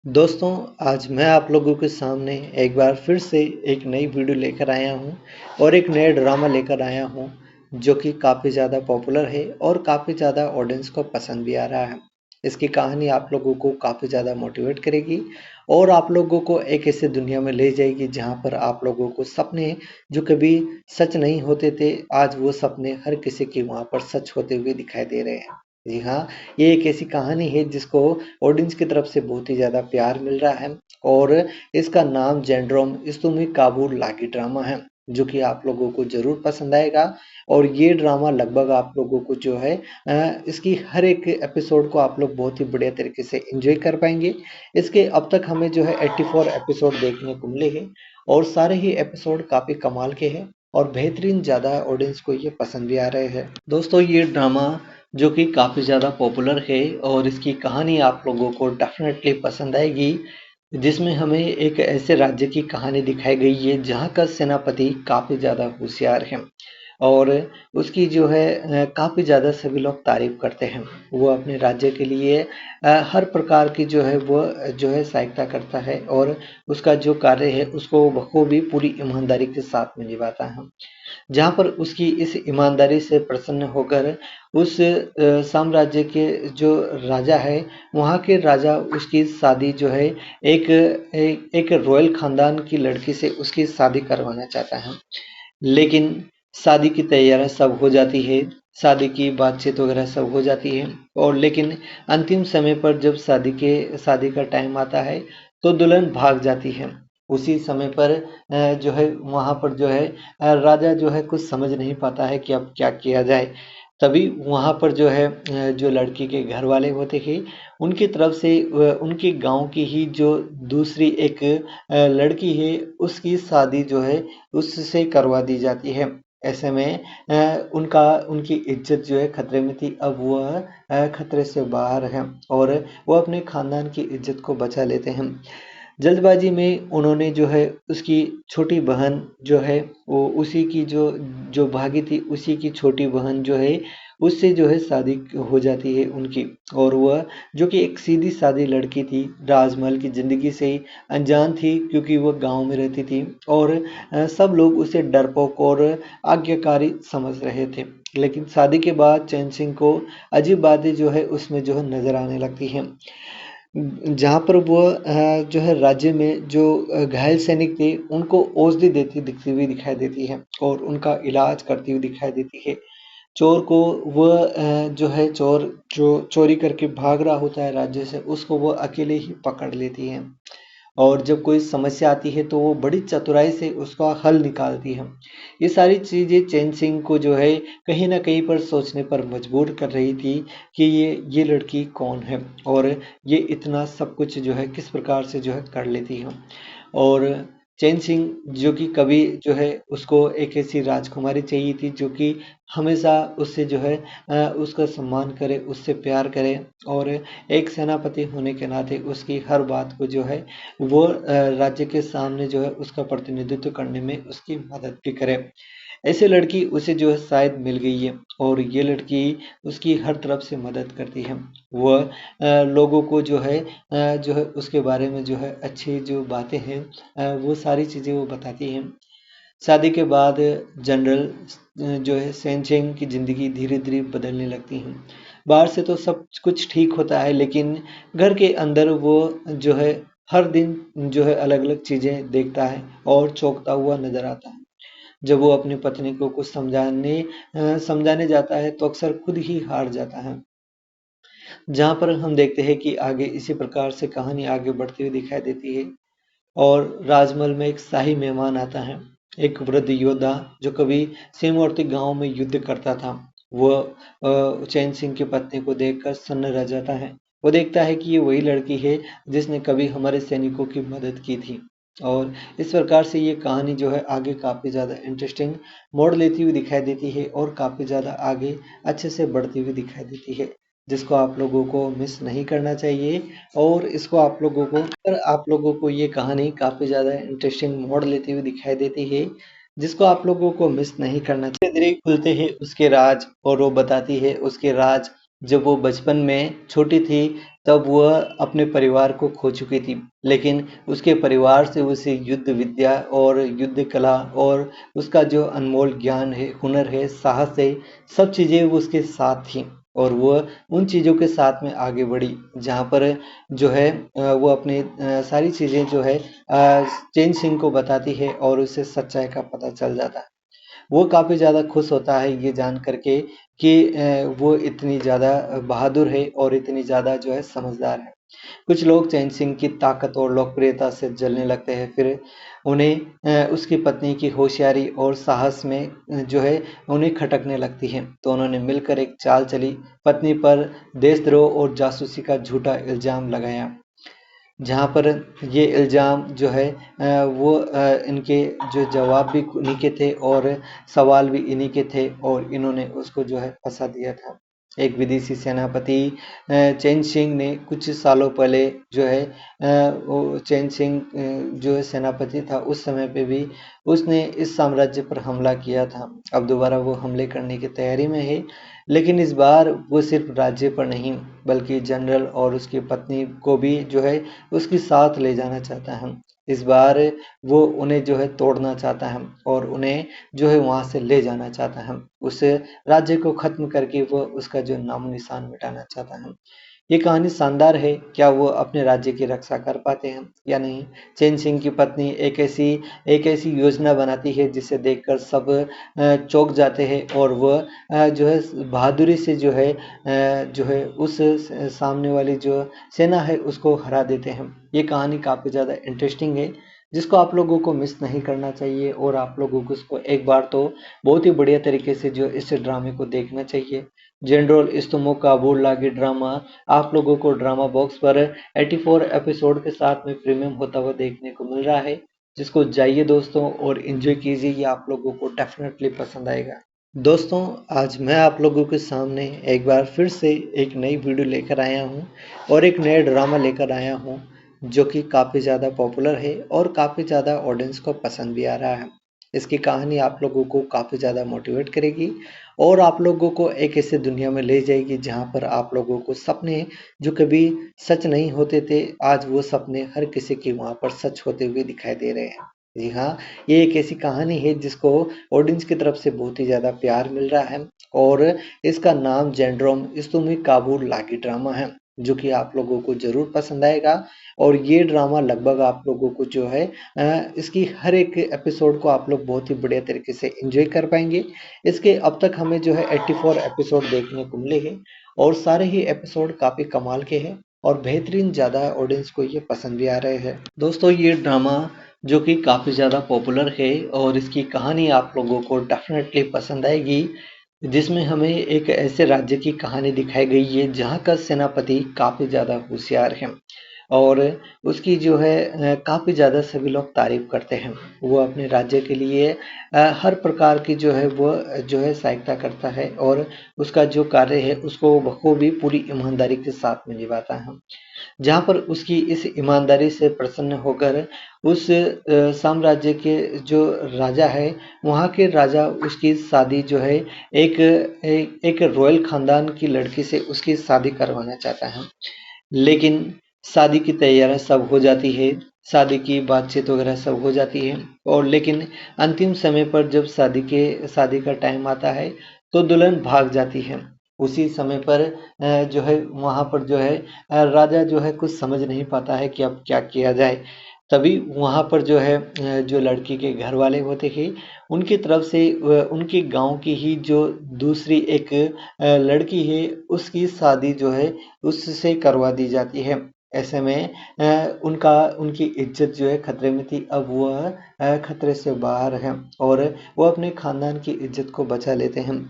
दोस्तों, आज मैं आप लोगों के सामने एक बार फिर से एक नई वीडियो लेकर आया हूँ और एक नया ड्रामा लेकर आया हूँ जो कि काफ़ी ज़्यादा पॉपुलर है और काफ़ी ज़्यादा ऑडियंस को पसंद भी आ रहा है। इसकी कहानी आप लोगों को काफ़ी ज़्यादा मोटिवेट करेगी और आप लोगों को एक ऐसी दुनिया में ले जाएगी जहाँ पर आप लोगों को सपने जो कभी सच नहीं होते थे, आज वो सपने हर किसी के वहाँ पर सच होते हुए दिखाई दे रहे हैं। जी हाँ, ये एक ऐसी कहानी है जिसको ऑडियंस की तरफ से बहुत ही ज़्यादा प्यार मिल रहा है और इसका नाम जेंड्रोम इस्तुमी काबुल लागी ड्रामा है, जो कि आप लोगों को ज़रूर पसंद आएगा। और ये ड्रामा लगभग आप लोगों को जो है इसकी हर एक एपिसोड को आप लोग बहुत ही बढ़िया तरीके से एंजॉय कर पाएंगे। इसके अब तक हमें जो है 84 एपिसोड देखने को मिले हैं और सारे ही एपिसोड काफ़ी कमाल के हैं और बेहतरीन ज़्यादा ऑडियंस को ये पसंद भी आ रहे हैं। दोस्तों, ये ड्रामा जो कि काफ़ी ज़्यादा पॉपुलर है और इसकी कहानी आप लोगों को डेफ़िनेटली पसंद आएगी, जिसमें हमें एक ऐसे राज्य की कहानी दिखाई गई है जहाँ का सेनापति काफ़ी ज़्यादा होशियार है और उसकी जो है काफ़ी ज़्यादा सभी लोग तारीफ़ करते हैं। वो अपने राज्य के लिए हर प्रकार की जो है वो जो है सहायता करता है और उसका जो कार्य है उसको बखूबी पूरी ईमानदारी के साथ में निभाता है। जहाँ पर उसकी इस ईमानदारी से प्रसन्न होकर उस साम्राज्य के जो राजा है, वहाँ के राजा उसकी शादी जो है एक रॉयल ख़ानदान की लड़की से उसकी शादी करवाना चाहता है। लेकिन शादी की तैयारियाँ सब हो जाती है, शादी की बातचीत वगैरह सब हो जाती है और लेकिन अंतिम समय पर जब शादी का टाइम आता है, तो दुल्हन भाग जाती है। उसी समय पर जो है वहाँ पर जो है राजा जो है कुछ समझ नहीं पाता है कि अब क्या किया जाए। तभी वहाँ पर जो है जो लड़की के घर वाले होते हैं, उनकी तरफ से उनके गाँव की ही जो दूसरी एक लड़की है, उसकी शादी जो है उससे करवा दी जाती है। ऐसे में उनकी इज्जत जो है खतरे में थी, अब वह खतरे से बाहर है और वो अपने खानदान की इज्जत को बचा लेते हैं। जल्दबाजी में उन्होंने जो है उसकी छोटी बहन जो है वो उसी की जो भागी थी, उसी की छोटी बहन जो है उससे जो है शादी हो जाती है उनकी। और वह जो कि एक सीधी-सादी लड़की थी, राजमहल की ज़िंदगी से ही अनजान थी क्योंकि वो गाँव में रहती थी और सब लोग उसे डरपोक और आज्ञाकारी समझ रहे थे। लेकिन शादी के बाद चैन सिंह को अजीब बातें जो है उसमें जो है नज़र आने लगती हैं। जहाँ पर वो जो है राज्य में जो घायल सैनिक थे उनको औषधि देती दिखती हुई दिखाई देती है और उनका इलाज करती हुई दिखाई देती है। चोर को वह जो है चोर जो चोरी करके भाग रहा होता है राज्य से, उसको वो अकेले ही पकड़ लेती है और जब कोई समस्या आती है तो वो बड़ी चतुराई से उसका हल निकालती है। ये सारी चीज़ें चैन सिंह को जो है कहीं न कहीं पर सोचने पर मजबूर कर रही थी कि ये लड़की कौन है और ये इतना सब कुछ जो है किस प्रकार से जो है कर लेती है। और चैन सिंह जो कि कभी जो है उसको एक ऐसी राजकुमारी चाहिए थी जो कि हमेशा उससे जो है उसका सम्मान करे, उससे प्यार करे और एक सेनापति होने के नाते उसकी हर बात को जो है वो राज्य के सामने जो है उसका प्रतिनिधित्व करने में उसकी मदद भी करे। ऐसी लड़की उसे जो है शायद मिल गई है और ये लड़की उसकी हर तरफ से मदद करती है। वह लोगों को जो है उसके बारे में जो है अच्छी जो बातें हैं वो सारी चीज़ें वो बताती हैं। शादी के बाद जनरल जो है सेनचेंग की ज़िंदगी धीरे-धीरे बदलने लगती है। बाहर से तो सब कुछ ठीक होता है लेकिन घर के अंदर वो जो है हर दिन जो है अलग-अलग चीज़ें देखता है और चौंकता हुआ नज़र आता है। जब वो अपनी पत्नी को कुछ समझाने जाता है तो अक्सर खुद ही हार जाता है। जहाँ पर हम देखते हैं कि आगे इसी प्रकार से कहानी आगे बढ़ती हुई दिखाई देती है और राजमहल में एक शाही मेहमान आता है, एक वृद्ध योद्धा जो कभी सीमावर्ती गाँव में युद्ध करता था। वह चैन सिंह की पत्नी को देखकर सन्न रह जाता है। वो देखता है कि ये वही लड़की है जिसने कभी हमारे सैनिकों की मदद की थी और इस प्रकार से ये कहानी जो है आगे काफ़ी ज़्यादा इंटरेस्टिंग मोड़ लेती हुई दिखाई देती है और काफ़ी ज़्यादा आगे अच्छे से बढ़ती हुई दिखाई देती है, जिसको आप लोगों को मिस नहीं करना चाहिए। और इसको आप लोगों को ये कहानी काफ़ी ज़्यादा इंटरेस्टिंग मोड़ लेती हुई दिखाई देती है, जिसको आप लोगों को मिस नहीं करना चाहिए। धीरे-धीरे खुलते हैं उसके राज और वो बताती है उसके राज जब वो बचपन में छोटी थी तब वह अपने परिवार को खो चुकी थी, लेकिन उसके परिवार से उसे युद्ध विद्या और युद्ध कला और उसका जो अनमोल ज्ञान है, हुनर है, साहस है, सब चीज़ें वो उसके साथ थी और वह उन चीज़ों के साथ में आगे बढ़ी जहाँ पर जो है वो अपनी सारी चीज़ें जो है चेन सिंह को बताती है और उसे सच्चाई का पता चल जाता है। वो काफ़ी ज़्यादा खुश होता है ये जान करके कि वो इतनी ज़्यादा बहादुर है और इतनी ज़्यादा जो है समझदार है। कुछ लोग चैन सिंह की ताकत और लोकप्रियता से जलने लगते हैं, फिर उन्हें उसकी पत्नी की होशियारी और साहस में जो है उन्हें खटकने लगती है। तो उन्होंने मिलकर एक चाल चली, पत्नी पर देशद्रोह और जासूसी का झूठा इल्ज़ाम लगाया। जहाँ पर ये इल्ज़ाम जो है इनके जो जवाब भी उन्हीं के थे और सवाल भी इन्हीं के थे और इन्होंने उसको जो है फंसा दिया था। एक विदेशी सेनापति चैन सिंह ने कुछ सालों पहले जो है वो चैन सिंह जो है सेनापति था उस समय पे भी उसने इस साम्राज्य पर हमला किया था। अब दोबारा वो हमले करने की तैयारी में है, लेकिन इस बार वो सिर्फ राज्य पर नहीं बल्कि जनरल और उसकी पत्नी को भी जो है उसके साथ ले जाना चाहता है। इस बार वो उन्हें जो है तोड़ना चाहता है और उन्हें जो है वहाँ से ले जाना चाहता है। उस राज्य को ख़त्म करके वो उसका जो नामो-निशान मिटाना चाहता है। ये कहानी शानदार है, क्या वो अपने राज्य की रक्षा कर पाते हैं या नहीं? चैन सिंह की पत्नी एक ऐसी योजना बनाती है जिसे देखकर सब चौंक जाते हैं और वह जो है बहादुरी से जो है उस सामने वाली जो सेना है उसको हरा देते हैं। ये कहानी काफ़ी ज़्यादा इंटरेस्टिंग है जिसको आप लोगों को मिस नहीं करना चाहिए और आप लोगों को उसको एक बार तो बहुत ही बढ़िया तरीके से जो इस ड्रामे को देखना चाहिए। जनरल इस्तमो काबुल लागी ड्रामा आप लोगों को ड्रामा बॉक्स पर 84 एपिसोड के साथ में प्रीमियम होता हुआ देखने को मिल रहा है, जिसको जाइए दोस्तों और एंजॉय कीजिए। ये आप लोगों को डेफिनेटली पसंद आएगा। दोस्तों, आज मैं आप लोगों के सामने एक बार फिर से एक नई वीडियो लेकर आया हूँ और एक नया ड्रामा लेकर आया हूँ जो कि काफ़ी ज़्यादा पॉपुलर है और काफ़ी ज़्यादा ऑडियंस को पसंद भी आ रहा है। इसकी कहानी आप लोगों को काफ़ी ज़्यादा मोटिवेट करेगी और आप लोगों को एक ऐसी दुनिया में ले जाएगी जहाँ पर आप लोगों को सपने जो कभी सच नहीं होते थे, आज वो सपने हर किसी के वहाँ पर सच होते हुए दिखाई दे रहे हैं। जी हाँ, ये एक ऐसी कहानी है जिसको ऑडियंस की तरफ से बहुत ही ज़्यादा प्यार मिल रहा है और इसका नाम जेंड्रोम इस्तुमी काबुल लागी ड्रामा है, जो कि आप लोगों को ज़रूर पसंद आएगा और ये ड्रामा लगभग आप लोगों को जो है इसकी हर एक एपिसोड को आप लोग बहुत ही बढ़िया तरीके से एंजॉय कर पाएंगे। इसके अब तक हमें जो है 84 एपिसोड देखने को मिले हैं और सारे ही एपिसोड काफ़ी कमाल के हैं और बेहतरीन ज़्यादा ऑडियंस को ये पसंद भी आ रहे हैं। दोस्तों, ये ड्रामा जो कि काफ़ी ज़्यादा पॉपुलर है और इसकी कहानी आप लोगों को डेफिनेटली पसंद आएगी, जिसमें हमें एक ऐसे राज्य की कहानी दिखाई गई है जहाँ का सेनापति काफ़ी ज़्यादा होशियार है और उसकी जो है काफ़ी ज़्यादा सभी लोग तारीफ़ करते हैं। वो अपने राज्य के लिए हर प्रकार की जो है वो जो है सहायता करता है और उसका जो कार्य है उसको बखूबी पूरी ईमानदारी के साथ में निभाता है। जहाँ पर उसकी इस ईमानदारी से प्रसन्न होकर उस साम्राज्य के जो राजा है, वहाँ के राजा उसकी शादी जो है एक रॉयल ख़ानदान की लड़की से उसकी शादी करवाना चाहता है। लेकिन शादी की तैयारियाँ सब हो जाती है, शादी की बातचीत वगैरह सब हो जाती है और लेकिन अंतिम समय पर जब शादी का टाइम आता है, तो दुल्हन भाग जाती है। उसी समय पर जो है वहाँ पर जो है राजा जो है कुछ समझ नहीं पाता है कि अब क्या किया जाए। तभी वहाँ पर जो है जो लड़की के घर वाले होते हैं, उनकी तरफ से उनके गाँव की ही जो दूसरी एक लड़की है, उसकी शादी जो है उससे करवा दी जाती है। ऐसे में उनकी इज्जत जो है खतरे में थी, अब वह खतरे से बाहर है और वो अपने खानदान की इज्जत को बचा लेते हैं।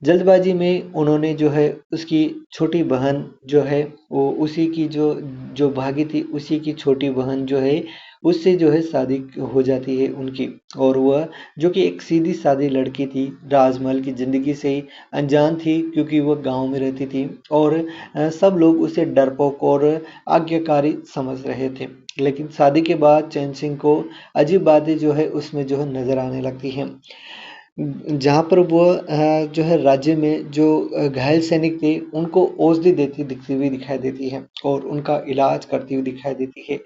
जल्दबाजी में उन्होंने जो है उसकी छोटी बहन जो है वो उसी की जो भागी थी उसी की छोटी बहन जो है उससे जो है शादी हो जाती है उनकी और वह जो कि एक सीधी-सादी लड़की थी, राजमहल की ज़िंदगी से अनजान थी क्योंकि वह गाँव में रहती थी और सब लोग उसे डरपोक और आज्ञाकारी समझ रहे थे। लेकिन शादी के बाद चैन सिंह को अजीब बातें जो है उसमें जो है नज़र आने लगती हैं। जहाँ पर वो जो है राज्य में जो घायल सैनिक थे उनको औषधि देती दिखती हुई दिखाई देती है और उनका इलाज करती हुई दिखाई देती है।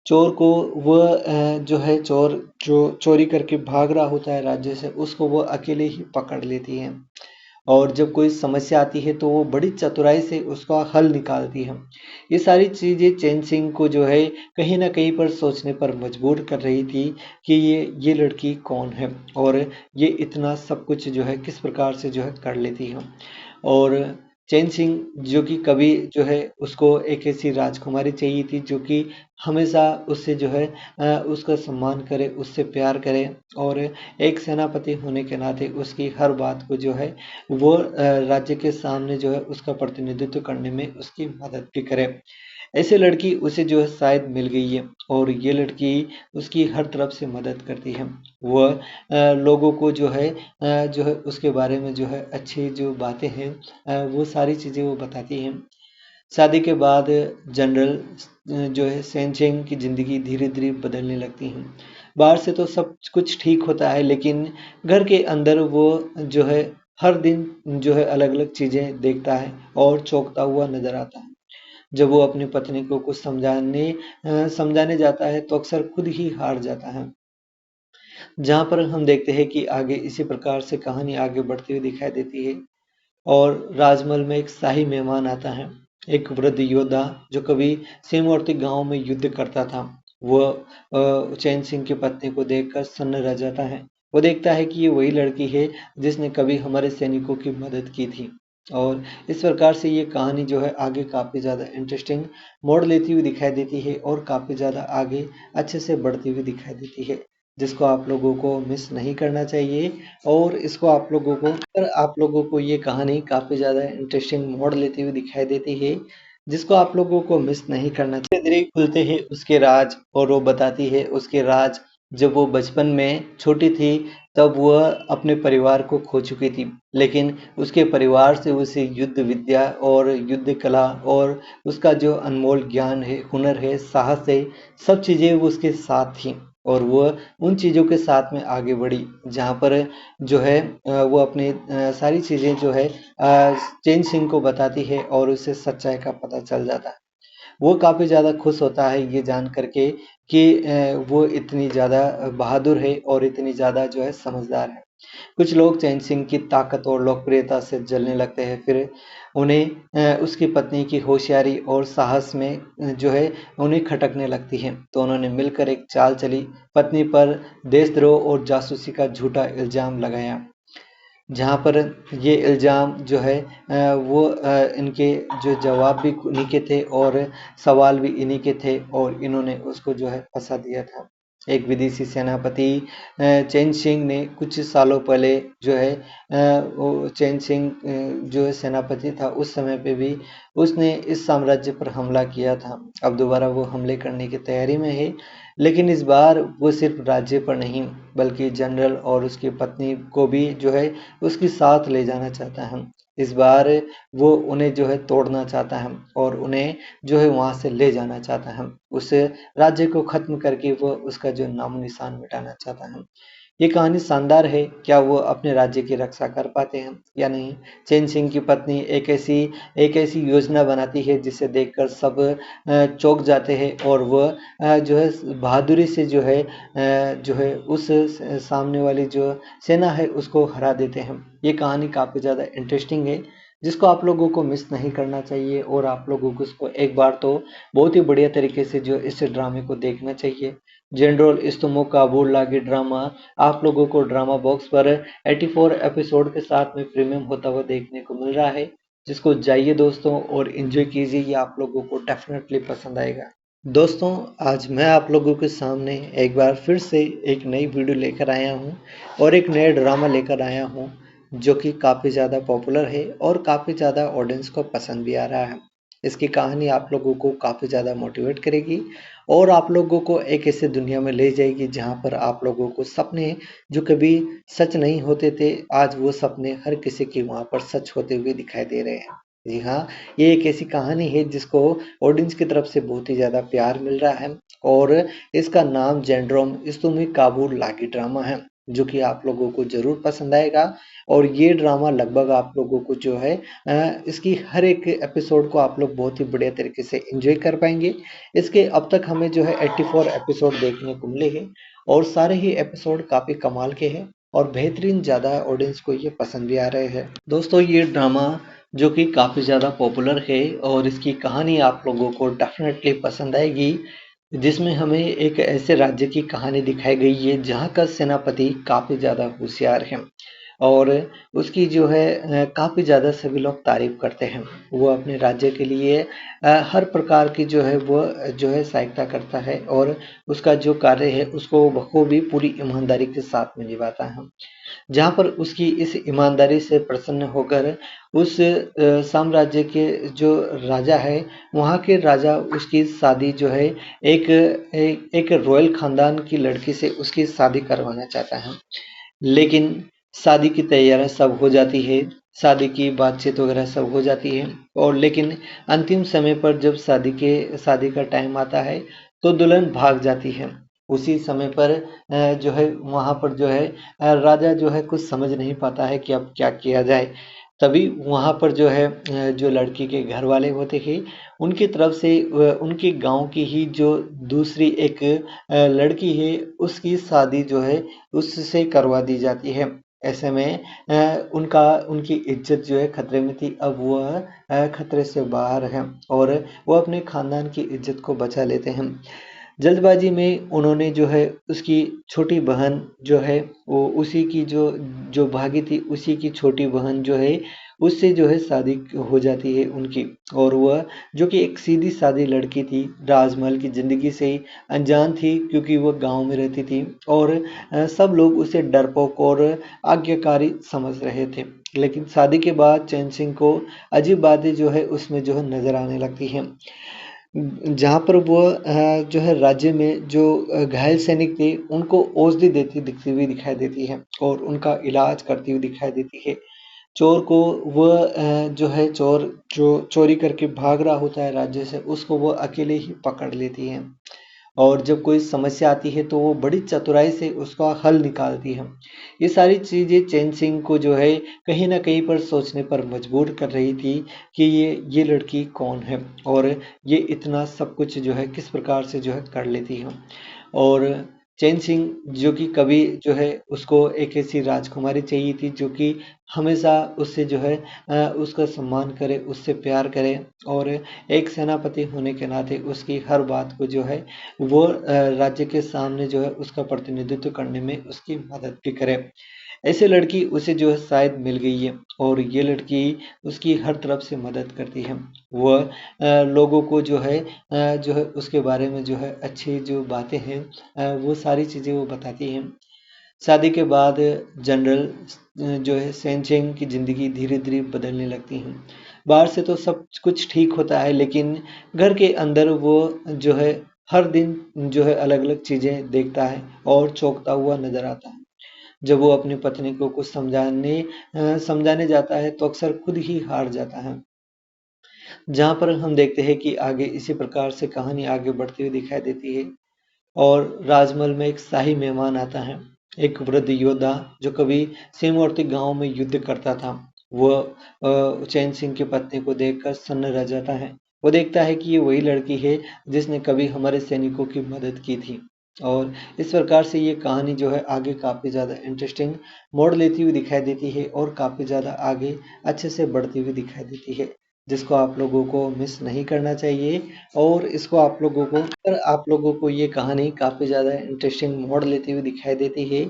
चोर को वह जो है चोर जो चोरी करके भाग रहा होता है राज्य से उसको वो अकेले ही पकड़ लेती है और जब कोई समस्या आती है तो वो बड़ी चतुराई से उसका हल निकालती है। ये सारी चीज़ें चैन सिंह को जो है कहीं न कहीं पर सोचने पर मजबूर कर रही थी कि ये लड़की कौन है और ये इतना सब कुछ जो है किस प्रकार से जो है कर लेती है। और चैन सिंह जो कि कभी जो है उसको एक ऐसी राजकुमारी चाहिए थी जो कि हमेशा उससे जो है उसका सम्मान करे, उससे प्यार करे और एक सेनापति होने के नाते उसकी हर बात को जो है वो राज्य के सामने जो है उसका प्रतिनिधित्व करने में उसकी मदद भी करे। ऐसे लड़की उसे जो है शायद मिल गई है और ये लड़की उसकी हर तरफ से मदद करती है। वह लोगों को जो है उसके बारे में जो है अच्छी जो बातें हैं वो सारी चीज़ें वो बताती हैं। शादी के बाद जनरल जो है सेनचेंग की ज़िंदगी धीरे-धीरे बदलने लगती है। बाहर से तो सब कुछ ठीक होता है लेकिन घर के अंदर वो जो है हर दिन जो है अलग-अलग चीज़ें देखता है और चौंकता हुआ नज़र आता है। जब वो अपनी पत्नी को कुछ समझाने जाता है तो अक्सर खुद ही हार जाता है। जहाँ पर हम देखते हैं कि आगे इसी प्रकार से कहानी आगे बढ़ती हुई दिखाई देती है और राजमहल में एक शाही मेहमान आता है, एक वृद्ध योद्धा जो कभी सीमावर्ती गांव में युद्ध करता था। वह चैन सिंह की पत्नी को देखकर सन्न रह जाता है। वो देखता है कि ये वही लड़की है जिसने कभी हमारे सैनिकों की मदद की थी और इस प्रकार से ये कहानी जो है आगे काफ़ी ज़्यादा इंटरेस्टिंग मोड़ लेती हुई दिखाई देती है और काफ़ी ज़्यादा आगे अच्छे से बढ़ती हुई दिखाई देती है, जिसको आप लोगों को मिस नहीं करना चाहिए। और इसको आप लोगों को ये कहानी काफ़ी ज़्यादा इंटरेस्टिंग मोड़ लेती हुई दिखाई देती है, जिसको आप लोगों को मिस नहीं करना चाहिए। धीरे-धीरे खुलते हैं उसके राज और वो बताती है उसके राज। जब वो बचपन में छोटी थी तब वह अपने परिवार को खो चुकी थी, लेकिन उसके परिवार से उसे युद्ध विद्या और युद्ध कला और उसका जो अनमोल ज्ञान है, हुनर है, साहस है, सब चीज़ें वो उसके साथ थी और वह उन चीज़ों के साथ में आगे बढ़ी जहाँ पर जो है वो अपनी सारी चीज़ें जो है चैन सिंह को बताती है और उसे सच्चाई का पता चल जाता है। वो काफ़ी ज़्यादा खुश होता है ये जान करके कि वो इतनी ज़्यादा बहादुर है और इतनी ज़्यादा जो है समझदार है। कुछ लोग चैन सिंह की ताकत और लोकप्रियता से जलने लगते हैं, फिर उन्हें उसकी पत्नी की होशियारी और साहस में जो है उन्हें खटकने लगती है। तो उन्होंने मिलकर एक चाल चली, पत्नी पर देशद्रोह और जासूसी का झूठा इल्ज़ाम लगाया। जहाँ पर ये इल्ज़ाम जो है वो इनके जो जवाब भी उन्हीं के थे और सवाल भी इन्हीं के थे और इन्होंने उसको जो है फंसा दिया था। एक विदेशी सेनापति चैन सिंह ने कुछ सालों पहले जो है वो चैन सिंह जो है सेनापति था उस समय पे भी उसने इस साम्राज्य पर हमला किया था। अब दोबारा वो हमले करने की तैयारी में है, लेकिन इस बार वो सिर्फ राज्य पर नहीं बल्कि जनरल और उसकी पत्नी को भी जो है उसके साथ ले जाना चाहता है। इस बार वो उन्हें जो है तोड़ना चाहता है और उन्हें जो है वहाँ से ले जाना चाहता है। उस राज्य को ख़त्म करके वो उसका जो नामो-निशान मिटाना चाहता है। ये कहानी शानदार है, क्या वो अपने राज्य की रक्षा कर पाते हैं या नहीं? चैन सिंह की पत्नी एक ऐसी योजना बनाती है जिसे देखकर सब चौंक जाते हैं और वह जो है बहादुरी से जो है उस सामने वाली जो सेना है उसको हरा देते हैं। ये कहानी काफ़ी ज़्यादा इंटरेस्टिंग है, जिसको आप लोगों को मिस नहीं करना चाहिए और आप लोगों को इसको एक बार तो बहुत ही बढ़िया तरीके से जो इस ड्रामे को देखना चाहिए। जनरल इस्तमो काबुल लागी ड्रामा आप लोगों को ड्रामा बॉक्स पर 84 एपिसोड के साथ में प्रीमियम होता हुआ देखने को मिल रहा है, जिसको जाइए दोस्तों और एंजॉय कीजिए। ये आप लोगों को डेफिनेटली पसंद आएगा। दोस्तों, आज मैं आप लोगों के सामने एक बार फिर से एक नई वीडियो लेकर आया हूँ और एक नया ड्रामा लेकर आया हूँ जो कि काफ़ी ज़्यादा पॉपुलर है और काफ़ी ज़्यादा ऑडियंस को पसंद भी आ रहा है। इसकी कहानी आप लोगों को काफ़ी ज़्यादा मोटिवेट करेगी और आप लोगों को एक ऐसी दुनिया में ले जाएगी जहाँ पर आप लोगों को सपने जो कभी सच नहीं होते थे, आज वो सपने हर किसी के वहाँ पर सच होते हुए दिखाई दे रहे हैं। जी हाँ, ये एक ऐसी कहानी है जिसको ऑडियंस की तरफ से बहुत ही ज़्यादा प्यार मिल रहा है और इसका नाम जेंड्रोम इस्तुमी काबुल लागी ड्रामा है। जो कि आप लोगों को ज़रूर पसंद आएगा। और ये ड्रामा लगभग आप लोगों को जो है इसकी हर एक एपिसोड को आप लोग बहुत ही बढ़िया तरीके से एंजॉय कर पाएंगे। इसके अब तक हमें जो है 84 एपिसोड देखने को मिले हैं और सारे ही एपिसोड काफ़ी कमाल के हैं और बेहतरीन ज़्यादा ऑडियंस को ये पसंद भी आ रहे हैं। दोस्तों ये ड्रामा जो कि काफ़ी ज़्यादा पॉपुलर है और इसकी कहानी आप लोगों को डेफिनेटली पसंद आएगी, जिसमें हमें एक ऐसे राज्य की कहानी दिखाई गई है जहाँ का सेनापति काफ़ी ज़्यादा होशियार है और उसकी जो है काफ़ी ज़्यादा सभी लोग तारीफ करते हैं। वो अपने राज्य के लिए हर प्रकार की जो है वो जो है सहायता करता है और उसका जो कार्य है उसको बखूबी पूरी ईमानदारी के साथ में निभाता है। जहाँ पर उसकी इस ईमानदारी से प्रसन्न होकर उस साम्राज्य के जो राजा है, वहाँ के राजा उसकी शादी जो है एक रॉयल खानदान की लड़की से उसकी शादी करवाना चाहता है। लेकिन शादी की तैयारियां सब हो जाती है, शादी की बातचीत वगैरह सब हो जाती है और लेकिन अंतिम समय पर जब शादी का टाइम आता है तो दुल्हन भाग जाती है। उसी समय पर जो है वहाँ पर जो है राजा जो है कुछ समझ नहीं पाता है कि अब क्या किया जाए। तभी वहाँ पर जो है जो लड़की के घर वाले होते हैं उनकी तरफ से उनके गांव की ही जो दूसरी एक लड़की है उसकी शादी जो है उससे करवा दी जाती है। ऐसे में उनकी इज्जत जो है खतरे में थी, अब वह खतरे से बाहर है और वो अपने खानदान की इज्जत को बचा लेते हैं। जल्दबाजी में उन्होंने जो है उसकी छोटी बहन जो है वो उसी की जो भागी थी उसी की छोटी बहन जो है उससे जो है शादी हो जाती है उनकी। और वह जो कि एक सीधी सादी लड़की थी, राजमहल की ज़िंदगी से ही अनजान थी क्योंकि वह गांव में रहती थी और सब लोग उसे डरपोक और आज्ञाकारी समझ रहे थे। लेकिन शादी के बाद चैन सिंह को अजीब बातें जो है उसमें जो है नजर आने लगती हैं। जहाँ पर वो जो है राज्य में जो घायल सैनिक थे उनको औषधि देती दिखती हुई दिखाई देती है और उनका इलाज करती हुई दिखाई देती है। चोर को वह जो है चोर जो चोरी करके भाग रहा होता है राज्य से उसको वो अकेले ही पकड़ लेती है और जब कोई समस्या आती है तो वो बड़ी चतुराई से उसका हल निकालती है। ये सारी चीज़ें चैन सिंह को जो है कहीं न कहीं पर सोचने पर मजबूर कर रही थी कि ये लड़की कौन है और ये इतना सब कुछ जो है किस प्रकार से जो है कर लेती है। और चैन सिंह जो कि कभी जो है उसको एक ऐसी राजकुमारी चाहिए थी जो कि हमेशा उससे जो है उसका सम्मान करे, उससे प्यार करे और एक सेनापति होने के नाते उसकी हर बात को जो है वो राज्य के सामने जो है उसका प्रतिनिधित्व करने में उसकी मदद भी करे। ऐसे लड़की उसे जो है शायद मिल गई है और ये लड़की उसकी हर तरफ से मदद करती है। वह लोगों को जो है उसके बारे में जो है अच्छी जो बातें हैं वो सारी चीज़ें वो बताती हैं। शादी के बाद जनरल जो है सेनचेंग की ज़िंदगी धीरे धीरे बदलने लगती है। बाहर से तो सब कुछ ठीक होता है लेकिन घर के अंदर वो जो है हर दिन जो है अलग अलग चीज़ें देखता है और चौंकता हुआ नजर आता है। जब वो अपनी पत्नी को कुछ समझाने जाता है तो अक्सर खुद ही हार जाता है। जहाँ पर हम देखते हैं कि आगे इसी प्रकार से कहानी आगे बढ़ती हुई दिखाई देती है और राजमहल में एक शाही मेहमान आता है, एक वृद्ध योद्धा जो कभी सीमावर्ती गांव में युद्ध करता था। वह चैन सिंह की पत्नी को देखकर सन्न रह जाता है। वो देखता है कि ये वही लड़की है जिसने कभी हमारे सैनिकों की मदद की थी। और इस प्रकार से ये कहानी जो है आगे काफ़ी ज़्यादा इंटरेस्टिंग मोड़ लेती हुई दिखाई देती है और काफ़ी ज़्यादा आगे अच्छे से बढ़ती हुई दिखाई देती है, जिसको आप लोगों को मिस नहीं करना चाहिए। और इसको आप लोगों को ये कहानी काफ़ी ज़्यादा इंटरेस्टिंग मोड़ लेती हुई दिखाई देती है,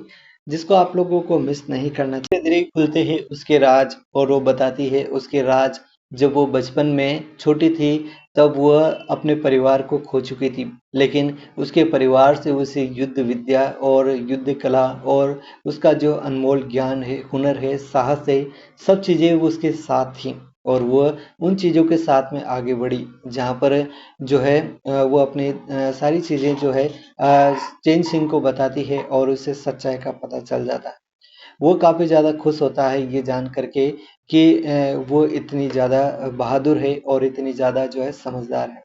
जिसको आप लोगों को मिस नहीं करना चाहिए। धीरे धीरे खुलते हैं उसके राज और वो बताती है उसके राज। जब वो बचपन में छोटी थी तब वह अपने परिवार को खो चुकी थी, लेकिन उसके परिवार से उसे युद्ध विद्या और युद्ध कला और उसका जो अनमोल ज्ञान है, हुनर है, साहस है, सब चीज़ें वो उसके साथ थी और वह उन चीज़ों के साथ में आगे बढ़ी। जहाँ पर जो है वो अपनी सारी चीज़ें जो है चैन सिंह को बताती है और उसे सच्चाई का पता चल जाता है। वो काफ़ी ज़्यादा खुश होता है ये जान करके कि वो इतनी ज़्यादा बहादुर है और इतनी ज़्यादा जो है समझदार है।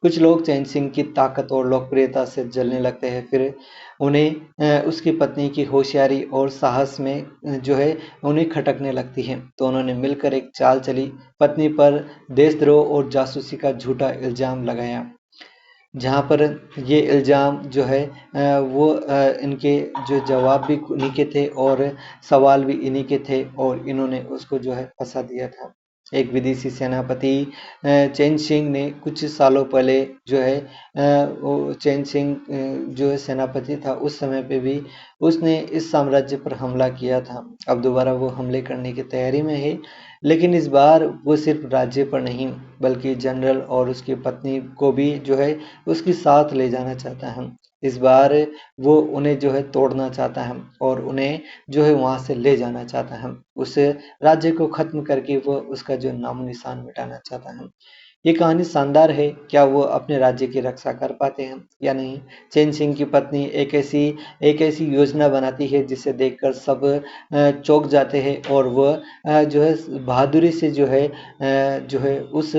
कुछ लोग चैन सिंह की ताकत और लोकप्रियता से जलने लगते हैं, फिर उन्हें उसकी पत्नी की होशियारी और साहस में जो है उन्हें खटकने लगती है। तो उन्होंने मिलकर एक चाल चली, पत्नी पर देशद्रोह और जासूसी का झूठा इल्जाम लगाया, जहाँ पर ये इल्ज़ाम जो है इनके जो जवाब भी इन्हीं के थे और सवाल भी इन्हीं के थे, और इन्होंने उसको जो है फंसा दिया था। एक विदेशी सेनापति चैन सिंह ने कुछ सालों पहले जो है वो चैन सिंह जो है सेनापति था, उस समय पे भी उसने इस साम्राज्य पर हमला किया था। अब दोबारा वो हमले करने की तैयारी में है, लेकिन इस बार वो सिर्फ राज्य पर नहीं बल्कि जनरल और उसकी पत्नी को भी जो है उसके साथ ले जाना चाहता है। इस बार वो उन्हें जो है तोड़ना चाहता है और उन्हें जो है वहां से ले जाना चाहता है। उस राज्य को खत्म करके वो उसका जो नामो निशान मिटाना चाहता है। ये कहानी शानदार है। क्या वो अपने राज्य की रक्षा कर पाते हैं या नहीं? चैन सिंह की पत्नी एक ऐसी योजना बनाती है जिसे देखकर सब चौंक जाते हैं, और वह जो है बहादुरी से जो है उस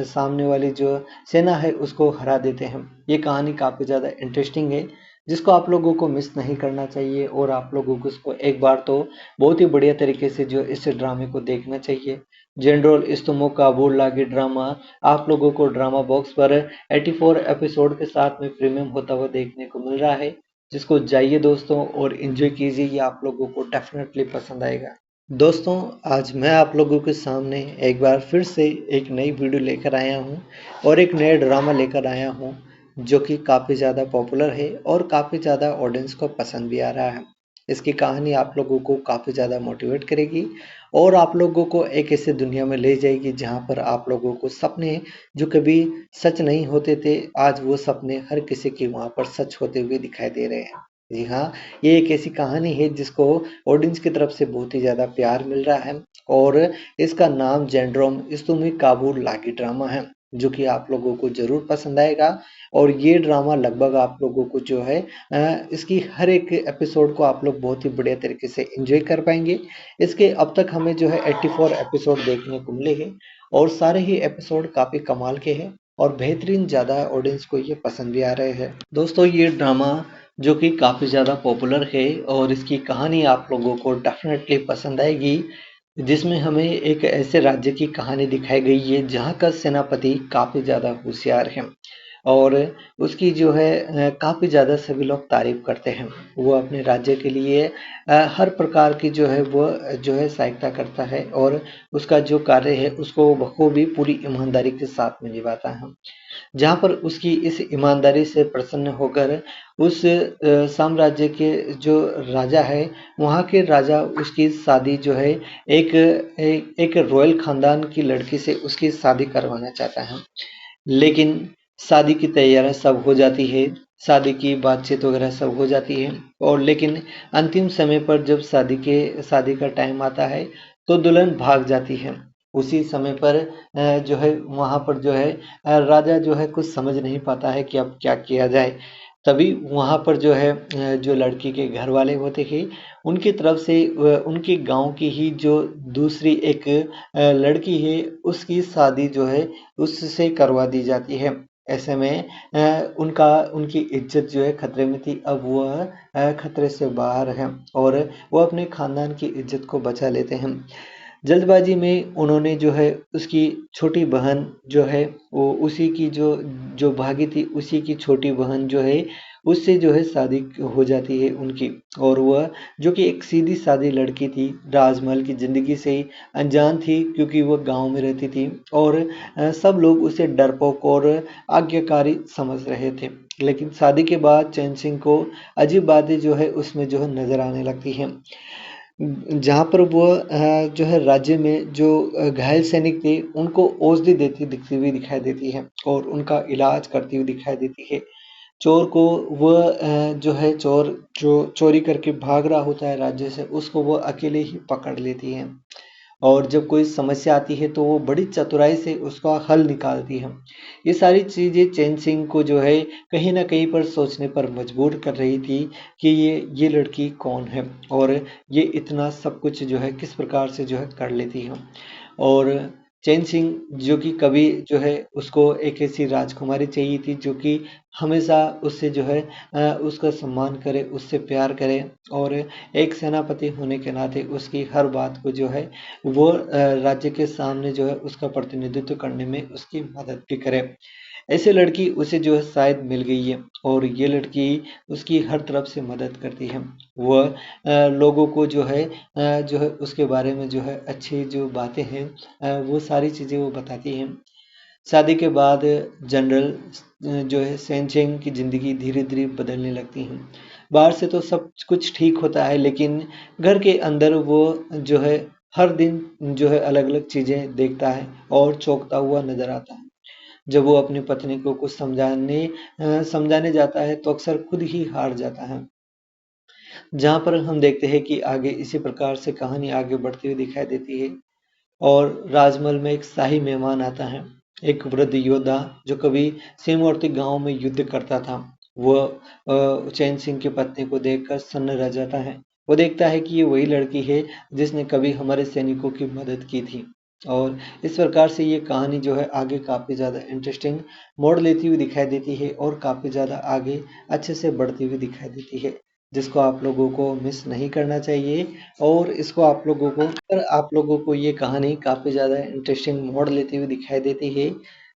सामने वाली जो सेना है उसको हरा देते हैं। ये कहानी काफ़ी ज़्यादा इंटरेस्टिंग है, जिसको आप लोगों को मिस नहीं करना चाहिए, और आप लोगों को उसको एक बार तो बहुत ही बढ़िया तरीके से जो इस ड्रामे को देखना चाहिए। जनरल इस्तमो काबुल लागी ड्रामा आप लोगों को ड्रामा बॉक्स पर 84 एपिसोड के साथ में प्रीमियम होता हुआ देखने को मिल रहा है, जिसको जाइए दोस्तों और एंजॉय कीजिए। ये आप लोगों को डेफिनेटली पसंद आएगा। दोस्तों, आज मैं आप लोगों के सामने एक बार फिर से एक नई वीडियो लेकर आया हूँ और एक नया ड्रामा लेकर आया हूँ, जो कि काफ़ी ज़्यादा पॉपुलर है और काफ़ी ज़्यादा ऑडियंस को पसंद भी आ रहा है। इसकी कहानी आप लोगों को काफ़ी ज़्यादा मोटिवेट करेगी और आप लोगों को एक ऐसी दुनिया में ले जाएगी जहाँ पर आप लोगों को सपने जो कभी सच नहीं होते थे, आज वो सपने हर किसी के वहाँ पर सच होते हुए दिखाई दे रहे हैं। जी हाँ, ये एक ऐसी कहानी है जिसको ऑडियंस की तरफ से बहुत ही ज़्यादा प्यार मिल रहा है, और इसका नाम जेंड्रोम इस्तुमी काबुल लागी ड्रामा है, जो कि आप लोगों को ज़रूर पसंद आएगा। और ये ड्रामा लगभग आप लोगों को जो है इसकी हर एक एपिसोड को आप लोग बहुत ही बढ़िया तरीके से एंजॉय कर पाएंगे। इसके अब तक हमें जो है 84 एपिसोड देखने को मिले हैं, और सारे ही एपिसोड काफ़ी कमाल के हैं और बेहतरीन ज़्यादा ऑडियंस को ये पसंद भी आ रहे हैं। दोस्तों, ये ड्रामा जो कि काफ़ी ज़्यादा पॉपुलर है और इसकी कहानी आप लोगों को डेफिनेटली पसंद आएगी, जिसमें हमें एक ऐसे राज्य की कहानी दिखाई गई है जहाँ का सेनापति काफ़ी ज़्यादा होशियार है, और उसकी जो है काफ़ी ज़्यादा सभी लोग तारीफ करते हैं। वो अपने राज्य के लिए हर प्रकार की जो है वो जो है सहायता करता है, और उसका जो कार्य है उसको बखूबी पूरी ईमानदारी के साथ में निभाता है। जहाँ पर उसकी इस ईमानदारी से प्रसन्न होकर उस साम्राज्य के जो राजा है, वहाँ के राजा उसकी शादी जो है एक रॉयल खानदान की लड़की से उसकी शादी करवाना चाहता है। लेकिन शादी की तैयारियां सब हो जाती है, शादी की बातचीत वगैरह सब हो जाती है, और लेकिन अंतिम समय पर जब शादी का टाइम आता है तो दुल्हन भाग जाती है। उसी समय पर जो है वहाँ पर जो है राजा जो है कुछ समझ नहीं पाता है कि अब क्या किया जाए। तभी वहाँ पर जो है जो लड़की के घर वाले होते हैं, उनकी तरफ से उनके गांव की ही जो दूसरी एक लड़की है उसकी शादी जो है उससे करवा दी जाती है। ऐसे में उनकी इज्जत जो है खतरे में थी, अब वह खतरे से बाहर है और वो अपने खानदान की इज्जत को बचा लेते हैं। जल्दबाजी में उन्होंने जो है उसकी छोटी बहन जो है वो उसी की जो भागी थी, उसी की छोटी बहन जो है उससे जो है शादी हो जाती है उनकी, और वह जो कि एक सीधी सादी लड़की थी, राजमहल की ज़िंदगी से ही अनजान थी, क्योंकि वह गांव में रहती थी और सब लोग उसे डरपोक और आज्ञाकारी समझ रहे थे। लेकिन शादी के बाद चैन सिंह को अजीब बातें जो है उसमें जो है नज़र आने लगती हैं, जहाँ पर वो जो है राज्य में जो घायल सैनिक थे उनको औषधि देती दिखती हुई दिखाई देती है और उनका इलाज करती हुई दिखाई देती है। चोर को वह जो है चोर जो चोरी करके भाग रहा होता है राज्य से, उसको वो अकेले ही पकड़ लेती है, और जब कोई समस्या आती है तो वो बड़ी चतुराई से उसका हल निकालती है। ये सारी चीज़ें चैन सिंह को जो है कहीं न कहीं पर सोचने पर मजबूर कर रही थी कि ये लड़की कौन है और ये इतना सब कुछ जो है किस प्रकार से जो है कर लेती है। और चैन सिंह जो कि कभी जो है उसको एक ऐसी राजकुमारी चाहिए थी जो कि हमेशा उससे जो है उसका सम्मान करे, उससे प्यार करे और एक सेनापति होने के नाते उसकी हर बात को जो है वो राज्य के सामने जो है उसका प्रतिनिधित्व करने में उसकी मदद भी करे। ऐसे लड़की उसे जो है शायद मिल गई है और ये लड़की उसकी हर तरफ से मदद करती है। वह लोगों को जो है उसके बारे में जो है अच्छी जो बातें हैं वो सारी चीज़ें वो बताती हैं। शादी के बाद जनरल जो है सेनचेंग की ज़िंदगी धीरे-धीरे बदलने लगती है। बाहर से तो सब कुछ ठीक होता है लेकिन घर के अंदर वो जो है हर दिन जो है अलग-अलग चीज़ें देखता है और चौंकता हुआ नज़र आता है। जब वो अपनी पत्नी को कुछ समझाने जाता है तो अक्सर खुद ही हार जाता है। जहाँ पर हम देखते हैं कि आगे इसी प्रकार से कहानी आगे बढ़ती हुई दिखाई देती है और राजमहल में एक शाही मेहमान आता है, एक वृद्ध योद्धा जो कभी सीमावर्ती गांव में युद्ध करता था। वह चैन सिंह की पत्नी को देखकर सन्न रह जाता है। वो देखता है कि ये वही लड़की है जिसने कभी हमारे सैनिकों की मदद की थी और इस प्रकार से ये कहानी जो है आगे काफ़ी ज़्यादा इंटरेस्टिंग मोड़ लेती हुई दिखाई देती है और काफ़ी ज़्यादा आगे अच्छे से बढ़ती हुई दिखाई देती है, जिसको आप लोगों को मिस नहीं करना चाहिए। और इसको आप लोगों को ये कहानी काफ़ी ज़्यादा इंटरेस्टिंग मोड़ लेती हुई दिखाई देती है,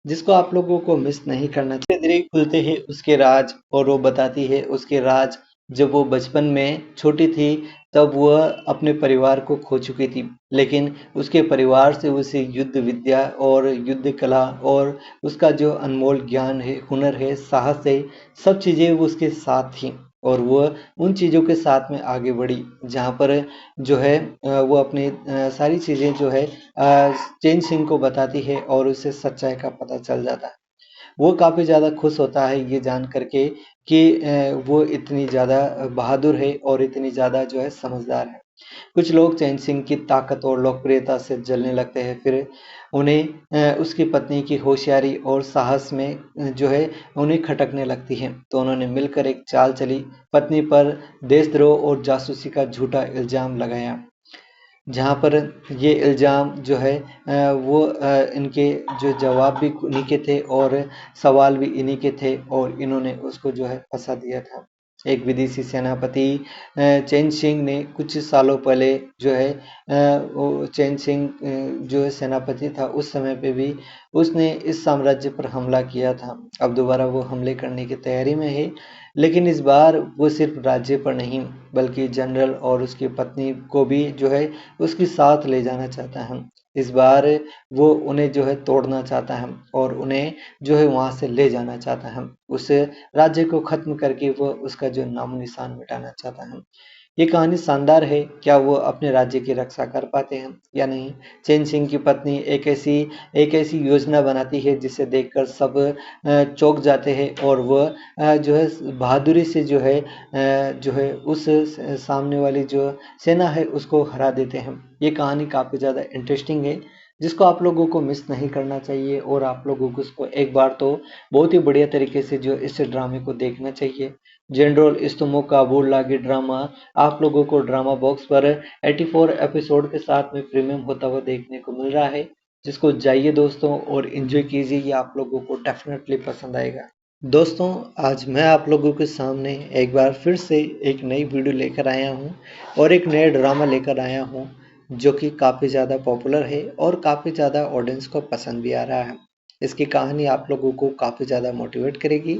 जिसको आप लोगों को मिस नहीं करना चाहिए। धीरे-धीरे खुलते हैं उसके राज और वो बताती है उसके राज। जब वो बचपन में छोटी थी तब वह अपने परिवार को खो चुकी थी, लेकिन उसके परिवार से उसे युद्ध विद्या और युद्ध कला और उसका जो अनमोल ज्ञान है, हुनर है, साहस है, सब चीज़ें वो उसके साथ थी और वह उन चीज़ों के साथ में आगे बढ़ी जहाँ पर जो है वो अपनी सारी चीज़ें जो है चैन सिंह को बताती है और उसे सच्चाई का पता चल जाता है। वो काफ़ी ज़्यादा खुश होता है ये जान करके कि वो इतनी ज़्यादा बहादुर है और इतनी ज़्यादा जो है समझदार है। कुछ लोग चैन सिंह की ताकत और लोकप्रियता से जलने लगते हैं, फिर उन्हें उसकी पत्नी की होशियारी और साहस में जो है उन्हें खटकने लगती है। तो उन्होंने मिलकर एक चाल चली, पत्नी पर देशद्रोह और जासूसी का झूठा इल्ज़ाम लगाया। जहाँ पर ये इल्ज़ाम जो है वो इनके जो जवाब भी इन्हीं के थे और सवाल भी इन्हीं के थे और इन्होंने उसको जो है फंसा दिया था। एक विदेशी सेनापति चैन सिंह ने कुछ सालों पहले जो है वो चैन सिंह जो है सेनापति था उस समय पे भी उसने इस साम्राज्य पर हमला किया था। अब दोबारा वो हमले करने की तैयारी में है, लेकिन इस बार वो सिर्फ राज्य पर नहीं बल्कि जनरल और उसकी पत्नी को भी जो है उसके साथ ले जाना चाहता है। इस बार वो उन्हें जो है तोड़ना चाहता है और उन्हें जो है वहाँ से ले जाना चाहता है। उस राज्य को ख़त्म करके वो उसका जो नामो-निशान मिटाना चाहता है। ये कहानी शानदार है, क्या वो अपने राज्य की रक्षा कर पाते हैं या नहीं? चैन सिंह की पत्नी एक ऐसी योजना बनाती है जिसे देखकर सब चौंक जाते हैं और वह जो है बहादुरी से जो है उस सामने वाली जो सेना है उसको हरा देते हैं। ये कहानी काफ़ी ज़्यादा इंटरेस्टिंग है जिसको आप लोगों को मिस नहीं करना चाहिए और आप लोगों को उसको एक बार तो बहुत ही बढ़िया तरीके से जो इस ड्रामे को देखना चाहिए। जनरल इस्तमो काबुल लागी ड्रामा आप लोगों को ड्रामा बॉक्स पर 84 एपिसोड के साथ में प्रीमियम होता हुआ देखने को मिल रहा है, जिसको जाइए दोस्तों और एंजॉय कीजिए। ये आप लोगों को डेफिनेटली पसंद आएगा। दोस्तों, आज मैं आप लोगों के सामने एक बार फिर से एक नई वीडियो लेकर आया हूँ और एक नया ड्रामा लेकर आया हूँ जो कि काफ़ी ज़्यादा पॉपुलर है और काफ़ी ज़्यादा ऑडियंस को पसंद भी आ रहा है। इसकी कहानी आप लोगों को काफ़ी ज़्यादा मोटिवेट करेगी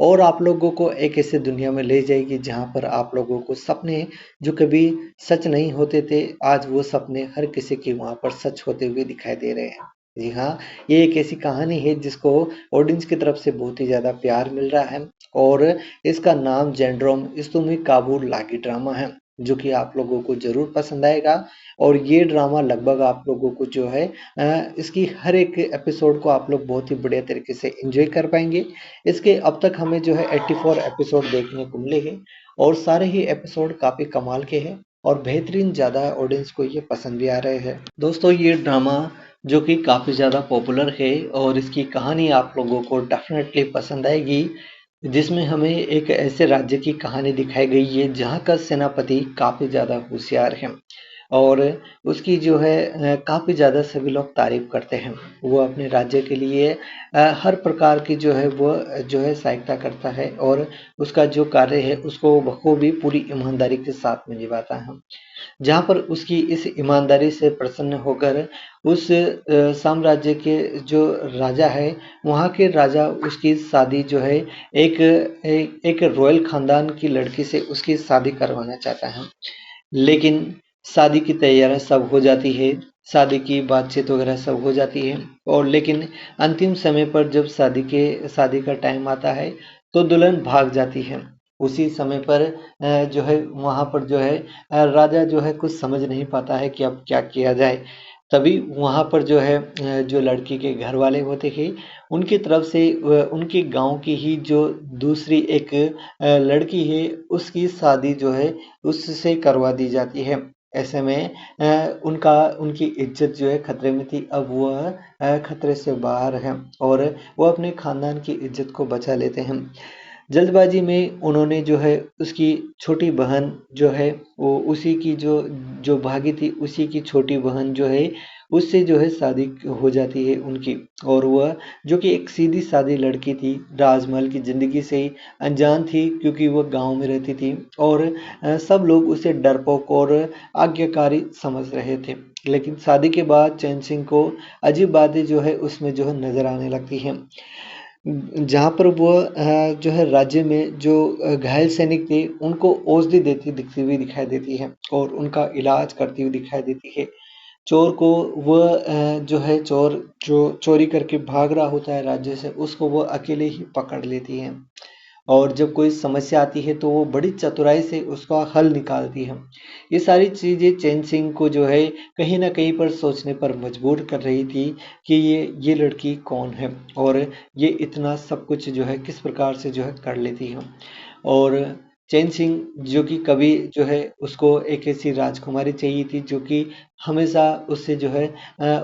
और आप लोगों को एक ऐसी दुनिया में ले जाएगी जहाँ पर आप लोगों को सपने जो कभी सच नहीं होते थे, आज वो सपने हर किसी के वहाँ पर सच होते हुए दिखाई दे रहे हैं। जी हाँ, ये एक ऐसी कहानी है जिसको ऑडियंस की तरफ से बहुत ही ज़्यादा प्यार मिल रहा है और इसका नाम जेंड्रोम इस्तुमी काबुल लागी ड्रामा है, जो कि आप लोगों को ज़रूर पसंद आएगा और ये ड्रामा लगभग आप लोगों को जो है इसकी हर एक एपिसोड को आप लोग बहुत ही बढ़िया तरीके से एंजॉय कर पाएंगे। इसके अब तक हमें जो है 84 एपिसोड देखने को मिले हैं और सारे ही एपिसोड काफ़ी कमाल के हैं और बेहतरीन ज़्यादा ऑडियंस को ये पसंद भी आ रहे हैं। दोस्तों, ये ड्रामा जो कि काफ़ी ज़्यादा पॉपुलर है और इसकी कहानी आप लोगों को डेफिनेटली पसंद आएगी, जिसमें हमें एक ऐसे राज्य की कहानी दिखाई गई है जहाँ का सेनापति काफ़ी ज़्यादा होशियार है और उसकी जो है काफ़ी ज़्यादा सभी लोग तारीफ़ करते हैं। वो अपने राज्य के लिए हर प्रकार की जो है वो जो है सहायता करता है और उसका जो कार्य है उसको बखूबी पूरी ईमानदारी के साथ में निभाता है। जहाँ पर उसकी इस ईमानदारी से प्रसन्न होकर उस साम्राज्य के जो राजा है, वहाँ के राजा उसकी शादी जो है एक रॉयल खानदान की लड़की से उसकी शादी करवाना चाहता है। लेकिन शादी की तैयारियां सब हो जाती है, शादी की बातचीत वगैरह सब हो जाती है और लेकिन अंतिम समय पर जब शादी का टाइम आता है तो दुल्हन भाग जाती है। उसी समय पर जो है वहाँ पर जो है राजा जो है कुछ समझ नहीं पाता है कि अब क्या किया जाए। तभी वहाँ पर जो है जो लड़की के घर वाले होते हैं उनकी तरफ से उनके गांव की ही जो दूसरी एक लड़की है उसकी शादी जो है उससे करवा दी जाती है। ऐसे में उनकी इज्जत जो है खतरे में थी, अब वह खतरे से बाहर है और वो अपने खानदान की इज्जत को बचा लेते हैं। जल्दबाजी में उन्होंने जो है उसकी छोटी बहन जो है वो उसी की जो भागी थी उसी की छोटी बहन जो है उससे जो है शादी हो जाती है उनकी। और वह जो कि एक सीधी सादी लड़की थी, राजमहल की ज़िंदगी से ही अनजान थी क्योंकि वह गांव में रहती थी और सब लोग उसे डरपोक और आज्ञाकारी समझ रहे थे। लेकिन शादी के बाद चैन सिंह को अजीब बातें जो है उसमें जो है नजर आने लगती हैं। जहाँ पर वो जो है राज्य में जो घायल सैनिक थे उनको औषधि देती दिखती हुई दिखाई देती है और उनका इलाज करती हुई दिखाई देती है। चोर को वह जो है चोर जो चोरी करके भाग रहा होता है राज्य से उसको वो अकेले ही पकड़ लेती है और जब कोई समस्या आती है तो वो बड़ी चतुराई से उसका हल निकालती है। ये सारी चीज़ें चैन सिंह को जो है कहीं न कहीं पर सोचने पर मजबूर कर रही थी कि ये लड़की कौन है और ये इतना सब कुछ जो है किस प्रकार से जो है कर लेती है। और चैन सिंह जो कि कभी जो है उसको एक ऐसी राजकुमारी चाहिए थी जो कि हमेशा उससे जो है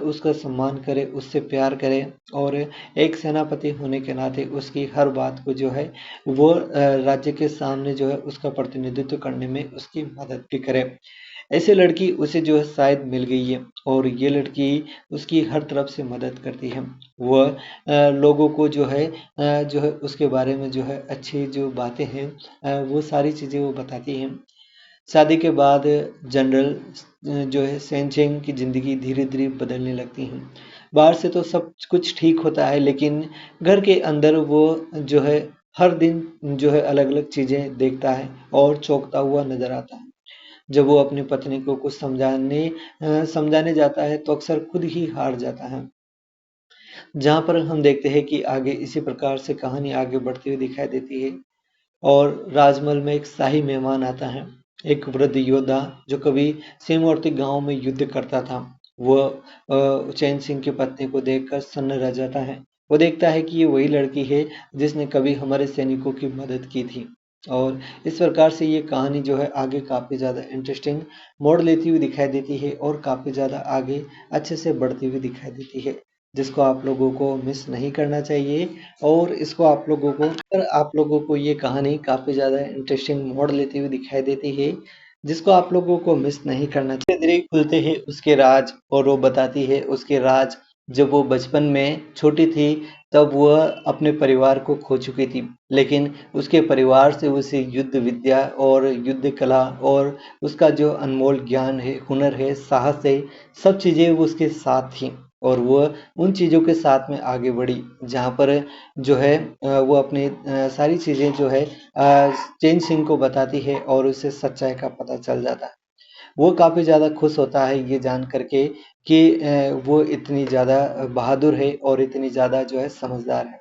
उसका सम्मान करे, उससे प्यार करे और एक सेनापति होने के नाते उसकी हर बात को जो है वो राज्य के सामने जो है उसका प्रतिनिधित्व करने में उसकी मदद भी करे। ऐसी लड़की उसे जो है शायद मिल गई है और ये लड़की उसकी हर तरफ से मदद करती है। वह लोगों को जो है उसके बारे में जो है अच्छी जो बातें हैं वो सारी चीज़ें वो बताती हैं। शादी के बाद जनरल जो है सेनचेंग की ज़िंदगी धीरे-धीरे बदलने लगती है। बाहर से तो सब कुछ ठीक होता है लेकिन घर के अंदर वो जो है हर दिन जो है अलग-अलग चीज़ें देखता है और चौंकता हुआ नज़र आता है। जब वो अपनी पत्नी को कुछ समझाने जाता है तो अक्सर खुद ही हार जाता है। जहाँ पर हम देखते हैं कि आगे इसी प्रकार से कहानी आगे बढ़ती हुई दिखाई देती है और राजमहल में एक शाही मेहमान आता है, एक वृद्ध योद्धा जो कभी सीमावर्ती गांव में युद्ध करता था। वह चैन सिंह की पत्नी को देखकर सन्न रह जाता है। वो देखता है कि ये वही लड़की है जिसने कभी हमारे सैनिकों की मदद की थी और इस प्रकार से ये कहानी जो है आगे काफ़ी ज़्यादा इंटरेस्टिंग मोड़ लेती हुई दिखाई देती है और काफ़ी ज़्यादा आगे अच्छे से बढ़ती हुई दिखाई देती है, जिसको आप लोगों को मिस नहीं करना चाहिए। और इसको आप लोगों को ये कहानी काफ़ी ज़्यादा इंटरेस्टिंग मोड़ लेती हुई दिखाई देती है, जिसको आप लोगों को मिस नहीं करना चाहिए। धीरे-धीरे खुलते हैं उसके राज और वो बताती है उसके राज। जब वो बचपन में छोटी थी तब वह अपने परिवार को खो चुकी थी, लेकिन उसके परिवार से उसे युद्ध विद्या और युद्ध कला और उसका जो अनमोल ज्ञान है, हुनर है, साहस है, सब चीज़ें वो उसके साथ थी और वह उन चीज़ों के साथ में आगे बढ़ी। जहाँ पर जो है वो अपनी सारी चीज़ें जो है चैन सिंह को बताती है और उसे सच्चाई का पता चल जाता है। वो काफ़ी ज़्यादा खुश होता है ये जान करके कि वो इतनी ज़्यादा बहादुर है और इतनी ज़्यादा जो है समझदार है।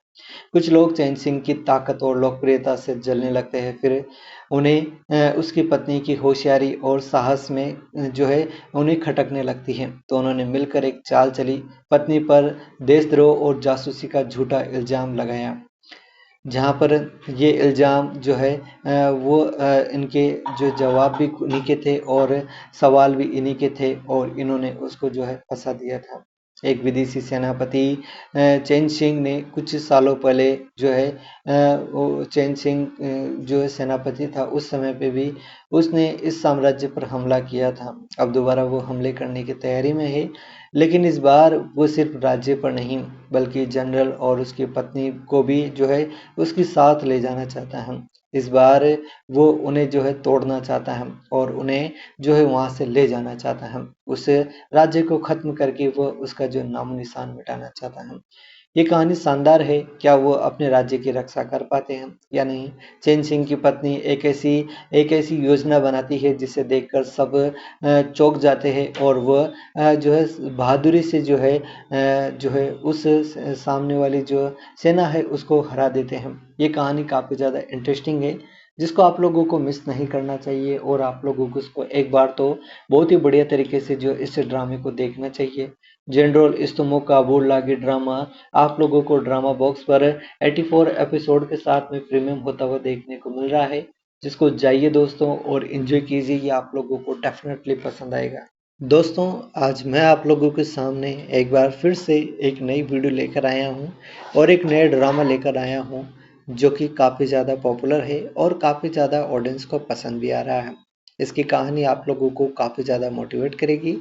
कुछ लोग चैन सिंह की ताकत और लोकप्रियता से जलने लगते हैं, फिर उन्हें उसकी पत्नी की होशियारी और साहस में जो है उन्हें खटकने लगती है। तो उन्होंने मिलकर एक चाल चली, पत्नी पर देशद्रोह और जासूसी का झूठा इल्ज़ाम लगाया। जहाँ पर ये इल्ज़ाम जो है वो इनके जो जवाब भी उन्हीं के थे और सवाल भी इन्हीं के थे और इन्होंने उसको जो है फंसा दिया था। एक विदेशी सेनापति चेन सिंह ने कुछ सालों पहले जो है वो चेन सिंह जो है सेनापति था उस समय पे भी उसने इस साम्राज्य पर हमला किया था। अब दोबारा वो हमले करने की तैयारी में है, लेकिन इस बार वो सिर्फ राज्य पर नहीं बल्कि जनरल और उसकी पत्नी को भी जो है उसके साथ ले जाना चाहता है। इस बार वो उन्हें जो है तोड़ना चाहता है और उन्हें जो है वहां से ले जाना चाहता है। उस राज्य को खत्म करके वो उसका जो नामो निशान मिटाना चाहता है। ये कहानी शानदार है। क्या वो अपने राज्य की रक्षा कर पाते हैं या नहीं? चेन सिंह की पत्नी एक ऐसी योजना बनाती है जिसे देखकर सब चौंक जाते हैं और वह जो है बहादुरी से जो है उस सामने वाली जो सेना है उसको हरा देते हैं। ये कहानी काफ़ी ज़्यादा इंटरेस्टिंग है जिसको आप लोगों को मिस नहीं करना चाहिए और आप लोगों को उसको एक बार तो बहुत ही बढ़िया तरीके से जो इस ड्रामे को देखना चाहिए। जनरल इस्तमो काबुल लागी ड्रामा आप लोगों को ड्रामा बॉक्स पर 84 एपिसोड के साथ में प्रीमियम होता हुआ देखने को मिल रहा है, जिसको जाइए दोस्तों और एंजॉय कीजिए। ये आप लोगों को डेफिनेटली पसंद आएगा। दोस्तों, आज मैं आप लोगों के सामने एक बार फिर से एक नई वीडियो लेकर आया हूँ और एक नया ड्रामा लेकर आया हूँ जो कि काफ़ी ज़्यादा पॉपुलर है और काफ़ी ज़्यादा ऑडियंस को पसंद भी आ रहा है। इसकी कहानी आप लोगों को काफ़ी ज़्यादा मोटिवेट करेगी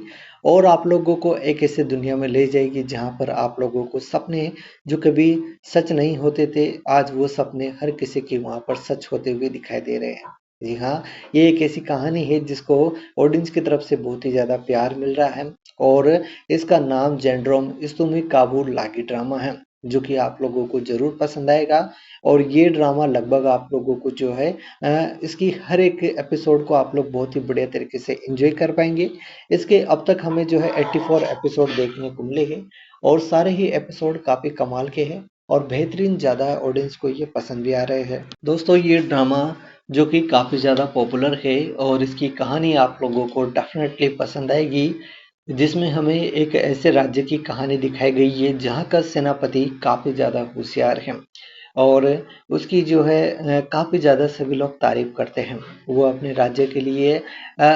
और आप लोगों को एक ऐसी दुनिया में ले जाएगी जहाँ पर आप लोगों को सपने जो कभी सच नहीं होते थे, आज वो सपने हर किसी के वहाँ पर सच होते हुए दिखाई दे रहे हैं। जी हाँ, ये एक ऐसी कहानी है जिसको ऑडियंस की तरफ से बहुत ही ज़्यादा प्यार मिल रहा है और इसका नाम जेंड्रोम इस्तुमी काबुल लागी ड्रामा है, जो कि आप लोगों को ज़रूर पसंद आएगा। और ये ड्रामा लगभग आप लोगों को जो है इसकी हर एक एपिसोड को आप लोग बहुत ही बढ़िया तरीके से एंजॉय कर पाएंगे। इसके अब तक हमें जो है 84 एपिसोड देखने को मिले हैं और सारे ही एपिसोड काफ़ी कमाल के हैं और बेहतरीन ज़्यादा ऑडियंस को ये पसंद भी आ रहे हैं। दोस्तों, ये ड्रामा जो कि काफ़ी ज़्यादा पॉपुलर है और इसकी कहानी आप लोगों को डेफिनेटली पसंद आएगी, जिसमें हमें एक ऐसे राज्य की कहानी दिखाई गई है जहाँ का सेनापति काफ़ी ज़्यादा होशियार है और उसकी जो है काफ़ी ज़्यादा सभी लोग तारीफ करते हैं। वो अपने राज्य के लिए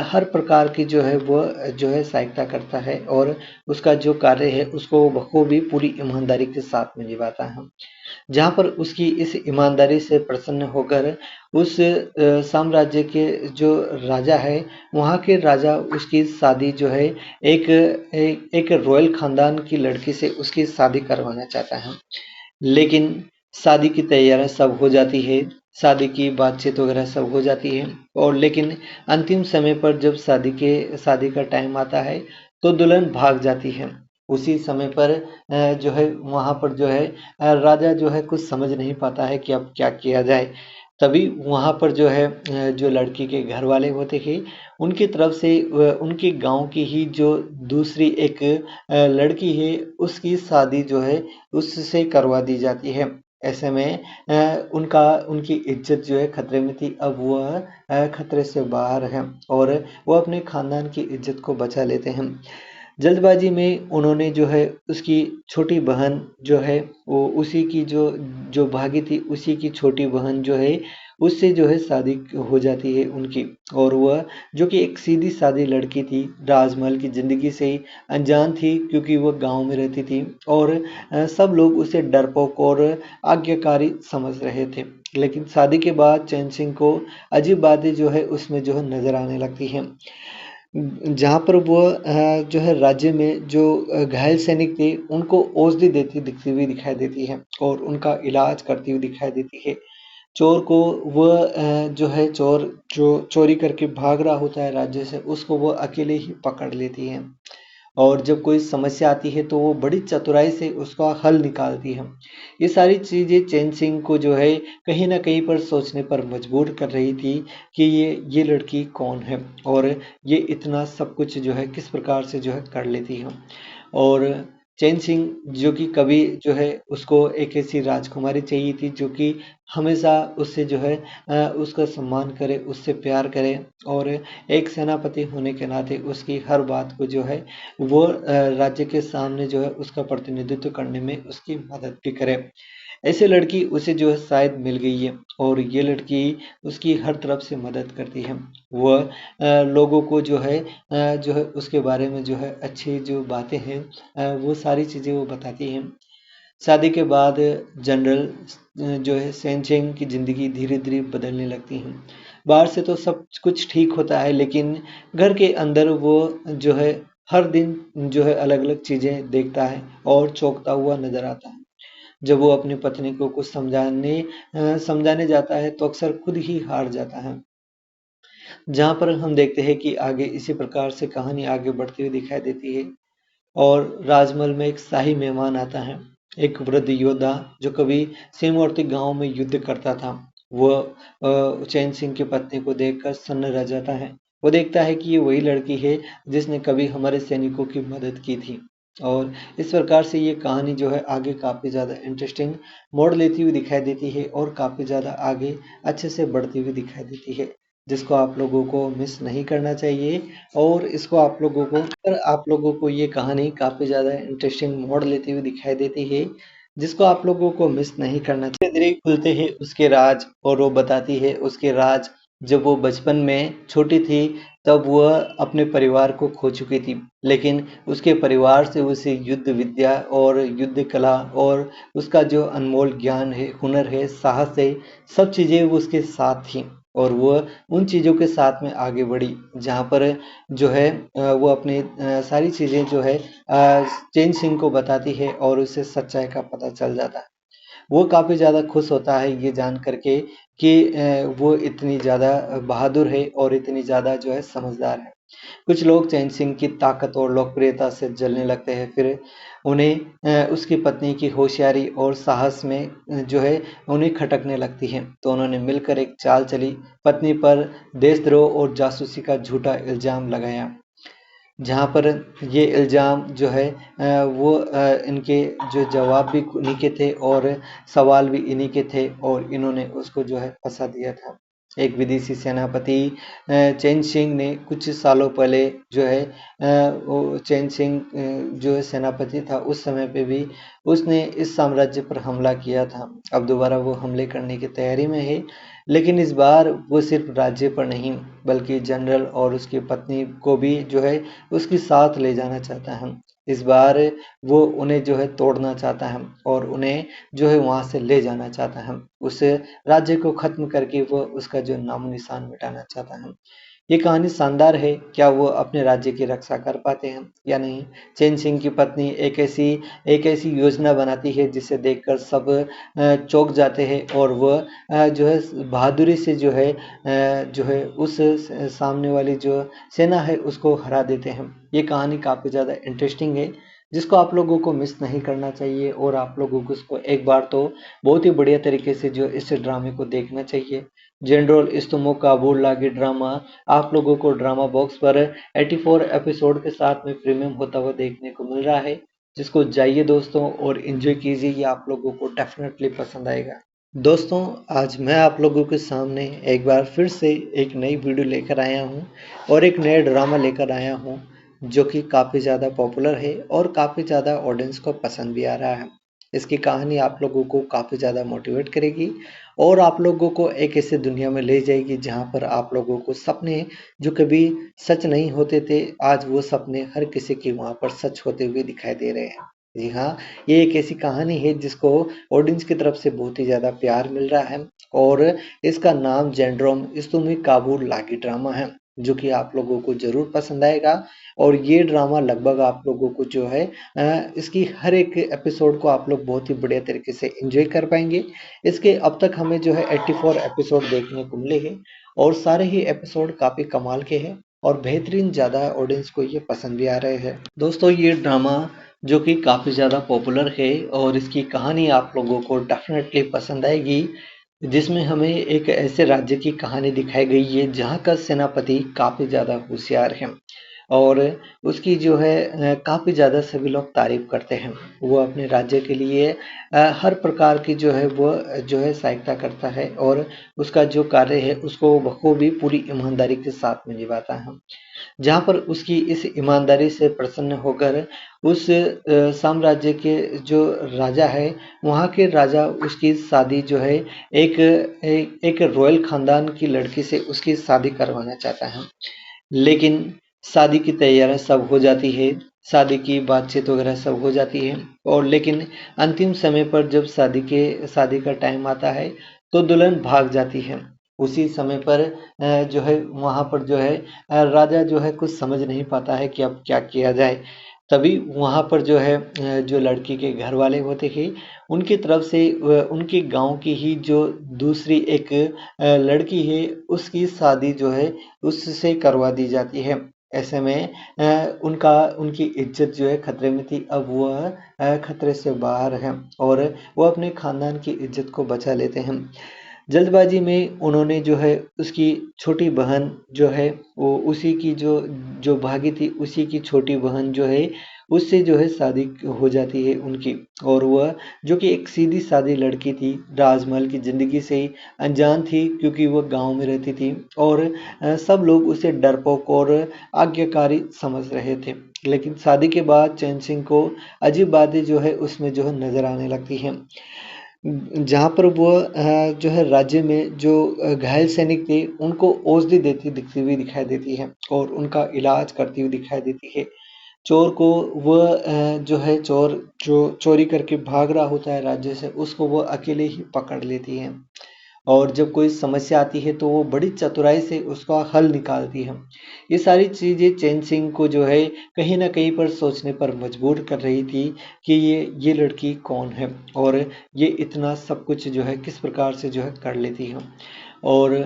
हर प्रकार की जो है वो जो है सहायता करता है और उसका जो कार्य है उसको बखूबी पूरी ईमानदारी के साथ में निभाता है। जहाँ पर उसकी इस ईमानदारी से प्रसन्न होकर उस साम्राज्य के जो राजा है, वहाँ के राजा उसकी शादी जो है एक रॉयल खानदान की लड़की से उसकी शादी करवाना चाहता है। लेकिन शादी की तैयारियां सब हो जाती है, शादी की बातचीत वगैरह सब हो जाती है और लेकिन अंतिम समय पर जब शादी का टाइम आता है तो दुल्हन भाग जाती है। उसी समय पर जो है वहाँ पर जो है राजा जो है कुछ समझ नहीं पाता है कि अब क्या किया जाए। तभी वहाँ पर जो है जो लड़की के घर वाले होते हैं उनकी तरफ से उनके गांव की ही जो दूसरी एक लड़की है उसकी शादी जो है उससे करवा दी जाती है। ऐसे में उनकी इज्जत जो है खतरे में थी, अब वह खतरे से बाहर है और वो अपने खानदान की इज्जत को बचा लेते हैं। जल्दबाजी में उन्होंने जो है उसकी छोटी बहन जो है वो उसी की जो भागी थी उसी की छोटी बहन जो है उससे जो है शादी हो जाती है उनकी और वह जो कि एक सीधी सादी लड़की थी, राजमहल की ज़िंदगी से ही अनजान थी क्योंकि वह गांव में रहती थी और सब लोग उसे डरपोक और आज्ञाकारी समझ रहे थे। लेकिन शादी के बाद चैन सिंह को अजीब बातें जो है उसमें जो है नज़र आने लगती हैं। जहाँ पर वो जो है राज्य में जो घायल सैनिक थे उनको औषधि देती दिखती हुई दिखाई देती है और उनका इलाज करती हुई दिखाई देती है। चोर को वह जो है चोर जो चोरी करके भाग रहा होता है राज्य से उसको वो अकेले ही पकड़ लेती है और जब कोई समस्या आती है तो वो बड़ी चतुराई से उसका हल निकालती है। ये सारी चीज़ें चैन सिंह को जो है कहीं न कहीं पर सोचने पर मजबूर कर रही थी कि ये लड़की कौन है और ये इतना सब कुछ जो है किस प्रकार से जो है कर लेती है। और चैन सिंह जो कि कभी जो है उसको एक ऐसी राजकुमारी चाहिए थी जो कि हमेशा उससे जो है उसका सम्मान करे, उससे प्यार करे और एक सेनापति होने के नाते उसकी हर बात को जो है वो राज्य के सामने जो है उसका प्रतिनिधित्व करने में उसकी मदद भी करे। ऐसे लड़की उसे जो है शायद मिल गई है और ये लड़की उसकी हर तरफ से मदद करती है। वह लोगों को जो है उसके बारे में जो है अच्छी जो बातें हैं वो सारी चीज़ें वो बताती हैं। शादी के बाद जनरल जो है सेनचेंग की ज़िंदगी धीरे-धीरे बदलने लगती है। बाहर से तो सब कुछ ठीक होता है लेकिन घर के अंदर वो जो है हर दिन जो है अलग-अलग चीज़ें देखता है और चौंकता हुआ नज़र आता है। जब वो अपनी पत्नी को कुछ समझाने जाता है तो अक्सर खुद ही हार जाता है। जहाँ पर हम देखते हैं कि आगे इसी प्रकार से कहानी आगे बढ़ती हुई दिखाई देती है और राजमहल में एक शाही मेहमान आता है, एक वृद्ध योद्धा जो कभी सीमावर्ती गांव में युद्ध करता था। वह चैन सिंह की पत्नी को देखकर सन्न रह जाता है। वो देखता है कि ये वही लड़की है जिसने कभी हमारे सैनिकों की मदद की थी। और इस प्रकार से ये कहानी जो है आगे काफ़ी ज़्यादा इंटरेस्टिंग मोड़ लेती हुई दिखाई देती है और काफ़ी ज़्यादा आगे अच्छे से बढ़ती हुई दिखाई देती है, जिसको आप लोगों को मिस नहीं करना चाहिए। और इसको आप लोगों को ये कहानी काफ़ी ज़्यादा इंटरेस्टिंग मोड़ लेती हुई दिखाई देती है, जिसको आप लोगों को मिस नहीं करना चाहिए। धीरे-धीरे खुलते हैं उसके राज और वो बताती है उसके राज। जब वो बचपन में छोटी थी तब वह अपने परिवार को खो चुकी थी, लेकिन उसके परिवार से उसे युद्ध विद्या और युद्ध कला और उसका जो अनमोल ज्ञान है, हुनर है, साहस है, सब चीज़ें वो उसके साथ थी और वह उन चीज़ों के साथ में आगे बढ़ी जहाँ पर जो है वो अपनी सारी चीज़ें जो है चेन सिंह को बताती है और उसे सच्चाई का पता चल जाता है। वो काफ़ी ज़्यादा खुश होता है ये जान करके कि वो इतनी ज़्यादा बहादुर है और इतनी ज़्यादा जो है समझदार है। कुछ लोग चैन सिंह की ताकत और लोकप्रियता से जलने लगते हैं। फिर उन्हें उसकी पत्नी की होशियारी और साहस में जो है उन्हें खटकने लगती है। तो उन्होंने मिलकर एक चाल चली, पत्नी पर देशद्रोह और जासूसी का झूठा इल्ज़ाम लगाया। जहाँ पर ये इल्ज़ाम जो है इनके जो जवाब भी इन्हीं के थे और सवाल भी इन्हीं के थे और इन्होंने उसको जो है फंसा दिया था। एक विदेशी सेनापति चैन सिंह ने कुछ सालों पहले जो है वो चैन सिंह जो है सेनापति था उस समय पे भी उसने इस साम्राज्य पर हमला किया था। अब दोबारा वो हमले करने की तैयारी में है, लेकिन इस बार वो सिर्फ राज्य पर नहीं बल्कि जनरल और उसकी पत्नी को भी जो है उसके साथ ले जाना चाहता है। इस बार वो उन्हें जो है तोड़ना चाहता है और उन्हें जो है वहाँ से ले जाना चाहता है। उस राज्य को ख़त्म करके वो उसका जो नामो-निशान मिटाना चाहता है। ये कहानी शानदार है, क्या वो अपने राज्य की रक्षा कर पाते हैं या नहीं? चैन सिंह की पत्नी एक ऐसी योजना बनाती है जिसे देखकर सब चौंक जाते हैं और वह जो है बहादुरी से जो है उस सामने वाली जो सेना है उसको हरा देते हैं। ये कहानी काफ़ी ज़्यादा इंटरेस्टिंग है जिसको आप लोगों को मिस नहीं करना चाहिए और आप लोगों को इसको एक बार तो बहुत ही बढ़िया तरीके से जो इस ड्रामे को देखना चाहिए। जनरल इस्तमो काबुल लागी ड्रामा आप लोगों को ड्रामा बॉक्स पर 84 एपिसोड के साथ में प्रीमियम होता हुआ देखने को मिल रहा है, जिसको जाइए दोस्तों और एंजॉय कीजिए। ये आप लोगों को डेफिनेटली पसंद आएगा। दोस्तों, आज मैं आप लोगों के सामने एक बार फिर से एक नई वीडियो लेकर आया हूँ और एक नया ड्रामा लेकर आया हूँ जो कि काफ़ी ज़्यादा पॉपुलर है और काफ़ी ज़्यादा ऑडियंस को पसंद भी आ रहा है। इसकी कहानी आप लोगों को काफ़ी ज़्यादा मोटिवेट करेगी और आप लोगों को एक ऐसी दुनिया में ले जाएगी जहाँ पर आप लोगों को सपने जो कभी सच नहीं होते थे, आज वो सपने हर किसी के वहाँ पर सच होते हुए दिखाई दे रहे हैं। जी हाँ, ये एक ऐसी कहानी है जिसको ऑडियंस की तरफ से बहुत ही ज़्यादा प्यार मिल रहा है और इसका नाम जेंड्रोम इस्तुमी काबुल लागी ड्रामा है, जो कि आप लोगों को ज़रूर पसंद आएगा। और ये ड्रामा लगभग आप लोगों को जो है इसकी हर एक एपिसोड को आप लोग बहुत ही बढ़िया तरीके से एंजॉय कर पाएंगे। इसके अब तक हमें जो है 84 एपिसोड देखने को मिले हैं और सारे ही एपिसोड काफ़ी कमाल के हैं और बेहतरीन ज़्यादा ऑडियंस को ये पसंद भी आ रहे हैं। दोस्तों, ये ड्रामा जो कि काफ़ी ज़्यादा पॉपुलर है और इसकी कहानी आप लोगों को डेफिनेटली पसंद आएगी, जिसमें हमें एक ऐसे राज्य की कहानी दिखाई गई है जहाँ का सेनापति काफ़ी ज़्यादा होशियार है और उसकी जो है काफ़ी ज़्यादा सभी लोग तारीफ़ करते हैं। वो अपने राज्य के लिए हर प्रकार की जो है वो जो है सहायता करता है और उसका जो कार्य है उसको बखूबी पूरी ईमानदारी के साथ में निभाता है। जहाँ पर उसकी इस ईमानदारी से प्रसन्न होकर उस साम्राज्य के जो राजा है, वहाँ के राजा उसकी शादी जो है एक रॉयल खानदान की लड़की से उसकी शादी करवाना चाहता है। लेकिन शादी की तैयारियां सब हो जाती है, शादी की बातचीत वगैरह सब हो जाती है और लेकिन अंतिम समय पर जब शादी का टाइम आता है तो दुल्हन भाग जाती है। उसी समय पर जो है वहाँ पर जो है राजा जो है कुछ समझ नहीं पाता है कि अब क्या किया जाए। तभी वहाँ पर जो है जो लड़की के घर वाले होते हैं उनकी तरफ से उनके गांव की ही जो दूसरी एक लड़की है उसकी शादी जो है उससे करवा दी जाती है। ऐसे में उनकी इज्जत जो है खतरे में थी, अब वह खतरे से बाहर है और वो अपने खानदान की इज्जत को बचा लेते हैं। जल्दबाजी में उन्होंने जो है उसकी छोटी बहन जो है वो उसी की जो भागी थी उसी की छोटी बहन जो है उससे जो है शादी हो जाती है उनकी। और वह जो कि एक सीधी सादी लड़की थी, राजमहल की ज़िंदगी से ही अनजान थी क्योंकि वह गांव में रहती थी और सब लोग उसे डरपोक और आज्ञाकारी समझ रहे थे। लेकिन शादी के बाद चैन सिंह को अजीब बातें जो है उसमें जो है नजर आने लगती हैं। जहाँ पर वो जो है राज्य में जो घायल सैनिक थे उनको औषधि देती दिखती हुई दिखाई देती है और उनका इलाज करती हुई दिखाई देती है। चोर को वह जो है चोर जो चोरी करके भाग रहा होता है राज्य से उसको वो अकेले ही पकड़ लेती है और जब कोई समस्या आती है तो वो बड़ी चतुराई से उसका हल निकालती है। ये सारी चीज़ें चैन सिंह को जो है कहीं न कहीं पर सोचने पर मजबूर कर रही थी कि ये लड़की कौन है और ये इतना सब कुछ जो है किस प्रकार से जो है कर लेती है। और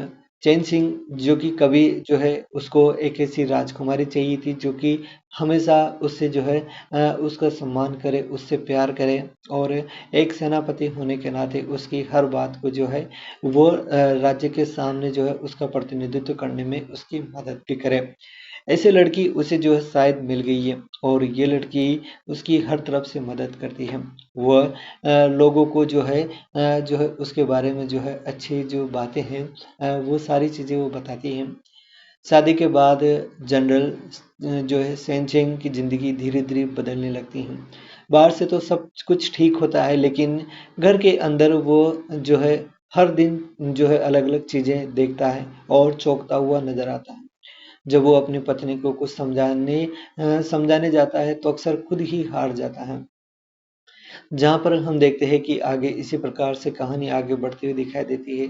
चैन सिंह जो कि कभी जो है उसको एक ऐसी राजकुमारी चाहिए थी जो कि हमेशा उससे जो है उसका सम्मान करे, उससे प्यार करे और एक सेनापति होने के नाते उसकी हर बात को जो है वो राज्य के सामने जो है उसका प्रतिनिधित्व करने में उसकी मदद भी करे। ऐसी लड़की उसे जो है शायद मिल गई है और ये लड़की उसकी हर तरफ से मदद करती है। वह लोगों को जो है उसके बारे में जो है अच्छी जो बातें हैं वो सारी चीज़ें वो बताती हैं। शादी के बाद जनरल जो है सेनचेंग की ज़िंदगी धीरे-धीरे बदलने लगती है। बाहर से तो सब कुछ ठीक होता है लेकिन घर के अंदर वो जो है हर दिन जो है अलग-अलग चीज़ें देखता है और चौंकता हुआ नज़र आता है। जब वो अपनी पत्नी को कुछ समझाने जाता है तो अक्सर खुद ही हार जाता है। जहाँ पर हम देखते हैं कि आगे इसी प्रकार से कहानी आगे बढ़ती हुई दिखाई देती है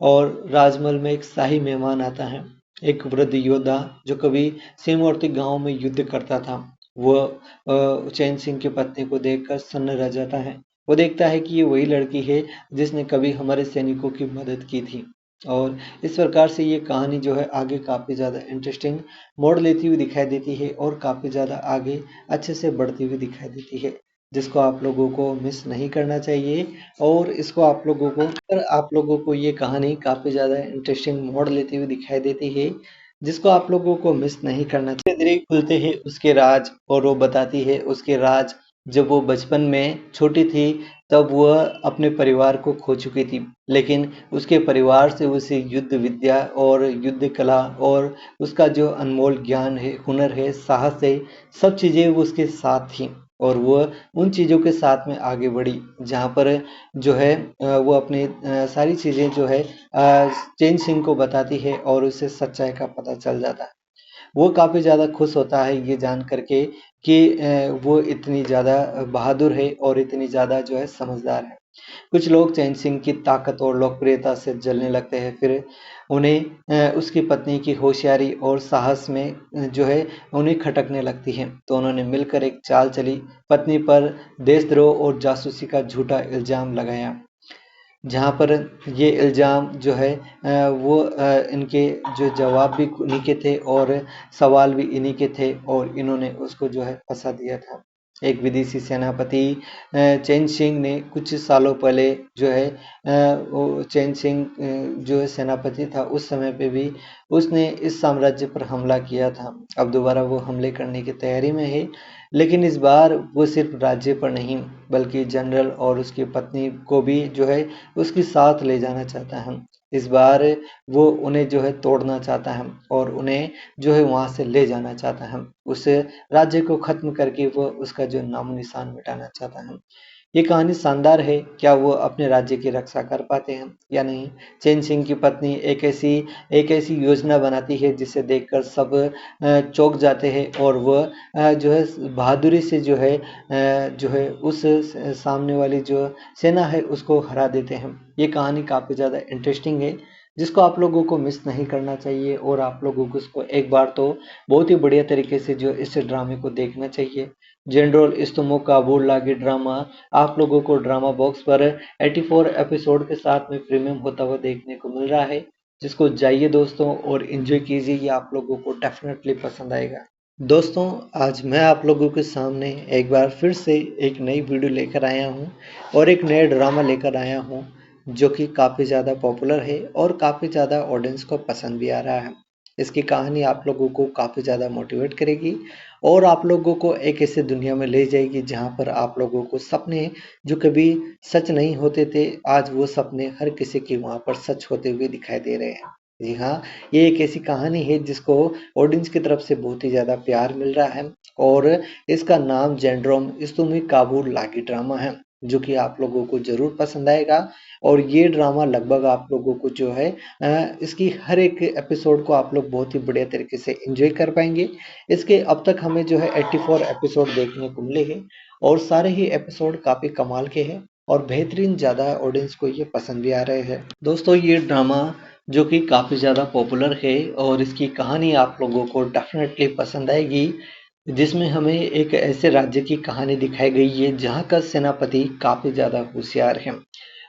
और राजमहल में एक शाही मेहमान आता है, एक वृद्ध योद्धा जो कभी सीमावर्ती गांव में युद्ध करता था। वह चैन सिंह की पत्नी को देखकर सन्न रह जाता है। वो देखता है कि ये वही लड़की है जिसने कभी हमारे सैनिकों की मदद की थी और इस प्रकार से ये कहानी जो है आगे काफ़ी ज़्यादा इंटरेस्टिंग मोड़ लेती हुई दिखाई देती है और काफ़ी ज़्यादा आगे अच्छे से बढ़ती हुई दिखाई देती है, जिसको आप लोगों को मिस नहीं करना चाहिए। और इसको आप लोगों को ये कहानी काफ़ी ज़्यादा इंटरेस्टिंग मोड़ लेती हुई दिखाई देती है, जिसको आप लोगों को मिस नहीं करना चाहिए। धीरे-धीरे खुलते हैं उसके राज और वो बताती है उसके राज। जब वो बचपन में छोटी थी तब वह अपने परिवार को खो चुकी थी, लेकिन उसके परिवार से उसे युद्ध विद्या और युद्ध कला और उसका जो अनमोल ज्ञान है, हुनर है, साहस है, सब चीज़ें वो उसके साथ थी और वह उन चीज़ों के साथ में आगे बढ़ी। जहाँ पर जो है वो अपनी सारी चीज़ें जो है चैन सिंह को बताती है और उसे सच्चाई का पता चल जाता है। वो काफ़ी ज़्यादा खुश होता है ये जान करके कि वो इतनी ज़्यादा बहादुर है और इतनी ज़्यादा जो है समझदार है। कुछ लोग चैन सिंह की ताकत और लोकप्रियता से जलने लगते हैं, फिर उन्हें उसकी पत्नी की होशियारी और साहस में जो है उन्हें खटकने लगती है। तो उन्होंने मिलकर एक चाल चली, पत्नी पर देशद्रोह और जासूसी का झूठा इल्ज़ाम लगाया। जहाँ पर ये इल्ज़ाम जो है वो इनके जो जवाब भी इन्हीं के थे और सवाल भी इन्हीं के थे और इन्होंने उसको जो है फंसा दिया था। एक विदेशी सेनापति चैन सिंह ने कुछ सालों पहले जो है वो चैन सिंह जो है सेनापति था उस समय पे भी उसने इस साम्राज्य पर हमला किया था। अब दोबारा वो हमले करने की तैयारी में है, लेकिन इस बार वो सिर्फ राज्य पर नहीं बल्कि जनरल और उसकी पत्नी को भी जो है उसके साथ ले जाना चाहता है। इस बार वो उन्हें जो है तोड़ना चाहता है और उन्हें जो है वहां से ले जाना चाहता है। उस राज्य को खत्म करके वो उसका जो नामो निशान मिटाना चाहता है। ये कहानी शानदार है। क्या वो अपने राज्य की रक्षा कर पाते हैं या नहीं? चैन सिंह की पत्नी एक ऐसी योजना बनाती है जिसे देखकर सब चौंक जाते हैं और वह जो है बहादुरी से जो है उस सामने वाली जो सेना है उसको हरा देते हैं। ये कहानी काफ़ी ज़्यादा इंटरेस्टिंग है जिसको आप लोगों को मिस नहीं करना चाहिए और आप लोगों को उसको एक बार तो बहुत ही बढ़िया तरीके से जो इस ड्रामे को देखना चाहिए। जनरल इस्तमो काबुल लागी ड्रामा आप लोगों को ड्रामा बॉक्स पर 84 एपिसोड के साथ में प्रीमियम होता हुआ देखने को मिल रहा है, जिसको जाइए दोस्तों और एंजॉय कीजिए। ये आप लोगों को डेफिनेटली पसंद आएगा। दोस्तों, आज मैं आप लोगों के सामने एक बार फिर से एक नई वीडियो लेकर आया हूँ और एक नया ड्रामा लेकर आया हूँ जो कि काफ़ी ज़्यादा पॉपुलर है और काफ़ी ज़्यादा ऑडियंस को पसंद भी आ रहा है। इसकी कहानी आप लोगों को काफ़ी ज़्यादा मोटिवेट करेगी और आप लोगों को एक ऐसी दुनिया में ले जाएगी जहाँ पर आप लोगों को सपने जो कभी सच नहीं होते थे, आज वो सपने हर किसी के वहाँ पर सच होते हुए दिखाई दे रहे हैं। जी हाँ, ये एक ऐसी कहानी है जिसको ऑडियंस की तरफ से बहुत ही ज़्यादा प्यार मिल रहा है और इसका नाम जेंड्रोम इस्तुमी काबुल लागी ड्रामा है, जो कि आप लोगों को ज़रूर पसंद आएगा। और ये ड्रामा लगभग आप लोगों को जो है इसकी हर एक एपिसोड को आप लोग बहुत ही बढ़िया तरीके से एंजॉय कर पाएंगे। इसके अब तक हमें जो है 84 एपिसोड देखने को मिले हैं और सारे ही एपिसोड काफ़ी कमाल के हैं और बेहतरीन ज़्यादा ऑडियंस को ये पसंद भी आ रहे हैं। दोस्तों, ये ड्रामा जो कि काफ़ी ज़्यादा पॉपुलर है और इसकी कहानी आप लोगों को डेफिनेटली पसंद आएगी, जिसमें हमें एक ऐसे राज्य की कहानी दिखाई गई है जहाँ का सेनापति काफ़ी ज़्यादा होशियार है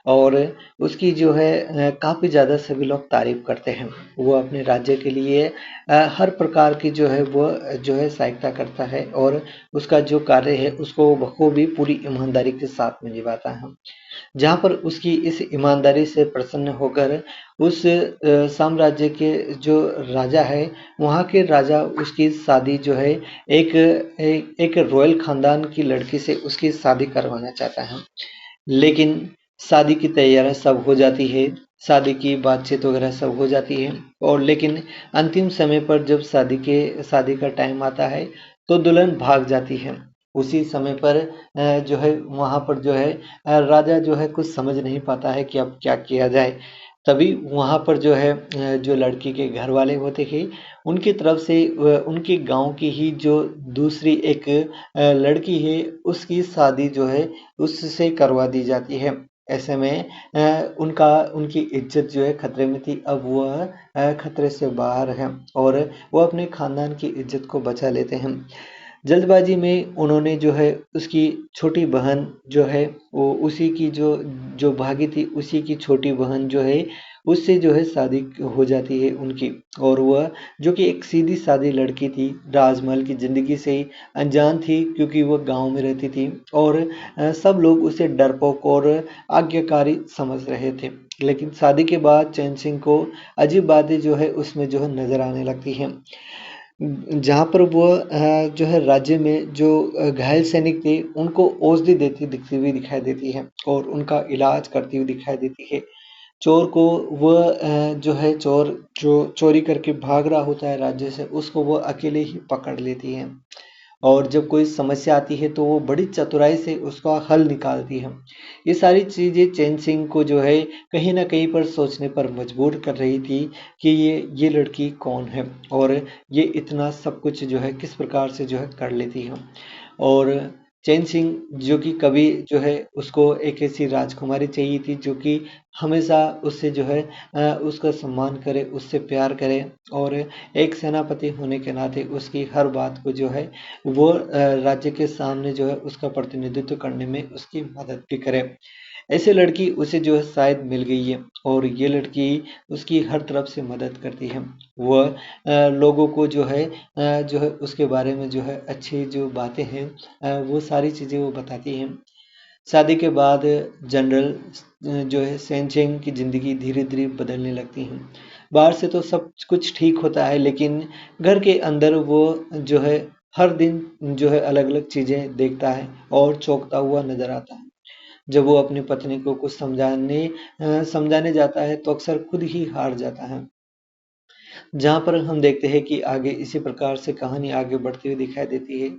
और उसकी जो है काफ़ी ज़्यादा सभी लोग तारीफ करते हैं। वो अपने राज्य के लिए हर प्रकार की जो है वो जो है सहायता करता है और उसका जो कार्य है उसको बखूबी पूरी ईमानदारी के साथ में निभाता है। जहाँ पर उसकी इस ईमानदारी से प्रसन्न होकर उस साम्राज्य के जो राजा है, वहाँ के राजा उसकी शादी जो है एक रॉयल खानदान की लड़की से उसकी शादी करवाना चाहता है। लेकिन शादी की तैयारियां सब हो जाती है, शादी की बातचीत वगैरह सब हो जाती है और लेकिन अंतिम समय पर जब शादी का टाइम आता है तो दुल्हन भाग जाती है। उसी समय पर जो है वहाँ पर जो है राजा जो है कुछ समझ नहीं पाता है कि अब क्या किया जाए। तभी वहाँ पर जो है जो लड़की के घर वाले होते हैं उनकी तरफ से उनके गांव की ही जो दूसरी एक लड़की है उसकी शादी जो है उससे करवा दी जाती है। ऐसे में उनकी इज्जत जो है खतरे में थी, अब वह खतरे से बाहर है और वो अपने खानदान की इज्जत को बचा लेते हैं। जल्दबाजी में उन्होंने जो है उसकी छोटी बहन जो है वो उसी की जो भागी थी उसी की छोटी बहन जो है उससे जो है शादी हो जाती है उनकी। और वह जो कि एक सीधी सादी लड़की थी, राजमहल की ज़िंदगी से ही अनजान थी क्योंकि वह गांव में रहती थी और सब लोग उसे डरपोक और आज्ञाकारी समझ रहे थे। लेकिन शादी के बाद चैन सिंह को अजीब बातें जो है उसमें जो है नज़र आने लगती हैं। जहाँ पर वो जो है राज्य में जो घायल सैनिक थे उनको औषधि देती दिखती हुई दिखाई देती है और उनका इलाज करती हुई दिखाई देती है। चोर को वह जो है चोर जो चोरी करके भाग रहा होता है राज्य से उसको वो अकेले ही पकड़ लेती है और जब कोई समस्या आती है तो वो बड़ी चतुराई से उसका हल निकालती है। ये सारी चीज़ें चैन सिंह को जो है कहीं न कहीं पर सोचने पर मजबूर कर रही थी कि ये लड़की कौन है और ये इतना सब कुछ जो है किस प्रकार से जो है कर लेती है। और चैन सिंह जो कि कभी जो है उसको एक ऐसी राजकुमारी चाहिए थी जो कि हमेशा उससे जो है उसका सम्मान करे, उससे प्यार करे और एक सेनापति होने के नाते उसकी हर बात को जो है वो राज्य के सामने जो है उसका प्रतिनिधित्व करने में उसकी मदद भी करे। ऐसे लड़की उसे जो है शायद मिल गई है और ये लड़की उसकी हर तरफ से मदद करती है। वह लोगों को जो है उसके बारे में जो है अच्छी जो बातें हैं वो सारी चीज़ें वो बताती हैं। शादी के बाद जनरल जो है सेनचेंग की ज़िंदगी धीरे-धीरे बदलने लगती है। बाहर से तो सब कुछ ठीक होता है लेकिन घर के अंदर वो जो है हर दिन जो है अलग-अलग चीज़ें देखता है और चौंकता हुआ नज़र आता है। जब वो अपनी पत्नी को कुछ समझाने जाता है तो अक्सर खुद ही हार जाता है। जहाँ पर हम देखते हैं कि आगे इसी प्रकार से कहानी आगे बढ़ती हुई दिखाई देती है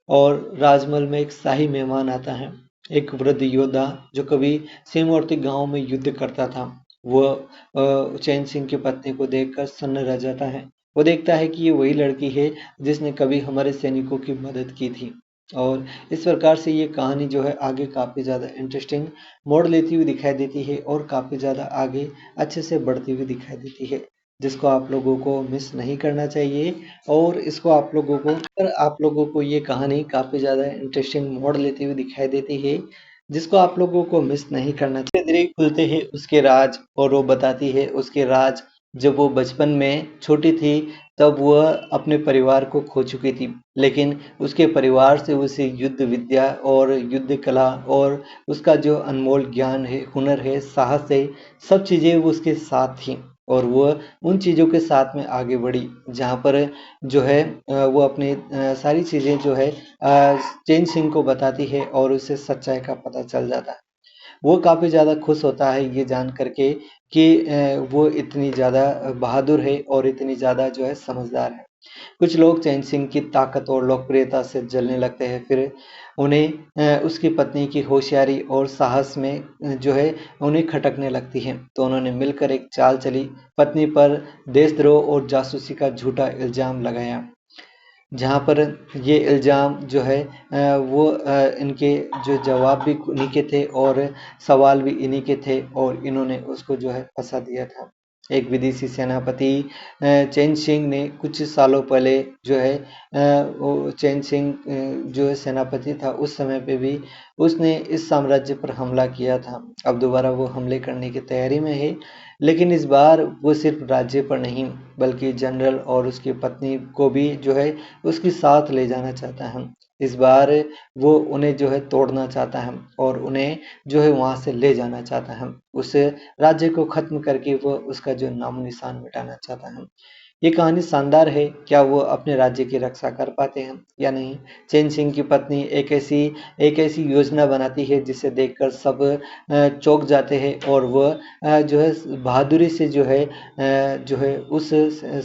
और राजमहल में एक शाही मेहमान आता है, एक वृद्ध योद्धा जो कभी सीमावर्ती गांव में युद्ध करता था। वह चैन सिंह की पत्नी को देखकर सन्न रह जाता है। वो देखता है कि ये वही लड़की है जिसने कभी हमारे सैनिकों की मदद की थी। और इस प्रकार से ये कहानी जो है आगे काफ़ी ज़्यादा इंटरेस्टिंग मोड़ लेती हुई दिखाई देती है और काफ़ी ज़्यादा आगे अच्छे से बढ़ती हुई दिखाई देती है, जिसको आप लोगों को मिस नहीं करना चाहिए। और इसको आप लोगों को ये कहानी काफ़ी ज़्यादा इंटरेस्टिंग मोड़ लेती हुई दिखाई देती है, जिसको आप लोगों को मिस नहीं करना चाहिए। धीरे-धीरे खुलते हैं उसके राज और वो बताती है उसके राज। जब वो बचपन में छोटी थी तब वह अपने परिवार को खो चुकी थी, लेकिन उसके परिवार से उसे युद्ध विद्या और युद्ध कला और उसका जो अनमोल ज्ञान है, हुनर है, साहस है, सब चीज़ें वो उसके साथ थी और वह उन चीज़ों के साथ में आगे बढ़ी जहाँ पर जो है वो अपनी सारी चीज़ें जो है चेन सिंह को बताती है और उसे सच्चाई का पता चल जाता है। वो काफ़ी ज़्यादा खुश होता है ये जान करके कि वो इतनी ज़्यादा बहादुर है और इतनी ज़्यादा जो है समझदार है। कुछ लोग चैन सिंह की ताकत और लोकप्रियता से जलने लगते हैं। फिर उन्हें उसकी पत्नी की होशियारी और साहस में जो है उन्हें खटकने लगती है। तो उन्होंने मिलकर एक चाल चली, पत्नी पर देशद्रोह और जासूसी का झूठा इल्ज़ाम लगाया। जहाँ पर ये इल्ज़ाम जो है इनके जो जवाब भी इन्हीं के थे और सवाल भी इन्हीं के थे और इन्होंने उसको जो है फंसा दिया था। एक विदेशी सेनापति चैन सिंह ने कुछ सालों पहले जो है वो चैन सिंह जो है सेनापति था उस समय पे भी उसने इस साम्राज्य पर हमला किया था। अब दोबारा वो हमले करने की तैयारी में है, लेकिन इस बार वो सिर्फ राज्य पर नहीं बल्कि जनरल और उसकी पत्नी को भी जो है उसके साथ ले जाना चाहता है। इस बार वो उन्हें जो है तोड़ना चाहता है और उन्हें जो है वहाँ से ले जाना चाहता है। उस राज्य को ख़त्म करके वो उसका जो नामो-निशान मिटाना चाहता है। ये कहानी शानदार है, क्या वो अपने राज्य की रक्षा कर पाते हैं या नहीं? चैन सिंह की पत्नी एक ऐसी योजना बनाती है जिसे देखकर सब चौंक जाते हैं और वह जो है बहादुरी से जो है उस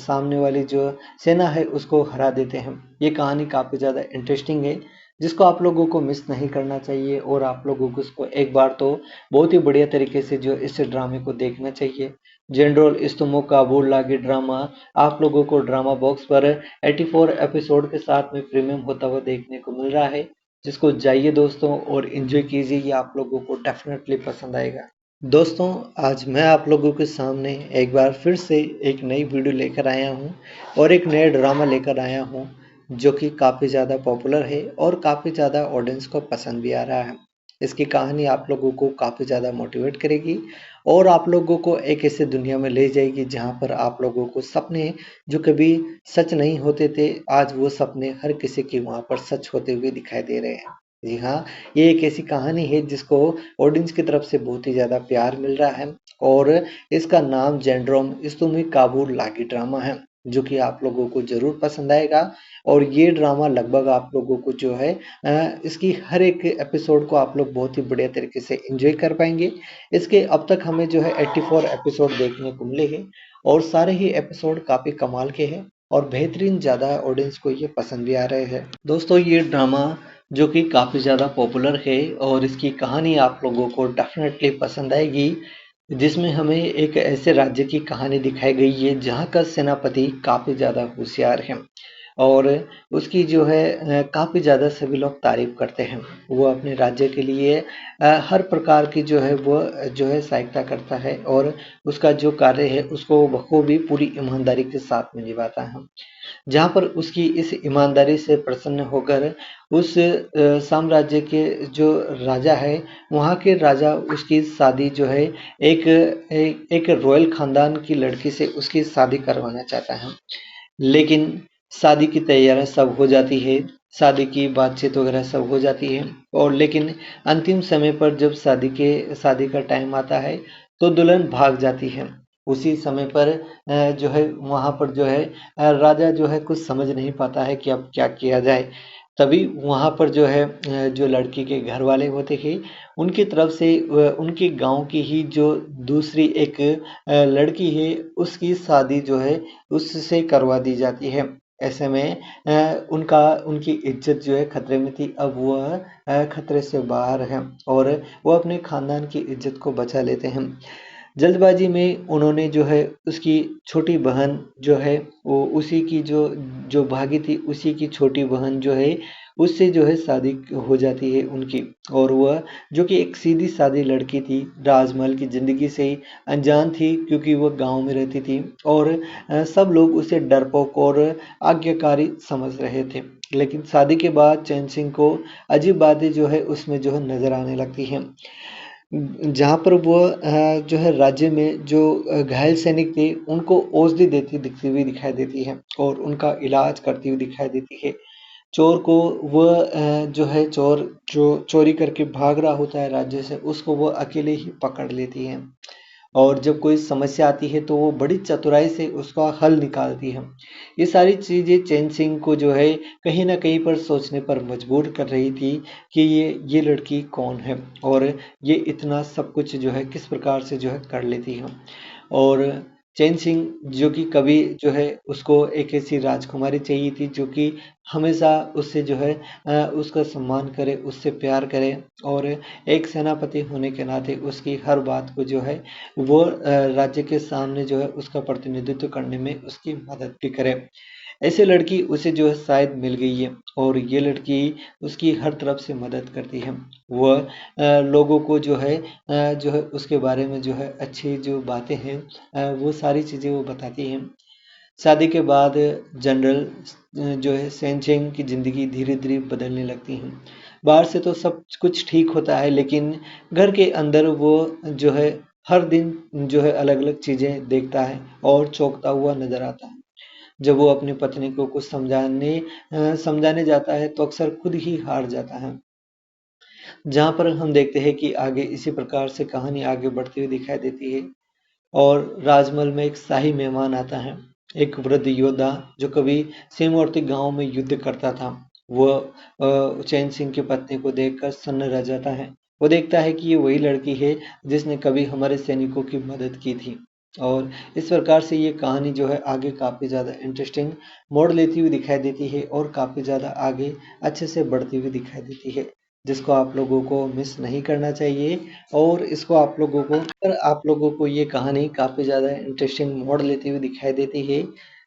सामने वाली जो सेना है उसको हरा देते हैं। ये कहानी काफ़ी ज़्यादा इंटरेस्टिंग है, जिसको आप लोगों को मिस नहीं करना चाहिए और आप लोगों को इसको एक बार तो बहुत ही बढ़िया तरीके से जो इस ड्रामे को देखना चाहिए। जनरल इस्तुमो काबुल लागी ड्रामा आप लोगों को ड्रामा बॉक्स पर 84 एपिसोड के साथ में प्रीमियम होता हुआ देखने को मिल रहा है, जिसको जाइए दोस्तों और एंजॉय कीजिए। ये आप लोगों को डेफिनेटली पसंद आएगा। दोस्तों, आज मैं आप लोगों के सामने एक बार फिर से एक नई वीडियो लेकर आया हूँ और एक नया ड्रामा लेकर आया हूँ जो कि काफ़ी ज़्यादा पॉपुलर है और काफ़ी ज़्यादा ऑडियंस को पसंद भी आ रहा है। इसकी कहानी आप लोगों को काफ़ी ज़्यादा मोटिवेट करेगी और आप लोगों को एक ऐसी दुनिया में ले जाएगी जहाँ पर आप लोगों को सपने जो कभी सच नहीं होते थे, आज वो सपने हर किसी के वहाँ पर सच होते हुए दिखाई दे रहे हैं। जी हाँ, ये एक ऐसी कहानी है जिसको ऑडियंस की तरफ से बहुत ही ज़्यादा प्यार मिल रहा है और इसका नाम जेंड्रोम इस्तुमी काबुल लागी ड्रामा है, जो कि आप लोगों को ज़रूर पसंद आएगा। और ये ड्रामा लगभग आप लोगों को जो है इसकी हर एक एपिसोड को आप लोग बहुत ही बढ़िया तरीके से एंजॉय कर पाएंगे। इसके अब तक हमें जो है 84 एपिसोड देखने को मिले हैं और सारे ही एपिसोड काफ़ी कमाल के हैं और बेहतरीन ज़्यादा ऑडियंस को ये पसंद भी आ रहे हैं। दोस्तों, ये ड्रामा जो कि काफ़ी ज़्यादा पॉपुलर है और इसकी कहानी आप लोगों को डेफिनेटली पसंद आएगी, जिसमें हमें एक ऐसे राज्य की कहानी दिखाई गई है जहाँ का सेनापति काफ़ी ज़्यादा होशियार है और उसकी जो है काफ़ी ज़्यादा सभी लोग तारीफ़ करते हैं। वो अपने राज्य के लिए हर प्रकार की जो है वो जो है सहायता करता है और उसका जो कार्य है उसको बखूबी पूरी ईमानदारी के साथ में निभाता है। जहाँ पर उसकी इस ईमानदारी से प्रसन्न होकर उस साम्राज्य के जो राजा है, वहाँ के राजा उसकी शादी जो है एक रॉयल खानदान की लड़की से उसकी शादी करवाना चाहता है। लेकिन शादी की तैयारियां सब हो जाती है, शादी की बातचीत वगैरह सब हो जाती है और लेकिन अंतिम समय पर जब शादी का टाइम आता है तो दुल्हन भाग जाती है। उसी समय पर जो है वहाँ पर जो है राजा जो है कुछ समझ नहीं पाता है कि अब क्या किया जाए। तभी वहाँ पर जो है जो लड़की के घर वाले होते हैं उनकी तरफ से उनके गांव की ही जो दूसरी एक लड़की है उसकी शादी जो है उससे करवा दी जाती है। ऐसे में उनकी इज्जत जो है खतरे में थी, अब वह खतरे से बाहर है और वो अपने खानदान की इज्जत को बचा लेते हैं। जल्दबाजी में उन्होंने जो है उसकी छोटी बहन जो है वो उसी की जो भागी थी उसी की छोटी बहन जो है उससे जो है शादी हो जाती है उनकी। और वह जो कि एक सीधी सादी लड़की थी, राजमहल की ज़िंदगी से ही अनजान थी क्योंकि वह गांव में रहती थी और सब लोग उसे डरपोक और आज्ञाकारी समझ रहे थे। लेकिन शादी के बाद चैन सिंह को अजीब बातें जो है उसमें जो है नजर आने लगती हैं। जहाँ पर वो जो है राज्य में जो घायल सैनिक थे उनको औषधि देती दिखती हुई दिखाई देती है और उनका इलाज करती हुई दिखाई देती है। चोर को वह जो है चोर जो चोरी करके भाग रहा होता है राज्य से उसको वो अकेले ही पकड़ लेती है और जब कोई समस्या आती है तो वो बड़ी चतुराई से उसका हल निकालती है। ये सारी चीज़ें चैन सिंह को जो है कहीं न कहीं पर सोचने पर मजबूर कर रही थी कि ये लड़की कौन है और ये इतना सब कुछ जो है किस प्रकार से जो है कर लेती है। और चैन सिंह जो कि कभी जो है उसको एक ऐसी राजकुमारी चाहिए थी जो कि हमेशा उससे जो है उसका सम्मान करे, उससे प्यार करे और एक सेनापति होने के नाते उसकी हर बात को जो है वो राज्य के सामने जो है उसका प्रतिनिधित्व करने में उसकी मदद भी करे। ऐसी लड़की उसे जो है शायद मिल गई है और ये लड़की उसकी हर तरफ से मदद करती है। वह लोगों को जो है उसके बारे में जो है अच्छी जो बातें हैं वो सारी चीज़ें वो बताती हैं। शादी के बाद जनरल जो है सेनचेंग की ज़िंदगी धीरे-धीरे बदलने लगती है। बाहर से तो सब कुछ ठीक होता है लेकिन घर के अंदर वो जो है हर दिन जो है अलग-अलग चीज़ें देखता है और चौंकता हुआ नज़र आता है। जब वो अपनी पत्नी को कुछ समझाने जाता है तो अक्सर खुद ही हार जाता है। जहाँ पर हम देखते हैं कि आगे इसी प्रकार से कहानी आगे बढ़ती हुई दिखाई देती है और राजमहल में एक शाही मेहमान आता है, एक वृद्ध योद्धा जो कभी सीमावर्ती गांव में युद्ध करता था। वह चैन सिंह की पत्नी को देखकर सन्न रह जाता है। वो देखता है कि ये वही लड़की है जिसने कभी हमारे सैनिकों की मदद की थी और इस प्रकार से ये कहानी जो है आगे काफ़ी ज़्यादा इंटरेस्टिंग मोड़ लेती हुई दिखाई देती है और काफ़ी ज़्यादा आगे अच्छे से बढ़ती हुई दिखाई देती है, जिसको आप लोगों को मिस नहीं करना चाहिए। और इसको आप लोगों को ये कहानी काफ़ी ज़्यादा इंटरेस्टिंग मोड़ लेती हुई दिखाई देती है,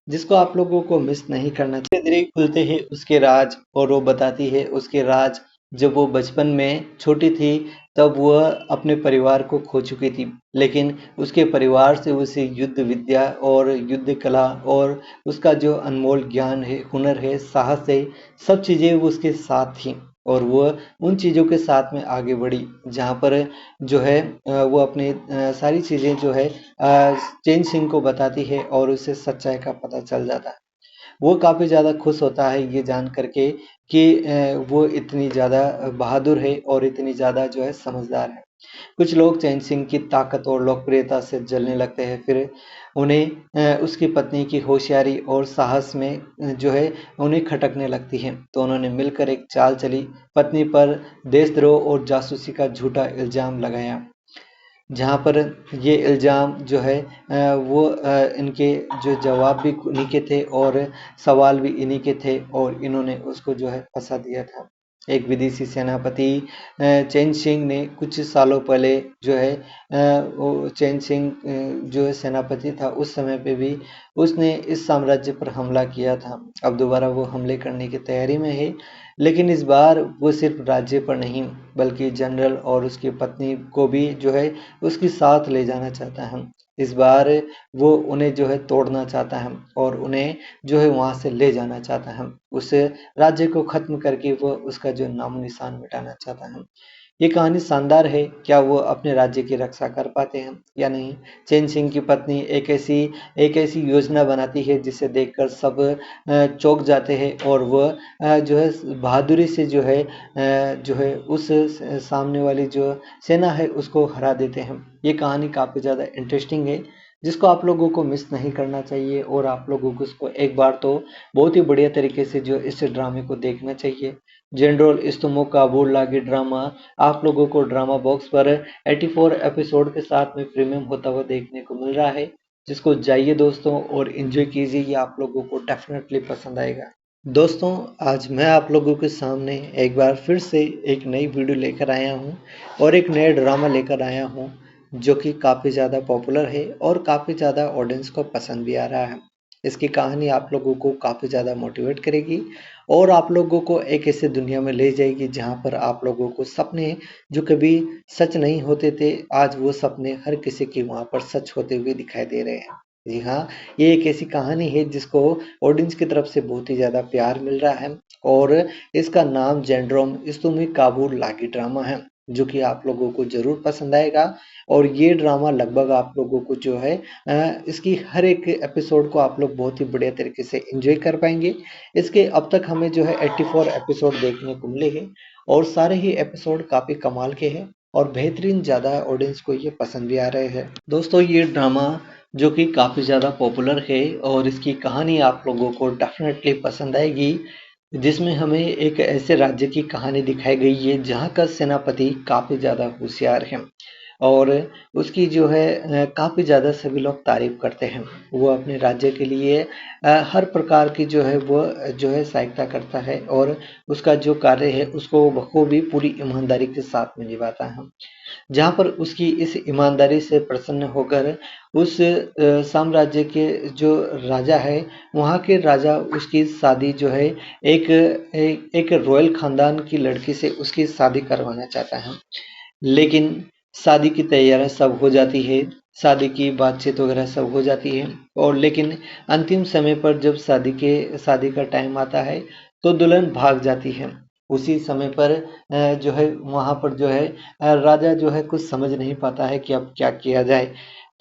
जिसको आप लोगों को मिस नहीं करना चाहिए। धीरे-धीरे खुलते हैं उसके राज और वो बताती है उसके राज। जब वो बचपन में छोटी थी तब वह अपने परिवार को खो चुकी थी, लेकिन उसके परिवार से उसे युद्ध विद्या और युद्ध कला और उसका जो अनमोल ज्ञान है, हुनर है, साहस है, सब चीज़ें वो उसके साथ थी और वह उन चीज़ों के साथ में आगे बढ़ी। जहाँ पर जो है वो अपनी सारी चीज़ें जो है चैन सिंह को बताती है और उसे सच्चाई का पता चल जाता है। वो काफ़ी ज़्यादा खुश होता है ये जान करके कि वो इतनी ज़्यादा बहादुर है और इतनी ज़्यादा जो है समझदार है। कुछ लोग चैन सिंह की ताकत और लोकप्रियता से जलने लगते हैं, फिर उन्हें उसकी पत्नी की होशियारी और साहस में जो है उन्हें खटकने लगती है। तो उन्होंने मिलकर एक चाल चली, पत्नी पर देशद्रोह और जासूसी का झूठा इल्ज़ाम लगाया। जहाँ पर ये इल्ज़ाम जो है वो इनके जो जवाब भी इन्हीं के थे और सवाल भी इन्हीं के थे और इन्होंने उसको जो है फंसा दिया था। एक विदेशी सेनापति चैन सिंह ने कुछ सालों पहले जो है वो चैन सिंह जो है सेनापति था उस समय पे भी उसने इस साम्राज्य पर हमला किया था। अब दोबारा वो हमले करने की तैयारी में है, लेकिन इस बार वो सिर्फ राज्य पर नहीं बल्कि जनरल और उसकी पत्नी को भी जो है उसके साथ ले जाना चाहता है। इस बार वो उन्हें जो है तोड़ना चाहता है और उन्हें जो है वहां से ले जाना चाहता है। उस राज्य को खत्म करके वो उसका जो नामो निशान मिटाना चाहता है। ये कहानी शानदार है। क्या वो अपने राज्य की रक्षा कर पाते हैं या नहीं? चैन सिंह की पत्नी एक ऐसी योजना बनाती है जिसे देखकर सब चौंक जाते हैं और वह जो है बहादुरी से जो है उस सामने वाली जो सेना है उसको हरा देते हैं। ये कहानी काफ़ी ज़्यादा इंटरेस्टिंग है जिसको आप लोगों को मिस नहीं करना चाहिए और आप लोगों को उसको एक बार तो बहुत ही बढ़िया तरीके से जो इस ड्रामे को देखना चाहिए। जनरल इस्तमो काबुल लागी ड्रामा आप लोगों को ड्रामा बॉक्स पर 84 एपिसोड के साथ में प्रीमियम होता हुआ देखने को मिल रहा है, जिसको जाइए दोस्तों और एंजॉय कीजिए। ये आप लोगों को डेफिनेटली पसंद आएगा। दोस्तों, आज मैं आप लोगों के सामने एक बार फिर से एक नई वीडियो लेकर आया हूँ और एक नया ड्रामा लेकर आया हूँ जो कि काफ़ी ज़्यादा पॉपुलर है और काफ़ी ज़्यादा ऑडियंस को पसंद भी आ रहा है। इसकी कहानी आप लोगों को काफ़ी ज़्यादा मोटिवेट करेगी और आप लोगों को एक ऐसी दुनिया में ले जाएगी जहाँ पर आप लोगों को सपने जो कभी सच नहीं होते थे, आज वो सपने हर किसी के वहाँ पर सच होते हुए दिखाई दे रहे हैं। जी हाँ, ये एक ऐसी कहानी है जिसको ऑडियंस की तरफ से बहुत ही ज़्यादा प्यार मिल रहा है और इसका नाम जेंड्रोम इस्तुमी काबुल लागी ड्रामा है, जो कि आप लोगों को ज़रूर पसंद आएगा। और ये ड्रामा लगभग आप लोगों को जो है इसकी हर एक एपिसोड को आप लोग बहुत ही बढ़िया तरीके से एंजॉय कर पाएंगे। इसके अब तक हमें जो है 84 एपिसोड देखने को मिले हैं और सारे ही एपिसोड काफ़ी कमाल के हैं और बेहतरीन ज़्यादा ऑडियंस को ये पसंद भी आ रहे हैं। दोस्तों, ये ड्रामा जो कि काफ़ी ज़्यादा पॉपुलर है और इसकी कहानी आप लोगों को डेफिनेटली पसंद आएगी, जिसमें हमें एक ऐसे राज्य की कहानी दिखाई गई है जहाँ का सेनापति काफ़ी ज़्यादा होशियार है और उसकी जो है काफ़ी ज़्यादा सभी लोग तारीफ करते हैं। वो अपने राज्य के लिए हर प्रकार की जो है वो जो है सहायता करता है और उसका जो कार्य है उसको बखूबी पूरी ईमानदारी के साथ में निभाता है। जहाँ पर उसकी इस ईमानदारी से प्रसन्न होकर उस साम्राज्य के जो राजा है, वहाँ के राजा उसकी शादी जो है एक रॉयल खानदान की लड़की से उसकी शादी करवाना चाहता है। लेकिन शादी की तैयारियां सब हो जाती है, शादी की बातचीत वगैरह सब हो जाती है और लेकिन अंतिम समय पर जब शादी का टाइम आता है तो दुल्हन भाग जाती है। उसी समय पर जो है वहाँ पर जो है राजा जो है कुछ समझ नहीं पाता है कि अब क्या किया जाए।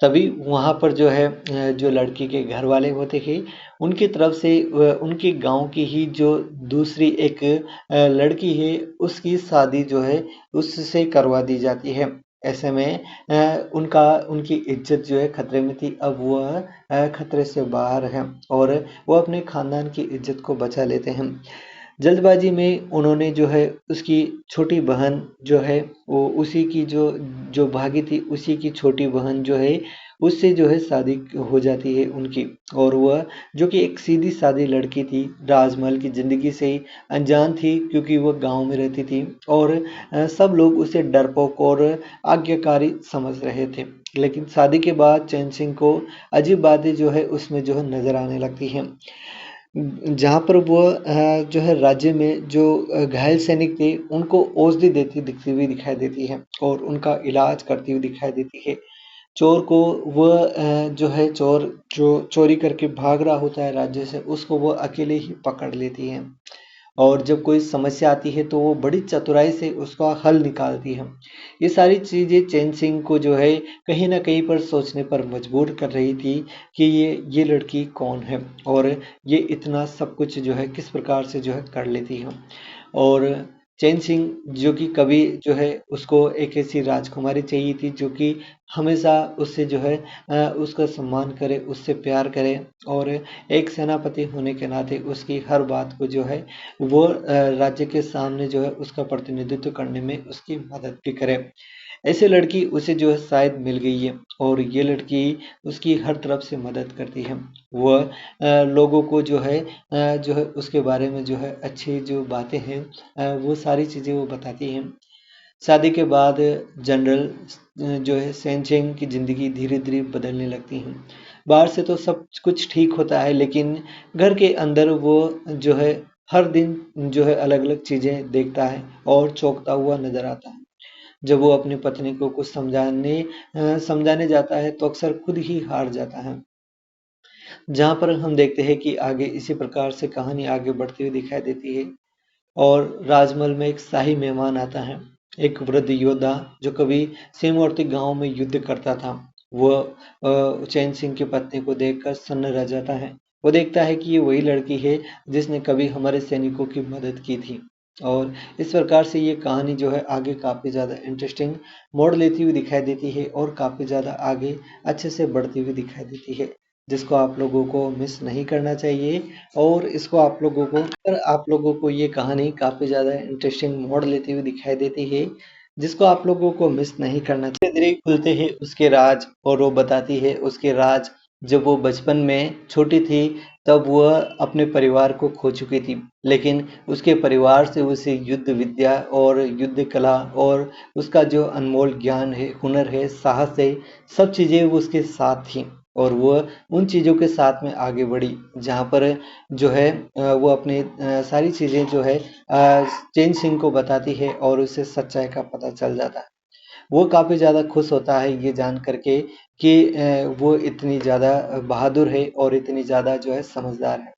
तभी वहाँ पर जो है जो लड़की के घर वाले होते हैं उनकी तरफ से उनके गांव की ही जो दूसरी एक लड़की है उसकी शादी जो है उससे करवा दी जाती है। ऐसे में उनकी इज्जत जो है खतरे में थी, अब वह खतरे से बाहर है और वो अपने खानदान की इज्जत को बचा लेते हैं। जल्दबाजी में उन्होंने जो है उसकी छोटी बहन जो है वो उसी की जो भागी थी उसी की छोटी बहन जो है उससे जो है शादी हो जाती है उनकी और वह जो कि एक सीधी सादी लड़की थी, राजमहल की ज़िंदगी से ही अनजान थी क्योंकि वह गांव में रहती थी और सब लोग उसे डरपोक और आज्ञाकारी समझ रहे थे। लेकिन शादी के बाद चैन सिंह को अजीब बातें जो है उसमें जो है नज़र आने लगती हैं। जहाँ पर वो जो है राज्य में जो घायल सैनिक थे उनको औषधि देती दिखती हुई दिखाई देती है और उनका इलाज करती हुई दिखाई देती है। चोर को वह जो है चोर जो चोरी करके भाग रहा होता है राज्य से उसको वो अकेले ही पकड़ लेती है और जब कोई समस्या आती है तो वो बड़ी चतुराई से उसका हल निकालती है। ये सारी चीज़ें चैन सिंह को जो है कहीं न कहीं पर सोचने पर मजबूर कर रही थी कि ये लड़की कौन है और ये इतना सब कुछ जो है किस प्रकार से जो है कर लेती है। और चैन सिंह जो कि कभी जो है उसको एक ऐसी राजकुमारी चाहिए थी जो कि हमेशा उससे जो है उसका सम्मान करे, उससे प्यार करे और एक सेनापति होने के नाते उसकी हर बात को जो है वो राज्य के सामने जो है उसका प्रतिनिधित्व करने में उसकी मदद भी करे। ऐसे लड़की उसे जो है शायद मिल गई है और ये लड़की उसकी हर तरफ से मदद करती है। वह लोगों को जो है उसके बारे में जो है अच्छी जो बातें हैं वो सारी चीज़ें वो बताती हैं। शादी के बाद जनरल जो है सेनचेंग की ज़िंदगी धीरे-धीरे बदलने लगती है। बाहर से तो सब कुछ ठीक होता है लेकिन घर के अंदर वो जो है हर दिन जो है अलग-अलग चीज़ें देखता है और चौंकता हुआ नज़र आता है। जब वो अपनी पत्नी को कुछ समझाने जाता है तो अक्सर खुद ही हार जाता है। जहाँ पर हम देखते हैं कि आगे इसी प्रकार से कहानी आगे बढ़ती हुई दिखाई देती है और राजमहल में एक शाही मेहमान आता है, एक वृद्ध योद्धा जो कभी सीमावर्ती गांव में युद्ध करता था। वह चैन सिंह की पत्नी को देखकर सन्न रह जाता है। वो देखता है कि ये वही लड़की है जिसने कभी हमारे सैनिकों की मदद की थी और इस प्रकार से ये कहानी जो है आगे काफ़ी ज़्यादा इंटरेस्टिंग मोड़ लेती हुई दिखाई देती है और काफ़ी ज़्यादा आगे अच्छे से बढ़ती हुई दिखाई देती है, जिसको आप लोगों को मिस नहीं करना चाहिए। और इसको आप लोगों को ये कहानी काफ़ी ज़्यादा इंटरेस्टिंग मोड़ लेती हुई दिखाई देती है, जिसको आप लोगों को मिस नहीं करना चाहिए। धीरे-धीरे खुलते हैं उसके राज और वो बताती है उसके राज। जब वो बचपन में छोटी थी तब वह अपने परिवार को खो चुकी थी, लेकिन उसके परिवार से उसे युद्ध विद्या और युद्ध कला और उसका जो अनमोल ज्ञान है, हुनर है, साहस है, सब चीज़ें वो उसके साथ थी और वह उन चीज़ों के साथ में आगे बढ़ी जहाँ पर जो है वो अपनी सारी चीज़ें जो है चेन सिंह को बताती है और उसे सच्चाई का पता चल जाता है। वो काफ़ी ज़्यादा खुश होता है ये जान करके कि वो इतनी ज़्यादा बहादुर है और इतनी ज़्यादा जो है समझदार है।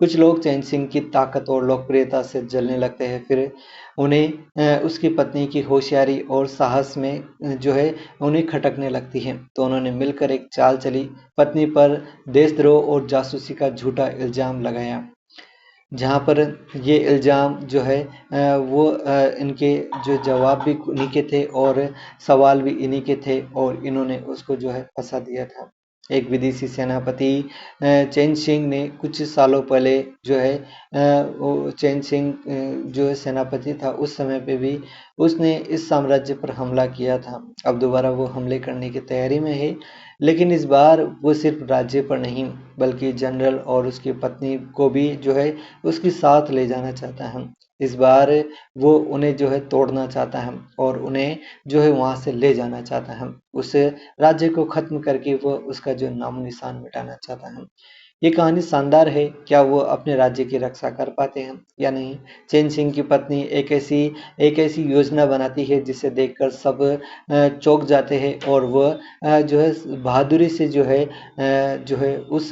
कुछ लोग चैन सिंह की ताकत और लोकप्रियता से जलने लगते हैं, फिर उन्हें उसकी पत्नी की होशियारी और साहस में जो है उन्हें खटकने लगती है। तो उन्होंने मिलकर एक चाल चली, पत्नी पर देशद्रोह और जासूसी का झूठा इल्ज़ाम लगाया। जहाँ पर ये इल्ज़ाम जो है इनके जो जवाब भी इन्हीं के थे और सवाल भी इन्हीं के थे और इन्होंने उसको जो है फंसा दिया था। एक विदेशी सेनापति चैन सिंह ने कुछ सालों पहले जो है वो चैन सिंह जो है सेनापति था उस समय पे भी उसने इस साम्राज्य पर हमला किया था। अब दोबारा वो हमले करने की तैयारी में है, लेकिन इस बार वो सिर्फ राज्य पर नहीं बल्कि जनरल और उसकी पत्नी को भी जो है उसके साथ ले जाना चाहता है। इस बार वो उन्हें जो है तोड़ना चाहता है और उन्हें जो है वहाँ से ले जाना चाहता है। उस राज्य को ख़त्म करके वो उसका जो नामो-निशान मिटाना चाहता है। ये कहानी शानदार है, क्या वो अपने राज्य की रक्षा कर पाते हैं या नहीं? चैन सिंह की पत्नी एक ऐसी योजना बनाती है जिसे देखकर सब चौंक जाते हैं और वह जो है बहादुरी से जो है उस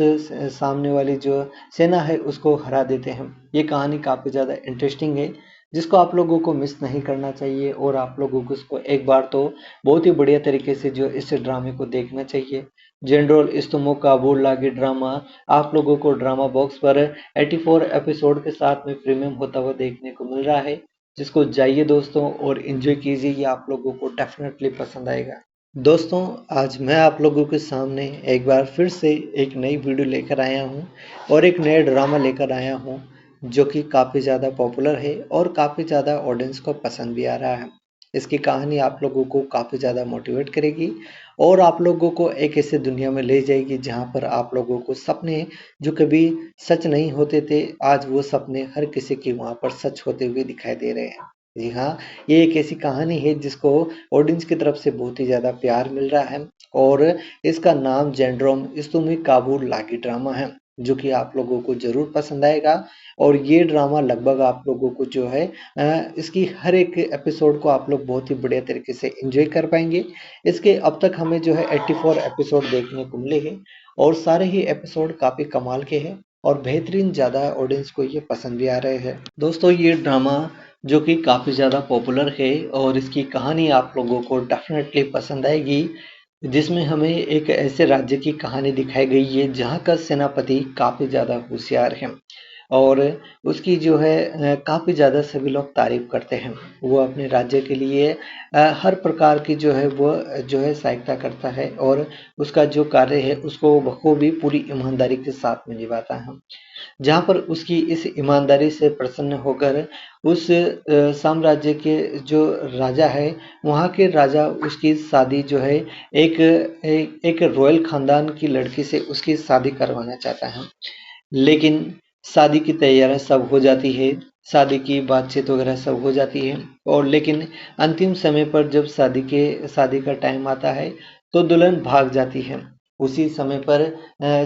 सामने वाली जो सेना है उसको हरा देते हैं। ये कहानी काफ़ी ज़्यादा इंटरेस्टिंग है जिसको आप लोगों को मिस नहीं करना चाहिए और आप लोगों को उसको एक बार तो बहुत ही बढ़िया तरीके से जो इस ड्रामे को देखना चाहिए। जनरल इस्तमो काबुल लागी ड्रामा आप लोगों को ड्रामा बॉक्स पर 84 एपिसोड के साथ में प्रीमियम होता हुआ देखने को मिल रहा है, जिसको जाइए दोस्तों और एंजॉय कीजिए। ये आप लोगों को डेफिनेटली पसंद आएगा। दोस्तों, आज मैं आप लोगों के सामने एक बार फिर से एक नई वीडियो लेकर आया हूँ और एक नया ड्रामा लेकर आया हूँ जो कि काफ़ी ज़्यादा पॉपुलर है और काफ़ी ज़्यादा ऑडियंस को पसंद भी आ रहा है। इसकी कहानी आप लोगों को काफ़ी ज़्यादा मोटिवेट करेगी और आप लोगों को एक ऐसी दुनिया में ले जाएगी जहाँ पर आप लोगों को सपने जो कभी सच नहीं होते थे, आज वो सपने हर किसी के वहाँ पर सच होते हुए दिखाई दे रहे हैं। जी हाँ, ये एक ऐसी कहानी है जिसको ऑडियंस की तरफ से बहुत ही ज़्यादा प्यार मिल रहा है और इसका नाम जेंड्रोम इस्तुमी काबुल लागी ड्रामा है, जो कि आप लोगों को ज़रूर पसंद आएगा और ये ड्रामा लगभग आप लोगों को जो है इसकी हर एक एपिसोड को आप लोग बहुत ही बढ़िया तरीके से एंजॉय कर पाएंगे। इसके अब तक हमें जो है 84 एपिसोड देखने को मिले हैं और सारे ही एपिसोड काफ़ी कमाल के हैं और बेहतरीन ज़्यादा ऑडियंस को ये पसंद भी आ रहे हैं। दोस्तों, ये ड्रामा जो कि काफ़ी ज़्यादा पॉपुलर है और इसकी कहानी आप लोगों को डेफिनेटली पसंद आएगी, जिसमें हमें एक ऐसे राज्य की कहानी दिखाई गई है जहाँ का सेनापति काफ़ी ज़्यादा होशियार है और उसकी जो है काफ़ी ज़्यादा सभी लोग तारीफ़ करते हैं। वो अपने राज्य के लिए हर प्रकार की जो है वो जो है सहायता करता है और उसका जो कार्य है उसको बखूबी पूरी ईमानदारी के साथ में निभाता है। जहाँ पर उसकी इस ईमानदारी से प्रसन्न होकर उस साम्राज्य के जो राजा है, वहाँ के राजा उसकी शादी जो है एक रॉयल ख़ानदान की लड़की से उसकी शादी करवाना चाहता है। लेकिन शादी की तैयारियां सब हो जाती है, शादी की बातचीत वगैरह सब हो जाती है और लेकिन अंतिम समय पर जब शादी का टाइम आता है तो दुल्हन भाग जाती है। उसी समय पर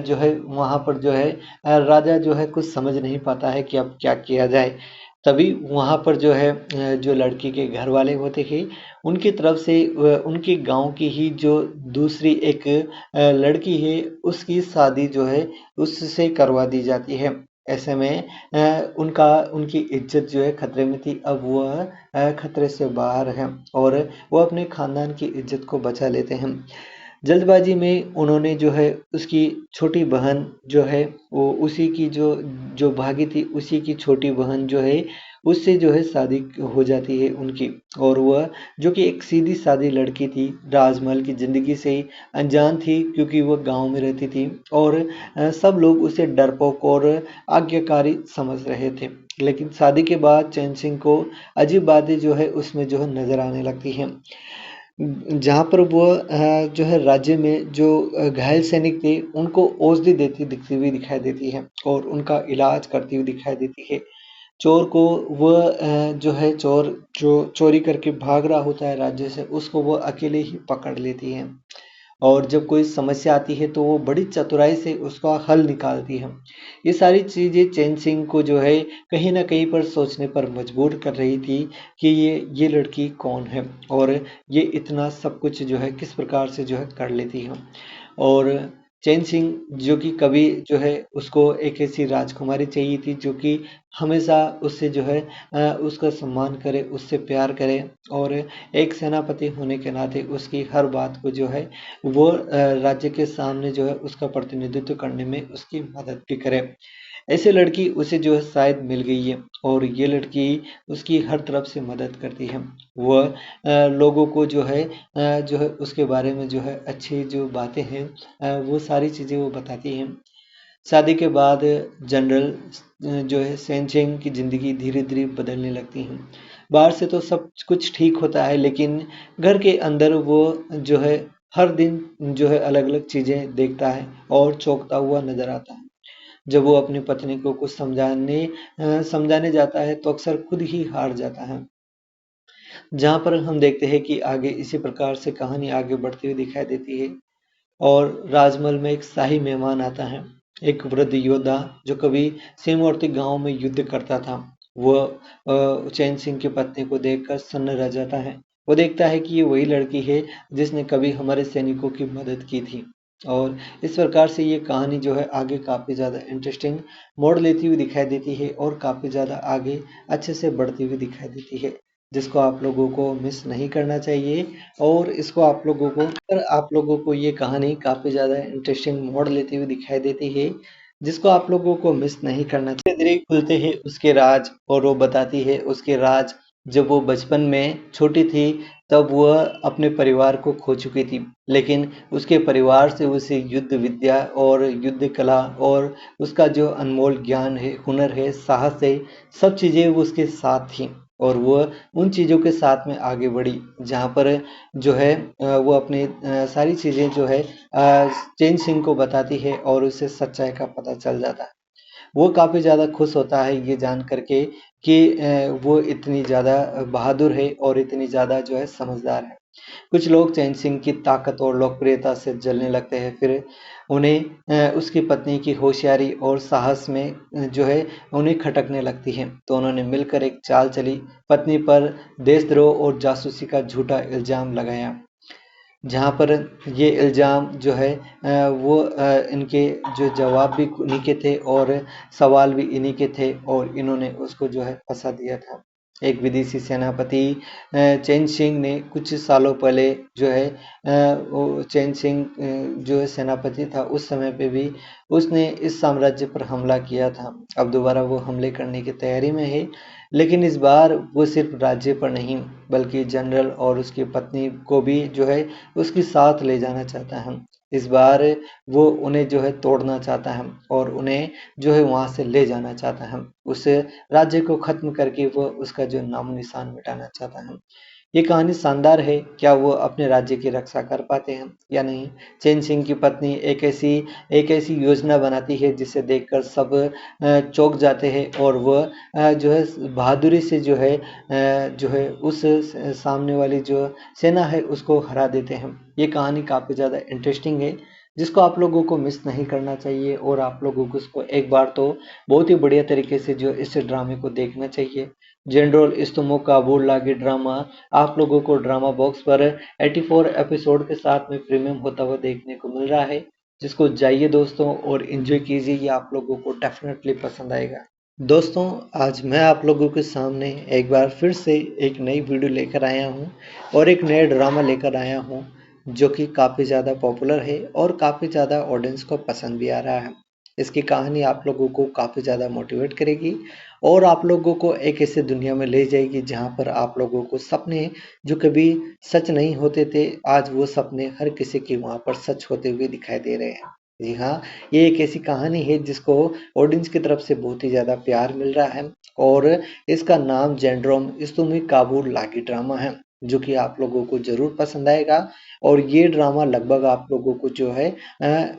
जो है वहाँ पर जो है राजा जो है कुछ समझ नहीं पाता है कि अब क्या किया जाए। तभी वहाँ पर जो है जो लड़की के घर वाले होते हैं उनकी तरफ से उनके गांव की ही जो दूसरी एक लड़की है उसकी शादी जो है उससे करवा दी जाती है। ऐसे में उनकी इज्जत जो है खतरे में थी, अब वह खतरे से बाहर है और वो अपने खानदान की इज्जत को बचा लेते हैं। जल्दबाजी में उन्होंने जो है उसकी छोटी बहन जो है वो उसी की जो भागी थी उसी की छोटी बहन जो है उससे जो है शादी हो जाती है उनकी। और वह जो कि एक सीधी सादी लड़की थी, राजमहल की ज़िंदगी से ही अनजान थी क्योंकि वह गांव में रहती थी और सब लोग उसे डरपोक और आज्ञाकारी समझ रहे थे। लेकिन शादी के बाद चैन सिंह को अजीब बातें जो है उसमें जो है नज़र आने लगती हैं। जहाँ पर वो जो है राज्य में जो घायल सैनिक थे उनको औषधि देती दिखती हुई दिखाई देती है और उनका इलाज करती हुई दिखाई देती है। चोर को वह जो है चोर जो चोरी करके भाग रहा होता है राज्य से उसको वो अकेले ही पकड़ लेती है और जब कोई समस्या आती है तो वो बड़ी चतुराई से उसका हल निकालती है। ये सारी चीज़ें चैन सिंह को जो है कहीं न कहीं पर सोचने पर मजबूर कर रही थी कि ये लड़की कौन है और ये इतना सब कुछ जो है किस प्रकार से जो है कर लेती है। और चैन सिंह जो कि कभी जो है उसको एक ऐसी राजकुमारी चाहिए थी जो कि हमेशा उससे जो है उसका सम्मान करे, उससे प्यार करे और एक सेनापति होने के नाते उसकी हर बात को जो है वो राज्य के सामने जो है उसका प्रतिनिधित्व करने में उसकी मदद भी करे। ऐसी लड़की उसे जो है शायद मिल गई है और ये लड़की उसकी हर तरफ से मदद करती है। वह लोगों को जो है उसके बारे में जो है अच्छी जो बातें हैं वो सारी चीज़ें वो बताती हैं। शादी के बाद जनरल जो है सेनचेंग की ज़िंदगी धीरे-धीरे बदलने लगती है। बाहर से तो सब कुछ ठीक होता है लेकिन घर के अंदर वो जो है हर दिन जो है अलग-अलग चीज़ें देखता है और चौंकता हुआ नज़र आता है। जब वो अपनी पत्नी को कुछ समझाने जाता है तो अक्सर खुद ही हार जाता है। जहाँ पर हम देखते हैं कि आगे इसी प्रकार से कहानी आगे बढ़ती हुई दिखाई देती है और राजमहल में एक शाही मेहमान आता है, एक वृद्ध योद्धा जो कभी सीमावर्ती गांव में युद्ध करता था। वह चैन सिंह की पत्नी को देखकर सन्न रह जाता है। वो देखता है कि ये वही लड़की है जिसने कभी हमारे सैनिकों की मदद की थी और इस प्रकार से ये कहानी जो है आगे काफ़ी ज़्यादा इंटरेस्टिंग मोड़ लेती हुई दिखाई देती है और काफ़ी ज़्यादा आगे अच्छे से बढ़ती हुई दिखाई देती है, जिसको आप लोगों को मिस नहीं करना चाहिए। और इसको आप लोगों को ये कहानी काफ़ी ज़्यादा इंटरेस्टिंग मोड़ लेती हुई दिखाई देती है, जिसको आप लोगों को मिस नहीं करना चाहिए। धीरे-धीरे खुलते हैं उसके राज और वो बताती है उसके राज। जब वो बचपन में छोटी थी तब वह अपने परिवार को खो चुकी थी, लेकिन उसके परिवार से उसे युद्ध विद्या और युद्ध कला और उसका जो अनमोल ज्ञान है, हुनर है, साहस है, सब चीज़ें वो उसके साथ थी और वह उन चीज़ों के साथ में आगे बढ़ी। जहाँ पर जो है वो अपनी सारी चीज़ें जो है चैन सिंह को बताती है और उसे सच्चाई का पता चल जाता है। वो काफ़ी ज़्यादा खुश होता है ये जान करके कि वो इतनी ज़्यादा बहादुर है और इतनी ज़्यादा जो है समझदार है। कुछ लोग चैन सिंह की ताकत और लोकप्रियता से जलने लगते हैं, फिर उन्हें उसकी पत्नी की होशियारी और साहस में जो है उन्हें खटकने लगती है। तो उन्होंने मिलकर एक चाल चली, पत्नी पर देशद्रोह और जासूसी का झूठा इल्ज़ाम लगाया। जहाँ पर ये इल्ज़ाम जो है वो इनके जो जवाब भी इन्हीं के थे और सवाल भी इन्हीं के थे और इन्होंने उसको जो है फंसा दिया था। एक विदेशी सेनापति चैन सिंह ने कुछ सालों पहले जो है वो चैन सिंह जो है सेनापति था उस समय पे भी उसने इस साम्राज्य पर हमला किया था। अब दोबारा वो हमले करने की तैयारी में है, लेकिन इस बार वो सिर्फ राज्य पर नहीं बल्कि जनरल और उसकी पत्नी को भी जो है उसके साथ ले जाना चाहता है। इस बार वो उन्हें जो है तोड़ना चाहता है और उन्हें जो है वहां से ले जाना चाहता है। उस राज्य को खत्म करके वो उसका जो नामो निशान मिटाना चाहता है। ये कहानी शानदार है। क्या वो अपने राज्य की रक्षा कर पाते हैं या नहीं? चैन सिंह की पत्नी एक ऐसी योजना बनाती है जिसे देखकर सब चौंक जाते हैं और वह जो है बहादुरी से जो है उस सामने वाली जो सेना है उसको हरा देते हैं। ये कहानी काफ़ी ज़्यादा इंटरेस्टिंग है जिसको आप लोगों को मिस नहीं करना चाहिए और आप लोगों को उसको एक बार तो बहुत ही बढ़िया तरीके से जो इस ड्रामे को देखना चाहिए। जनरल इस्तमो काबुल लागी ड्रामा आप लोगों को ड्रामा बॉक्स पर 84 एपिसोड के साथ में प्रीमियम होता हुआ देखने को मिल रहा है, जिसको जाइए दोस्तों और एंजॉय कीजिए। ये आप लोगों को डेफिनेटली पसंद आएगा। दोस्तों, आज मैं आप लोगों के सामने एक बार फिर से एक नई वीडियो लेकर आया हूँ और एक नया ड्रामा लेकर आया हूँ जो कि काफ़ी ज़्यादा पॉपुलर है और काफ़ी ज़्यादा ऑडियंस को पसंद भी आ रहा है। इसकी कहानी आप लोगों को काफ़ी ज़्यादा मोटिवेट करेगी और आप लोगों को एक ऐसी दुनिया में ले जाएगी जहाँ पर आप लोगों को सपने जो कभी सच नहीं होते थे, आज वो सपने हर किसी के वहाँ पर सच होते हुए दिखाई दे रहे हैं। जी हाँ, ये एक ऐसी कहानी है जिसको ऑडियंस की तरफ से बहुत ही ज़्यादा प्यार मिल रहा है और इसका नाम जेंड्रोम इस्तुमी काबुल लागी ड्रामा है, जो कि आप लोगों को ज़रूर पसंद आएगा। और ये ड्रामा लगभग आप लोगों को जो है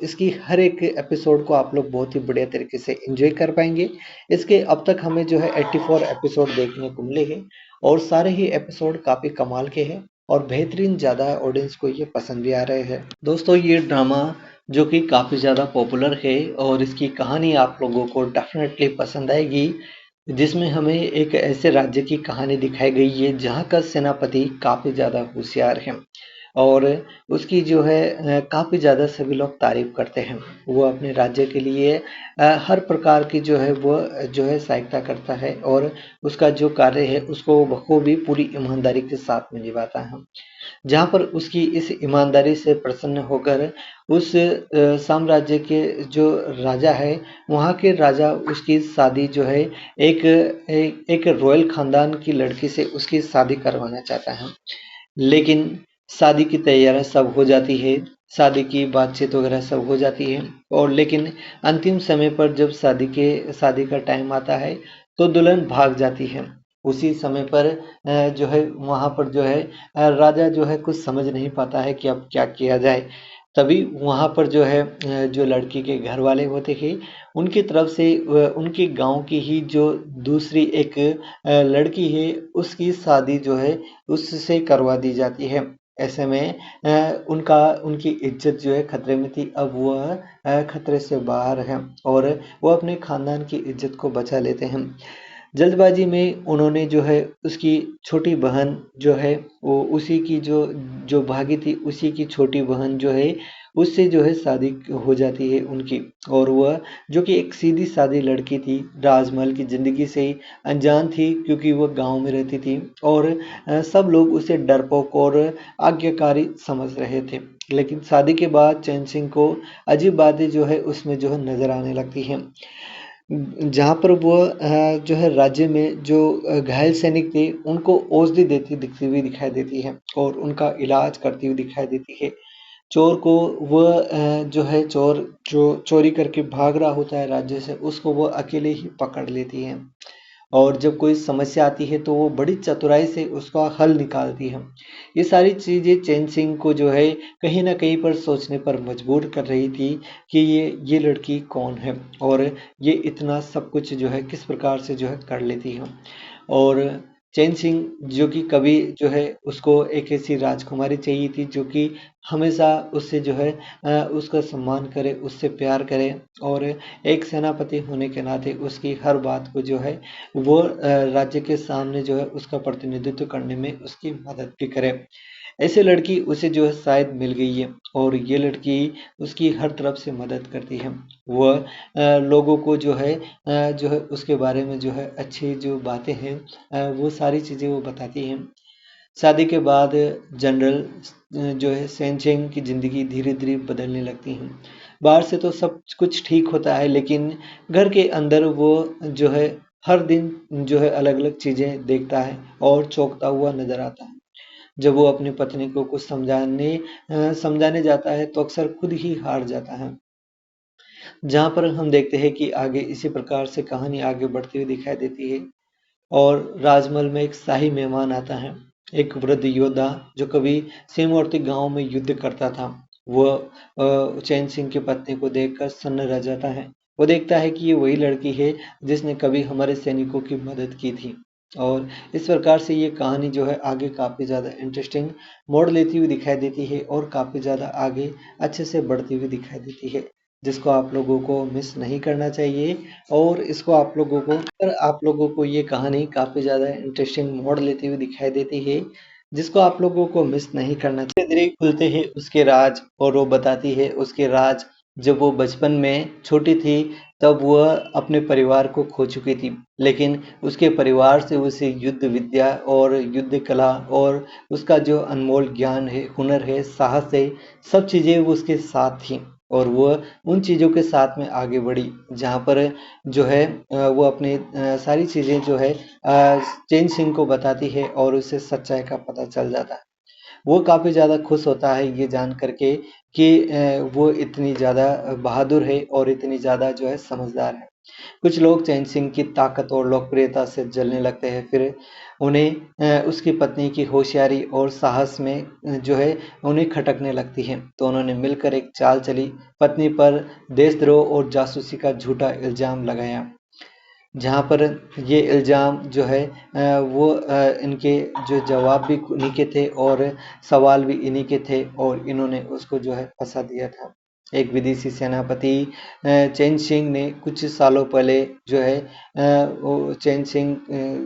इसकी हर एक एपिसोड को आप लोग बहुत ही बढ़िया तरीके से एंजॉय कर पाएंगे। इसके अब तक हमें जो है 84 एपिसोड देखने को मिले हैं और सारे ही एपिसोड काफ़ी कमाल के हैं और बेहतरीन ज़्यादा ऑडियंस को ये पसंद भी आ रहे हैं। दोस्तों, ये ड्रामा जो कि काफ़ी ज़्यादा पॉपुलर है और इसकी कहानी आप लोगों को डेफिनेटली पसंद आएगी, जिसमें हमें एक ऐसे राज्य की कहानी दिखाई गई है जहाँ का सेनापति काफ़ी ज़्यादा होशियार है और उसकी जो है काफ़ी ज़्यादा सभी लोग तारीफ करते हैं। वो अपने राज्य के लिए हर प्रकार की जो है वो जो है सहायता करता है और उसका जो कार्य है उसको बखूबी पूरी ईमानदारी के साथ में निभाता है। जहाँ पर उसकी इस ईमानदारी से प्रसन्न होकर उस साम्राज्य के जो राजा है, वहाँ के राजा उसकी शादी जो है एक रॉयल खानदान की लड़की से उसकी शादी करवाना चाहता है। लेकिन शादी की तैयारियां सब हो जाती है, शादी की बातचीत वगैरह सब हो जाती है और लेकिन अंतिम समय पर जब शादी का टाइम आता है तो दुल्हन भाग जाती है। उसी समय पर जो है वहाँ पर जो है राजा जो है कुछ समझ नहीं पाता है कि अब क्या किया जाए। तभी वहाँ पर जो है जो लड़की के घर वाले होते हैं उनकी तरफ से उनके गांव की ही जो दूसरी एक लड़की है उसकी शादी जो है उससे करवा दी जाती है। ऐसे में उनकी इज्जत जो है खतरे में थी, अब वह खतरे से बाहर है और वो अपने खानदान की इज्जत को बचा लेते हैं। जल्दबाजी में उन्होंने जो है उसकी छोटी बहन जो है वो उसी की जो भागी थी उसी की छोटी बहन जो है उससे जो है शादी हो जाती है उनकी और वह जो कि एक सीधी सादी लड़की थी, राजमहल की ज़िंदगी से ही अनजान थी क्योंकि वह गांव में रहती थी और सब लोग उसे डरपोक और आज्ञाकारी समझ रहे थे। लेकिन शादी के बाद चैन सिंह को अजीब बातें जो है उसमें जो है नज़र आने लगती हैं। जहाँ पर वो जो है राज्य में जो घायल सैनिक थे उनको औषधि देती दिखती हुई दिखाई देती है और उनका इलाज करती हुई दिखाई देती है। चोर को वह जो है चोर जो चोरी करके भाग रहा होता है राज्य से उसको वो अकेले ही पकड़ लेती है और जब कोई समस्या आती है तो वो बड़ी चतुराई से उसका हल निकालती है। ये सारी चीज़ें चैन सिंह को जो है कहीं न कहीं पर सोचने पर मजबूर कर रही थी कि ये लड़की कौन है और ये इतना सब कुछ जो है किस प्रकार से जो है कर लेती है। और चैन सिंह जो कि कभी जो है उसको एक ऐसी राजकुमारी चाहिए थी जो कि हमेशा उससे जो है उसका सम्मान करे, उससे प्यार करे और एक सेनापति होने के नाते उसकी हर बात को जो है वो राज्य के सामने जो है उसका प्रतिनिधित्व करने में उसकी मदद भी करे। ऐसी लड़की उसे जो है शायद मिल गई है और ये लड़की उसकी हर तरफ से मदद करती है। वह लोगों को जो है उसके बारे में जो है अच्छी जो बातें हैं वो सारी चीज़ें वो बताती हैं। शादी के बाद जनरल जो है सेनचेंग की ज़िंदगी धीरे-धीरे बदलने लगती है। बाहर से तो सब कुछ ठीक होता है लेकिन घर के अंदर वो जो है हर दिन जो है अलग-अलग चीज़ें देखता है और चौंकता हुआ नज़र आता है। जब वो अपनी पत्नी को कुछ समझाने जाता है तो अक्सर खुद ही हार जाता है। जहाँ पर हम देखते हैं कि आगे इसी प्रकार से कहानी आगे बढ़ती हुई दिखाई देती है और राजमहल में एक शाही मेहमान आता है, एक वृद्ध योद्धा जो कभी सीमावर्ती गांव में युद्ध करता था। वह चैन सिंह की पत्नी को देखकर सन्न रह जाता है। वो देखता है कि ये वही लड़की है जिसने कभी हमारे सैनिकों की मदद की थी और इस प्रकार से ये कहानी जो है आगे काफ़ी ज़्यादा इंटरेस्टिंग मोड़ लेती हुई दिखाई देती है और काफ़ी ज़्यादा आगे अच्छे से बढ़ती हुई दिखाई देती है, जिसको आप लोगों को मिस नहीं करना चाहिए। और इसको आप लोगों को ये कहानी काफ़ी ज़्यादा इंटरेस्टिंग मोड़ लेती हुई दिखाई देती है, जिसको आप लोगों को मिस नहीं करना चाहिए। धीरे-धीरे खुलते हैं उसके राज और वो बताती है उसके राज। जब वो बचपन में छोटी थी तब वह अपने परिवार को खो चुकी थी, लेकिन उसके परिवार से उसे युद्ध विद्या और युद्ध कला और उसका जो अनमोल ज्ञान है, हुनर है, साहस है, सब चीज़ें वो उसके साथ थी और वह उन चीज़ों के साथ में आगे बढ़ी जहाँ पर जो है वो अपनी सारी चीज़ें जो है चेन सिंह को बताती है और उसे सच्चाई का पता चल जाता है। वो काफ़ी ज़्यादा खुश होता है ये जान करके कि वो इतनी ज़्यादा बहादुर है और इतनी ज़्यादा जो है समझदार है। कुछ लोग चैन सिंह की ताकत और लोकप्रियता से जलने लगते हैं, फिर उन्हें उसकी पत्नी की होशियारी और साहस में जो है उन्हें खटकने लगती है। तो उन्होंने मिलकर एक चाल चली, पत्नी पर देशद्रोह और जासूसी का झूठा इल्ज़ाम लगाया। जहाँ पर ये इल्ज़ाम जो है इनके जो जवाब भी इन्हीं के थे और सवाल भी इन्हीं के थे और इन्होंने उसको जो है फंसा दिया था। एक विदेशी सेनापति चैन सिंह ने कुछ सालों पहले जो है वो चैन सिंह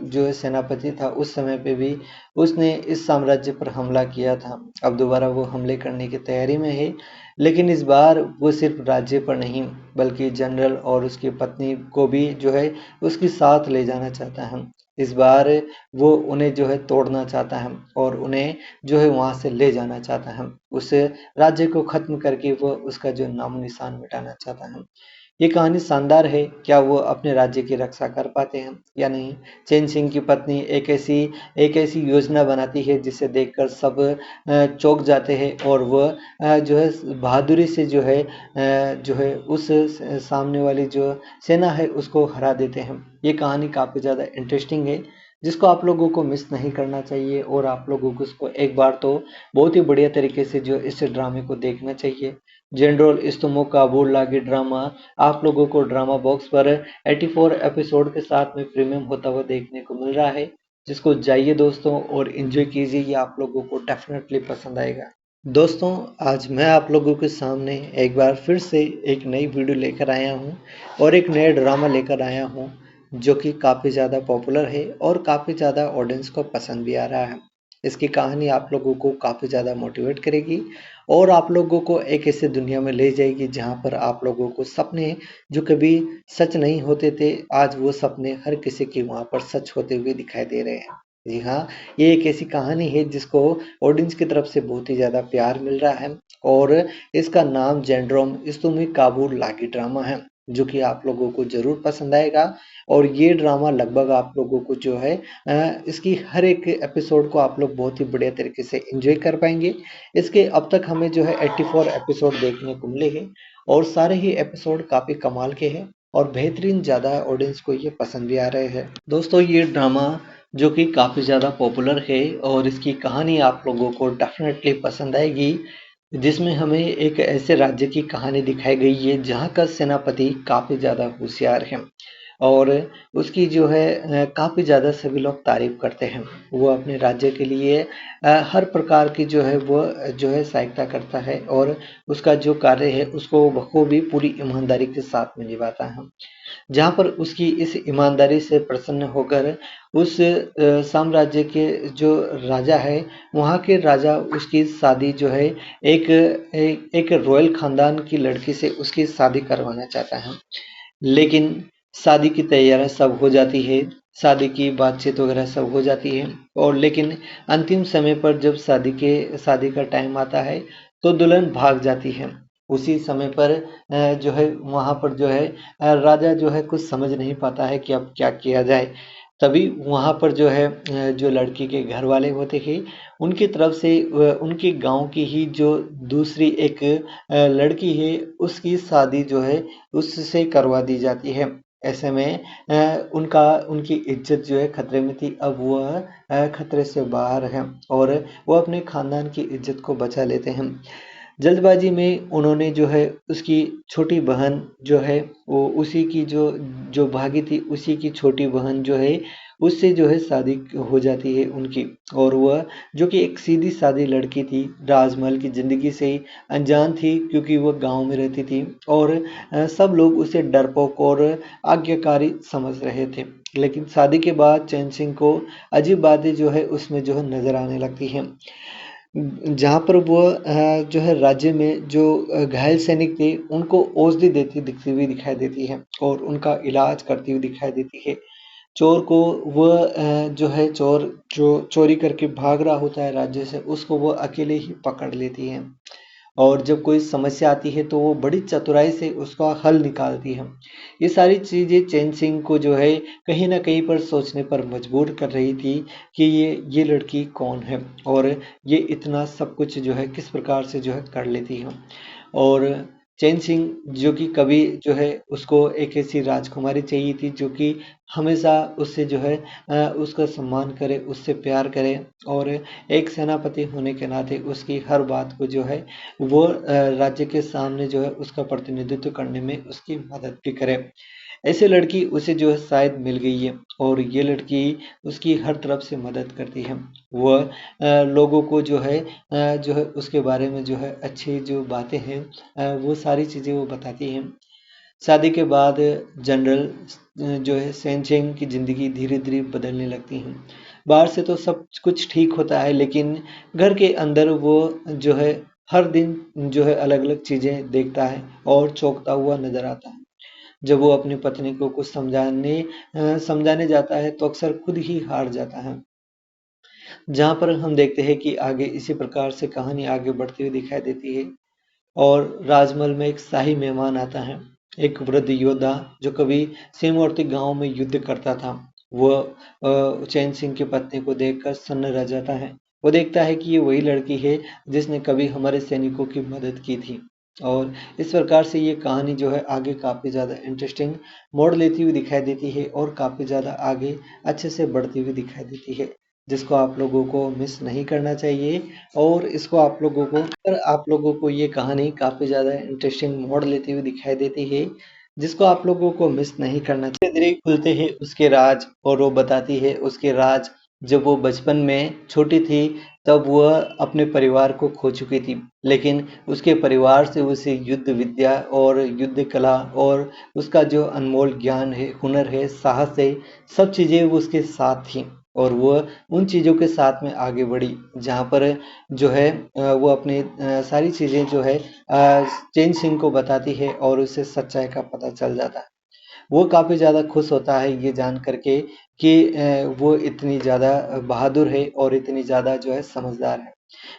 जो है सेनापति था उस समय पे भी उसने इस साम्राज्य पर हमला किया था। अब दोबारा वो हमले करने की तैयारी में है, लेकिन इस बार वो सिर्फ राज्य पर नहीं बल्कि जनरल और उसकी पत्नी को भी जो है उसके साथ ले जाना चाहता है। इस बार वो उन्हें जो है तोड़ना चाहता है और उन्हें जो है वहाँ से ले जाना चाहता है। उस राज्य को ख़त्म करके वो उसका जो नामो-निशान मिटाना चाहता है। ये कहानी शानदार है, क्या वो अपने राज्य की रक्षा कर पाते हैं या नहीं? चैन सिंह की पत्नी एक ऐसी योजना बनाती है जिसे देखकर सब चौंक जाते हैं और वह जो है बहादुरी से जो है उस सामने वाली जो सेना है उसको हरा देते हैं। ये कहानी काफ़ी ज़्यादा इंटरेस्टिंग है जिसको आप लोगों को मिस नहीं करना चाहिए और आप लोगों को उसको एक बार तो बहुत ही बढ़िया तरीके से जो इस ड्रामे को देखना चाहिए। जनरल इस्तमो काबुल लागी ड्रामा आप लोगों को ड्रामा बॉक्स पर 84 एपिसोड के साथ में प्रीमियम होता हुआ देखने को मिल रहा है, जिसको जाइए दोस्तों और एंजॉय कीजिए। ये आप लोगों को डेफिनेटली पसंद आएगा। दोस्तों, आज मैं आप लोगों के सामने एक बार फिर से एक नई वीडियो लेकर आया हूँ और एक नया ड्रामा लेकर आया हूँ जो कि काफ़ी ज़्यादा पॉपुलर है और काफ़ी ज़्यादा ऑडियंस को पसंद भी आ रहा है। इसकी कहानी आप लोगों को काफ़ी ज़्यादा मोटिवेट करेगी और आप लोगों को एक ऐसी दुनिया में ले जाएगी जहाँ पर आप लोगों को सपने जो कभी सच नहीं होते थे, आज वो सपने हर किसी के वहाँ पर सच होते हुए दिखाई दे रहे हैं। जी हाँ, ये एक ऐसी कहानी है जिसको ऑडियंस की तरफ से बहुत ही ज़्यादा प्यार मिल रहा है और इसका नाम जेंड्रोम इस्तुमी काबुल लागी ड्रामा है, जो कि आप लोगों को ज़रूर पसंद आएगा और ये ड्रामा लगभग आप लोगों को जो है इसकी हर एक एपिसोड को आप लोग बहुत ही बढ़िया तरीके से एंजॉय कर पाएंगे। इसके अब तक हमें जो है 84 एपिसोड देखने को मिले हैं और सारे ही एपिसोड काफ़ी कमाल के हैं और बेहतरीन ज़्यादा ऑडियंस को ये पसंद भी आ रहे हैं। दोस्तों, ये ड्रामा जो कि काफ़ी ज़्यादा पॉपुलर है और इसकी कहानी आप लोगों को डेफिनेटली पसंद आएगी, जिसमें हमें एक ऐसे राज्य की कहानी दिखाई गई है जहाँ का सेनापति काफ़ी ज़्यादा होशियार है और उसकी जो है काफ़ी ज़्यादा सभी लोग तारीफ़ करते हैं। वो अपने राज्य के लिए हर प्रकार की जो है वो जो है सहायता करता है और उसका जो कार्य है उसको बखूबी पूरी ईमानदारी के साथ में निभाता है। जहाँ पर उसकी इस ईमानदारी से प्रसन्न होकर उस साम्राज्य के जो राजा है, वहाँ के राजा उसकी शादी जो है एक रॉयल खानदान की लड़की से उसकी शादी करवाना चाहता है। लेकिन शादी की तैयारियां सब हो जाती है, शादी की बातचीत वगैरह सब हो जाती है और लेकिन अंतिम समय पर जब शादी का टाइम आता है तो दुल्हन भाग जाती है। उसी समय पर जो है वहाँ पर जो है राजा जो है कुछ समझ नहीं पाता है कि अब क्या किया जाए। तभी वहाँ पर जो है जो लड़की के घर वाले होते हैं उनकी तरफ से उनके गांव की ही जो दूसरी एक लड़की है उसकी शादी जो है उससे करवा दी जाती है। ऐसे में उनकी इज्जत जो है खतरे में थी, अब वह खतरे से बाहर है और वो अपने खानदान की इज्जत को बचा लेते हैं। जल्दबाजी में उन्होंने जो है उसकी छोटी बहन जो है वो उसी की जो भागी थी उसी की छोटी बहन जो है उससे जो है शादी हो जाती है उनकी। और वह जो कि एक सीधी सादी लड़की थी, राजमहल की ज़िंदगी से ही अनजान थी क्योंकि वह गांव में रहती थी और सब लोग उसे डरपोक और आज्ञाकारी समझ रहे थे। लेकिन शादी के बाद चैन सिंह को अजीब बातें जो है उसमें जो है नजर आने लगती हैं। जहाँ पर वो जो है राज्य में जो घायल सैनिक थे उनको औषधि देती दिखती हुई दिखाई देती है और उनका इलाज करती हुई दिखाई देती है। चोर को वह जो है चोर जो चोरी करके भाग रहा होता है राज्य से उसको वो अकेले ही पकड़ लेती है और जब कोई समस्या आती है तो वो बड़ी चतुराई से उसका हल निकालती है। ये सारी चीज़ें चैन सिंह को जो है कहीं न कहीं पर सोचने पर मजबूर कर रही थी कि ये लड़की कौन है और ये इतना सब कुछ जो है किस प्रकार से जो है कर लेती है। और चैन सिंह जो कि कभी जो है उसको एक ऐसी राजकुमारी चाहिए थी जो कि हमेशा उससे जो है उसका सम्मान करे, उससे प्यार करे और एक सेनापति होने के नाते उसकी हर बात को जो है वो राज्य के सामने जो है उसका प्रतिनिधित्व करने में उसकी मदद भी करे। ऐसी लड़की उसे जो है शायद मिल गई है और ये लड़की उसकी हर तरफ से मदद करती है। वह लोगों को जो है उसके बारे में जो है अच्छी जो बातें हैं वो सारी चीज़ें वो बताती हैं। शादी के बाद जनरल जो है सेनचेंग की ज़िंदगी धीरे-धीरे बदलने लगती है। बाहर से तो सब कुछ ठीक होता है लेकिन घर के अंदर वो जो है हर दिन जो है अलग-अलग चीज़ें देखता है और चौंकता हुआ नज़र आता है। जब वो अपनी पत्नी को कुछ समझाने जाता है तो अक्सर खुद ही हार जाता है। जहाँ पर हम देखते हैं कि आगे इसी प्रकार से कहानी आगे बढ़ती हुई दिखाई देती है और राजमहल में एक शाही मेहमान आता है, एक वृद्ध योद्धा जो कभी सीमावर्ती गांव में युद्ध करता था। वह चैन सिंह की पत्नी को देखकर सन्न रह जाता है। वो देखता है कि ये वही लड़की है जिसने कभी हमारे सैनिकों की मदद की थी और इस प्रकार से ये कहानी जो है आगे काफ़ी ज़्यादा इंटरेस्टिंग मोड़ लेती हुई दिखाई देती है और काफ़ी ज़्यादा आगे अच्छे से बढ़ती हुई दिखाई देती है, जिसको आप लोगों को मिस नहीं करना चाहिए। और इसको आप लोगों को ये कहानी काफ़ी ज़्यादा इंटरेस्टिंग मोड़ लेती हुई दिखाई देती है, जिसको आप लोगों को मिस नहीं करना चाहिए। धीरे-धीरे खुलते हैं उसके राज और वो बताती है उसके राज। जब वो बचपन में छोटी थी तब वह अपने परिवार को खो चुकी थी, लेकिन उसके परिवार से उसे युद्ध विद्या और युद्ध कला और उसका जो अनमोल ज्ञान है, हुनर है, साहस है, सब चीज़ें वो उसके साथ थी और वह उन चीज़ों के साथ में आगे बढ़ी जहाँ पर जो है वो अपनी सारी चीज़ें जो है चैन सिंह को बताती है और उसे सच्चाई का पता चल जाता है। वो काफ़ी ज़्यादा खुश होता है ये जान करके कि वो इतनी ज़्यादा बहादुर है और इतनी ज़्यादा जो है समझदार है।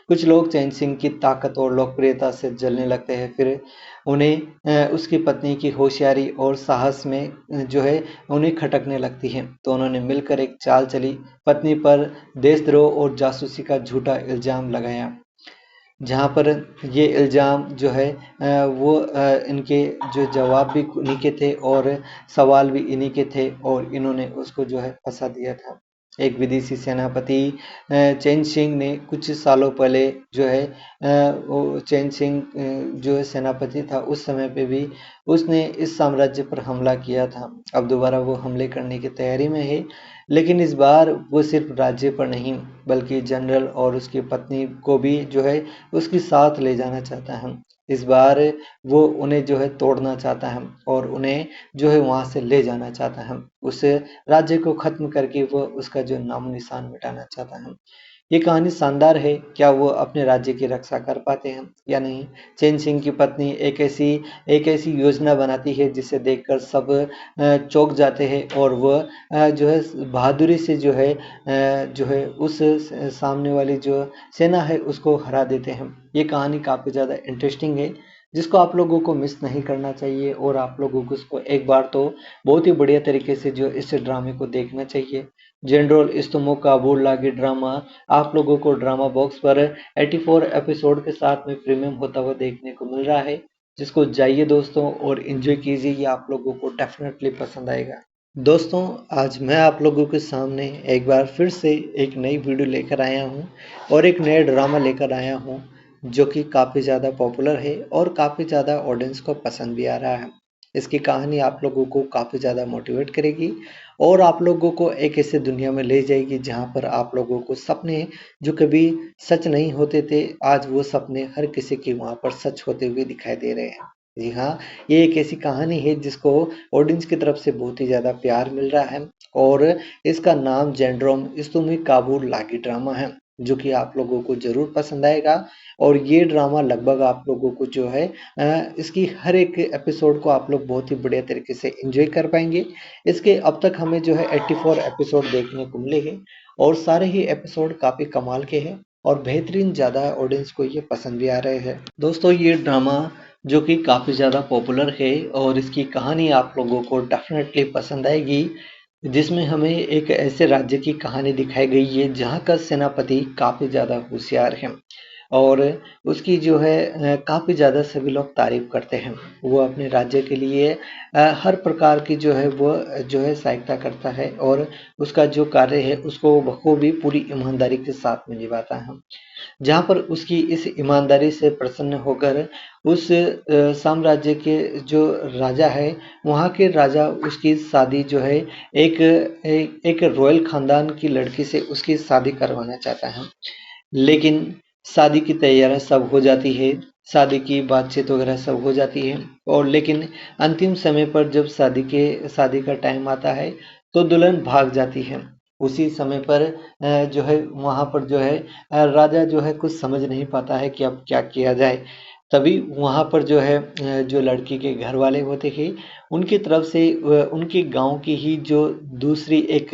कुछ लोग चैन सिंह की ताकत और लोकप्रियता से जलने लगते हैं, फिर उन्हें उसकी पत्नी की होशियारी और साहस में जो है उन्हें खटकने लगती है। तो उन्होंने मिलकर एक चाल चली, पत्नी पर देशद्रोह और जासूसी का झूठा इल्ज़ाम लगाया। जहाँ पर ये इल्ज़ाम जो है वो इनके जो जवाब भी इन्हीं के थे और सवाल भी इन्हीं के थे और इन्होंने उसको जो है फंसा दिया था। एक विदेशी सेनापति चैन सिंह ने कुछ सालों पहले जो है वो चैन सिंह जो है सेनापति था उस समय पे भी उसने इस साम्राज्य पर हमला किया था। अब दोबारा वो हमले करने की तैयारी में है, लेकिन इस बार वो सिर्फ राज्य पर नहीं बल्कि जनरल और उसकी पत्नी को भी जो है उसके साथ ले जाना चाहता है। इस बार वो उन्हें जो है तोड़ना चाहता है और उन्हें जो है वहां से ले जाना चाहता है। उस राज्य को खत्म करके वो उसका जो नामो निशान मिटाना चाहता है। ये कहानी शानदार है। क्या वो अपने राज्य की रक्षा कर पाते हैं या नहीं? चैन सिंह की पत्नी एक ऐसी योजना बनाती है जिसे देखकर सब चौंक जाते हैं और वह जो है बहादुरी से जो है उस सामने वाली जो सेना है उसको हरा देते हैं। ये कहानी काफ़ी ज़्यादा इंटरेस्टिंग है जिसको आप लोगों को मिस नहीं करना चाहिए और आप लोगों को उसको एक बार तो बहुत ही बढ़िया तरीके से जो इस ड्रामे को देखना चाहिए। जनरल इस्तमो काबुल लागी ड्रामा आप लोगों को ड्रामा बॉक्स पर 84 एपिसोड के साथ में प्रीमियम होता हुआ देखने को मिल रहा है, जिसको जाइए दोस्तों और एंजॉय कीजिए। ये आप लोगों को डेफिनेटली पसंद आएगा। दोस्तों, आज मैं आप लोगों के सामने एक बार फिर से एक नई वीडियो लेकर आया हूँ और एक नया ड्रामा लेकर आया हूँ जो कि काफ़ी ज़्यादा पॉपुलर है और काफ़ी ज़्यादा ऑडियंस को पसंद भी आ रहा है। इसकी कहानी आप लोगों को काफ़ी ज़्यादा मोटिवेट करेगी और आप लोगों को एक ऐसी दुनिया में ले जाएगी जहाँ पर आप लोगों को सपने जो कभी सच नहीं होते थे, आज वो सपने हर किसी के वहाँ पर सच होते हुए दिखाई दे रहे हैं। जी हाँ, ये एक ऐसी कहानी है जिसको ऑडियंस की तरफ से बहुत ही ज़्यादा प्यार मिल रहा है और इसका नाम जेंड्रोम इस्तुमी काबुल लागी ड्रामा है, जो कि आप लोगों को ज़रूर पसंद आएगा। और ये ड्रामा लगभग आप लोगों को जो है इसकी हर एक एपिसोड को आप लोग बहुत ही बढ़िया तरीके से एंजॉय कर पाएंगे। इसके अब तक हमें जो है 84 एपिसोड देखने को मिले हैं और सारे ही एपिसोड काफ़ी कमाल के हैं और बेहतरीन ज़्यादा ऑडियंस को ये पसंद भी आ रहे हैं। दोस्तों, ये ड्रामा जो कि काफ़ी ज़्यादा पॉपुलर है और इसकी कहानी आप लोगों को डेफिनेटली पसंद आएगी, जिसमें हमें एक ऐसे राज्य की कहानी दिखाई गई है जहाँ का सेनापति काफ़ी ज़्यादा होशियार है और उसकी जो है काफ़ी ज़्यादा सभी लोग तारीफ करते हैं। वो अपने राज्य के लिए हर प्रकार की जो है वो जो है सहायता करता है और उसका जो कार्य है उसको बखूबी पूरी ईमानदारी के साथ में निभाता है। जहाँ पर उसकी इस ईमानदारी से प्रसन्न होकर उस साम्राज्य के जो राजा है, वहाँ के राजा उसकी शादी जो है एक रॉयल खानदान की लड़की से उसकी शादी करवाना चाहता है। लेकिन शादी की तैयारियां सब हो जाती है, शादी की बातचीत वगैरह सब हो जाती है और लेकिन अंतिम समय पर जब शादी का टाइम आता है तो दुल्हन भाग जाती है। उसी समय पर जो है वहाँ पर जो है राजा जो है कुछ समझ नहीं पाता है कि अब क्या किया जाए। तभी वहाँ पर जो है जो लड़की के घर वाले होते हैं उनकी तरफ से उनके गांव की ही जो दूसरी एक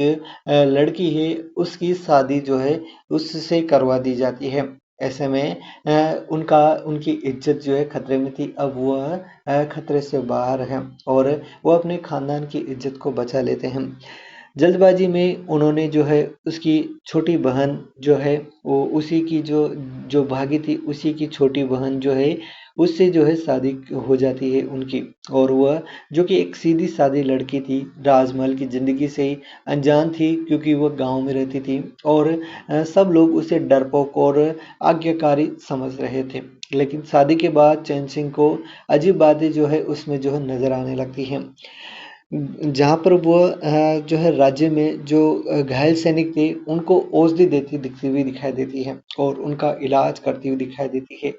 लड़की है उसकी शादी जो है उससे करवा दी जाती है। ऐसे में उनकी इज्जत जो है खतरे में थी, अब वह खतरे से बाहर है और वो अपने खानदान की इज्जत को बचा लेते हैं। जल्दबाजी में उन्होंने जो है उसकी छोटी बहन जो है वो उसी की जो भागी थी उसी की छोटी बहन जो है उससे जो है शादी हो जाती है उनकी। और वह जो कि एक सीधी सादी लड़की थी, राजमहल की ज़िंदगी से ही अनजान थी क्योंकि वह गांव में रहती थी और सब लोग उसे डरपोक और आज्ञाकारी समझ रहे थे। लेकिन शादी के बाद चैन सिंह को अजीब बातें जो है उसमें जो है नज़र आने लगती हैं। जहाँ पर वो जो है राज्य में जो घायल सैनिक थे उनको औषधि देती दिखती हुई दिखाई देती है और उनका इलाज करती हुई दिखाई देती है।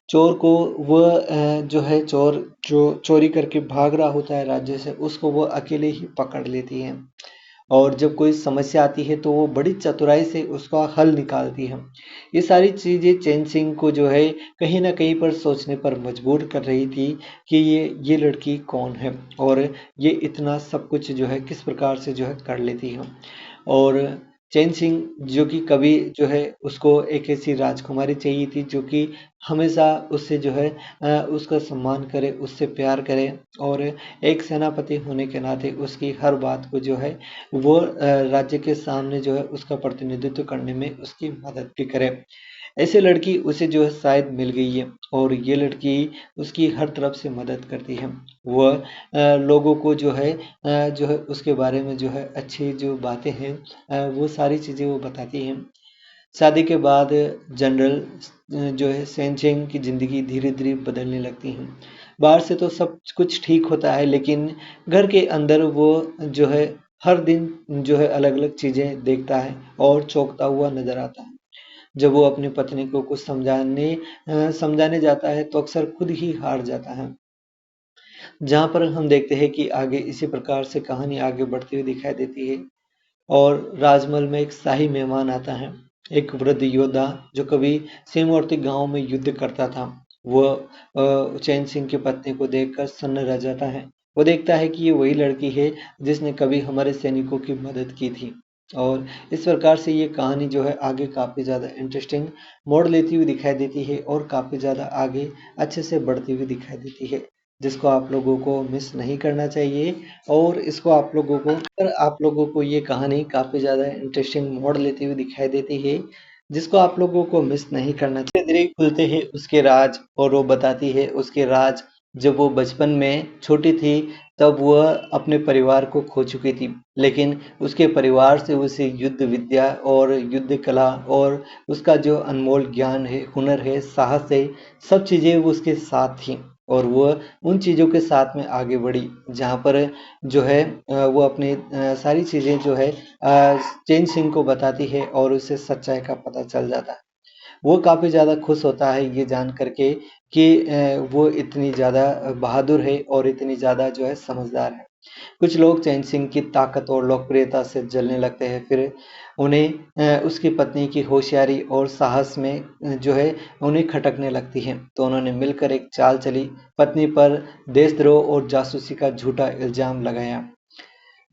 चोर को वह जो है चोर जो चोरी करके भाग रहा होता है राज्य से उसको वो अकेले ही पकड़ लेती है और जब कोई समस्या आती है तो वो बड़ी चतुराई से उसका हल निकालती है। ये सारी चीज़ें चैन सिंह को जो है कहीं न कहीं पर सोचने पर मजबूर कर रही थी कि ये लड़की कौन है और ये इतना सब कुछ जो है किस प्रकार से जो है कर लेती है। और चैन सिंह जो कि कभी जो है उसको एक ऐसी राजकुमारी चाहिए थी जो कि हमेशा उससे जो है उसका सम्मान करे, उससे प्यार करे और एक सेनापति होने के नाते उसकी हर बात को जो है वो राज्य के सामने जो है उसका प्रतिनिधित्व करने में उसकी मदद भी करे। ऐसी लड़की उसे जो है शायद मिल गई है और ये लड़की उसकी हर तरफ से मदद करती है। वह लोगों को जो है उसके बारे में जो है अच्छी जो बातें हैं वो सारी चीज़ें वो बताती हैं। शादी के बाद जनरल जो है सेनचेंग की ज़िंदगी धीरे-धीरे बदलने लगती है। बाहर से तो सब कुछ ठीक होता है लेकिन घर के अंदर वो जो है हर दिन जो है अलग-अलग चीज़ें देखता है और चौंकता हुआ नज़र आता है। जब वो अपनी पत्नी को कुछ समझाने जाता है तो अक्सर खुद ही हार जाता है। जहाँ पर हम देखते हैं कि आगे इसी प्रकार से कहानी आगे बढ़ती हुई दिखाई देती है और राजमहल में एक शाही मेहमान आता है, एक वृद्ध योद्धा जो कभी सीमावर्ती गांव में युद्ध करता था। वह चैन सिंह की पत्नी को देखकर सन्न रह जाता है। वो देखता है कि ये वही लड़की है जिसने कभी हमारे सैनिकों की मदद की थी। और इस प्रकार से ये कहानी जो है आगे काफ़ी ज़्यादा इंटरेस्टिंग मोड़ लेती हुई दिखाई देती है और काफ़ी ज़्यादा आगे अच्छे से बढ़ती हुई दिखाई देती है, जिसको आप लोगों को मिस नहीं करना चाहिए। और इसको आप लोगों को ये कहानी काफ़ी ज़्यादा इंटरेस्टिंग मोड़ लेती हुई दिखाई देती है, जिसको आप लोगों को मिस नहीं करना चाहिए। धीरे-धीरे खुलते हैं उसके राज और वो बताती है उसके राज। जब वो बचपन में छोटी थी तब वह अपने परिवार को खो चुकी थी, लेकिन उसके परिवार से उसे युद्ध विद्या और युद्ध कला और उसका जो अनमोल ज्ञान है, हुनर है, साहस है, सब चीज़ें वो उसके साथ थी और वह उन चीज़ों के साथ में आगे बढ़ी जहाँ पर जो है वो अपनी सारी चीज़ें जो है चेन सिंह को बताती है और उसे सच्चाई का पता चल जाता है। वो काफ़ी ज़्यादा खुश होता है ये जान करके कि वो इतनी ज़्यादा बहादुर है और इतनी ज़्यादा जो है समझदार है। कुछ लोग चैन सिंह की ताकत और लोकप्रियता से जलने लगते हैं, फिर उन्हें उसकी पत्नी की होशियारी और साहस में जो है उन्हें खटकने लगती है। तो उन्होंने मिलकर एक चाल चली, पत्नी पर देशद्रोह और जासूसी का झूठा इल्ज़ाम लगाया।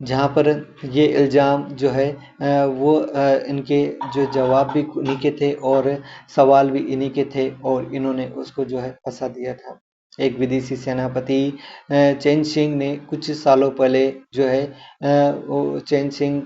जहाँ पर ये इल्ज़ाम जो है वो इनके जो जवाब भी इन्हीं के थे और सवाल भी इन्हीं के थे और इन्होंने उसको जो है फंसा दिया था। एक विदेशी सेनापति चैन सिंह ने कुछ सालों पहले जो है वो चैन सिंह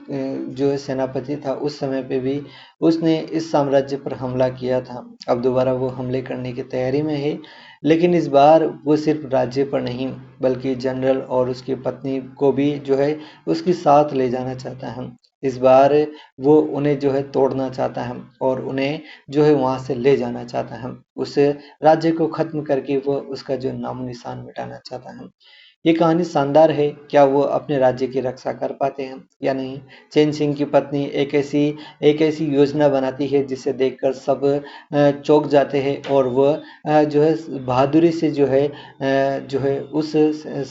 जो है सेनापति था उस समय पे भी उसने इस साम्राज्य पर हमला किया था। अब दोबारा वो हमले करने की तैयारी में है, लेकिन इस बार वो सिर्फ राज्य पर नहीं बल्कि जनरल और उसकी पत्नी को भी जो है उसके साथ ले जाना चाहता है। इस बार वो उन्हें जो है तोड़ना चाहता है और उन्हें जो है वहाँ से ले जाना चाहता है। उस राज्य को ख़त्म करके वो उसका जो नामो-निशान मिटाना चाहता है। ये कहानी शानदार है, क्या वो अपने राज्य की रक्षा कर पाते हैं या नहीं? चैन सिंह की पत्नी एक ऐसी योजना बनाती है जिसे देखकर सब चौंक जाते हैं और वह जो है बहादुरी से जो है उस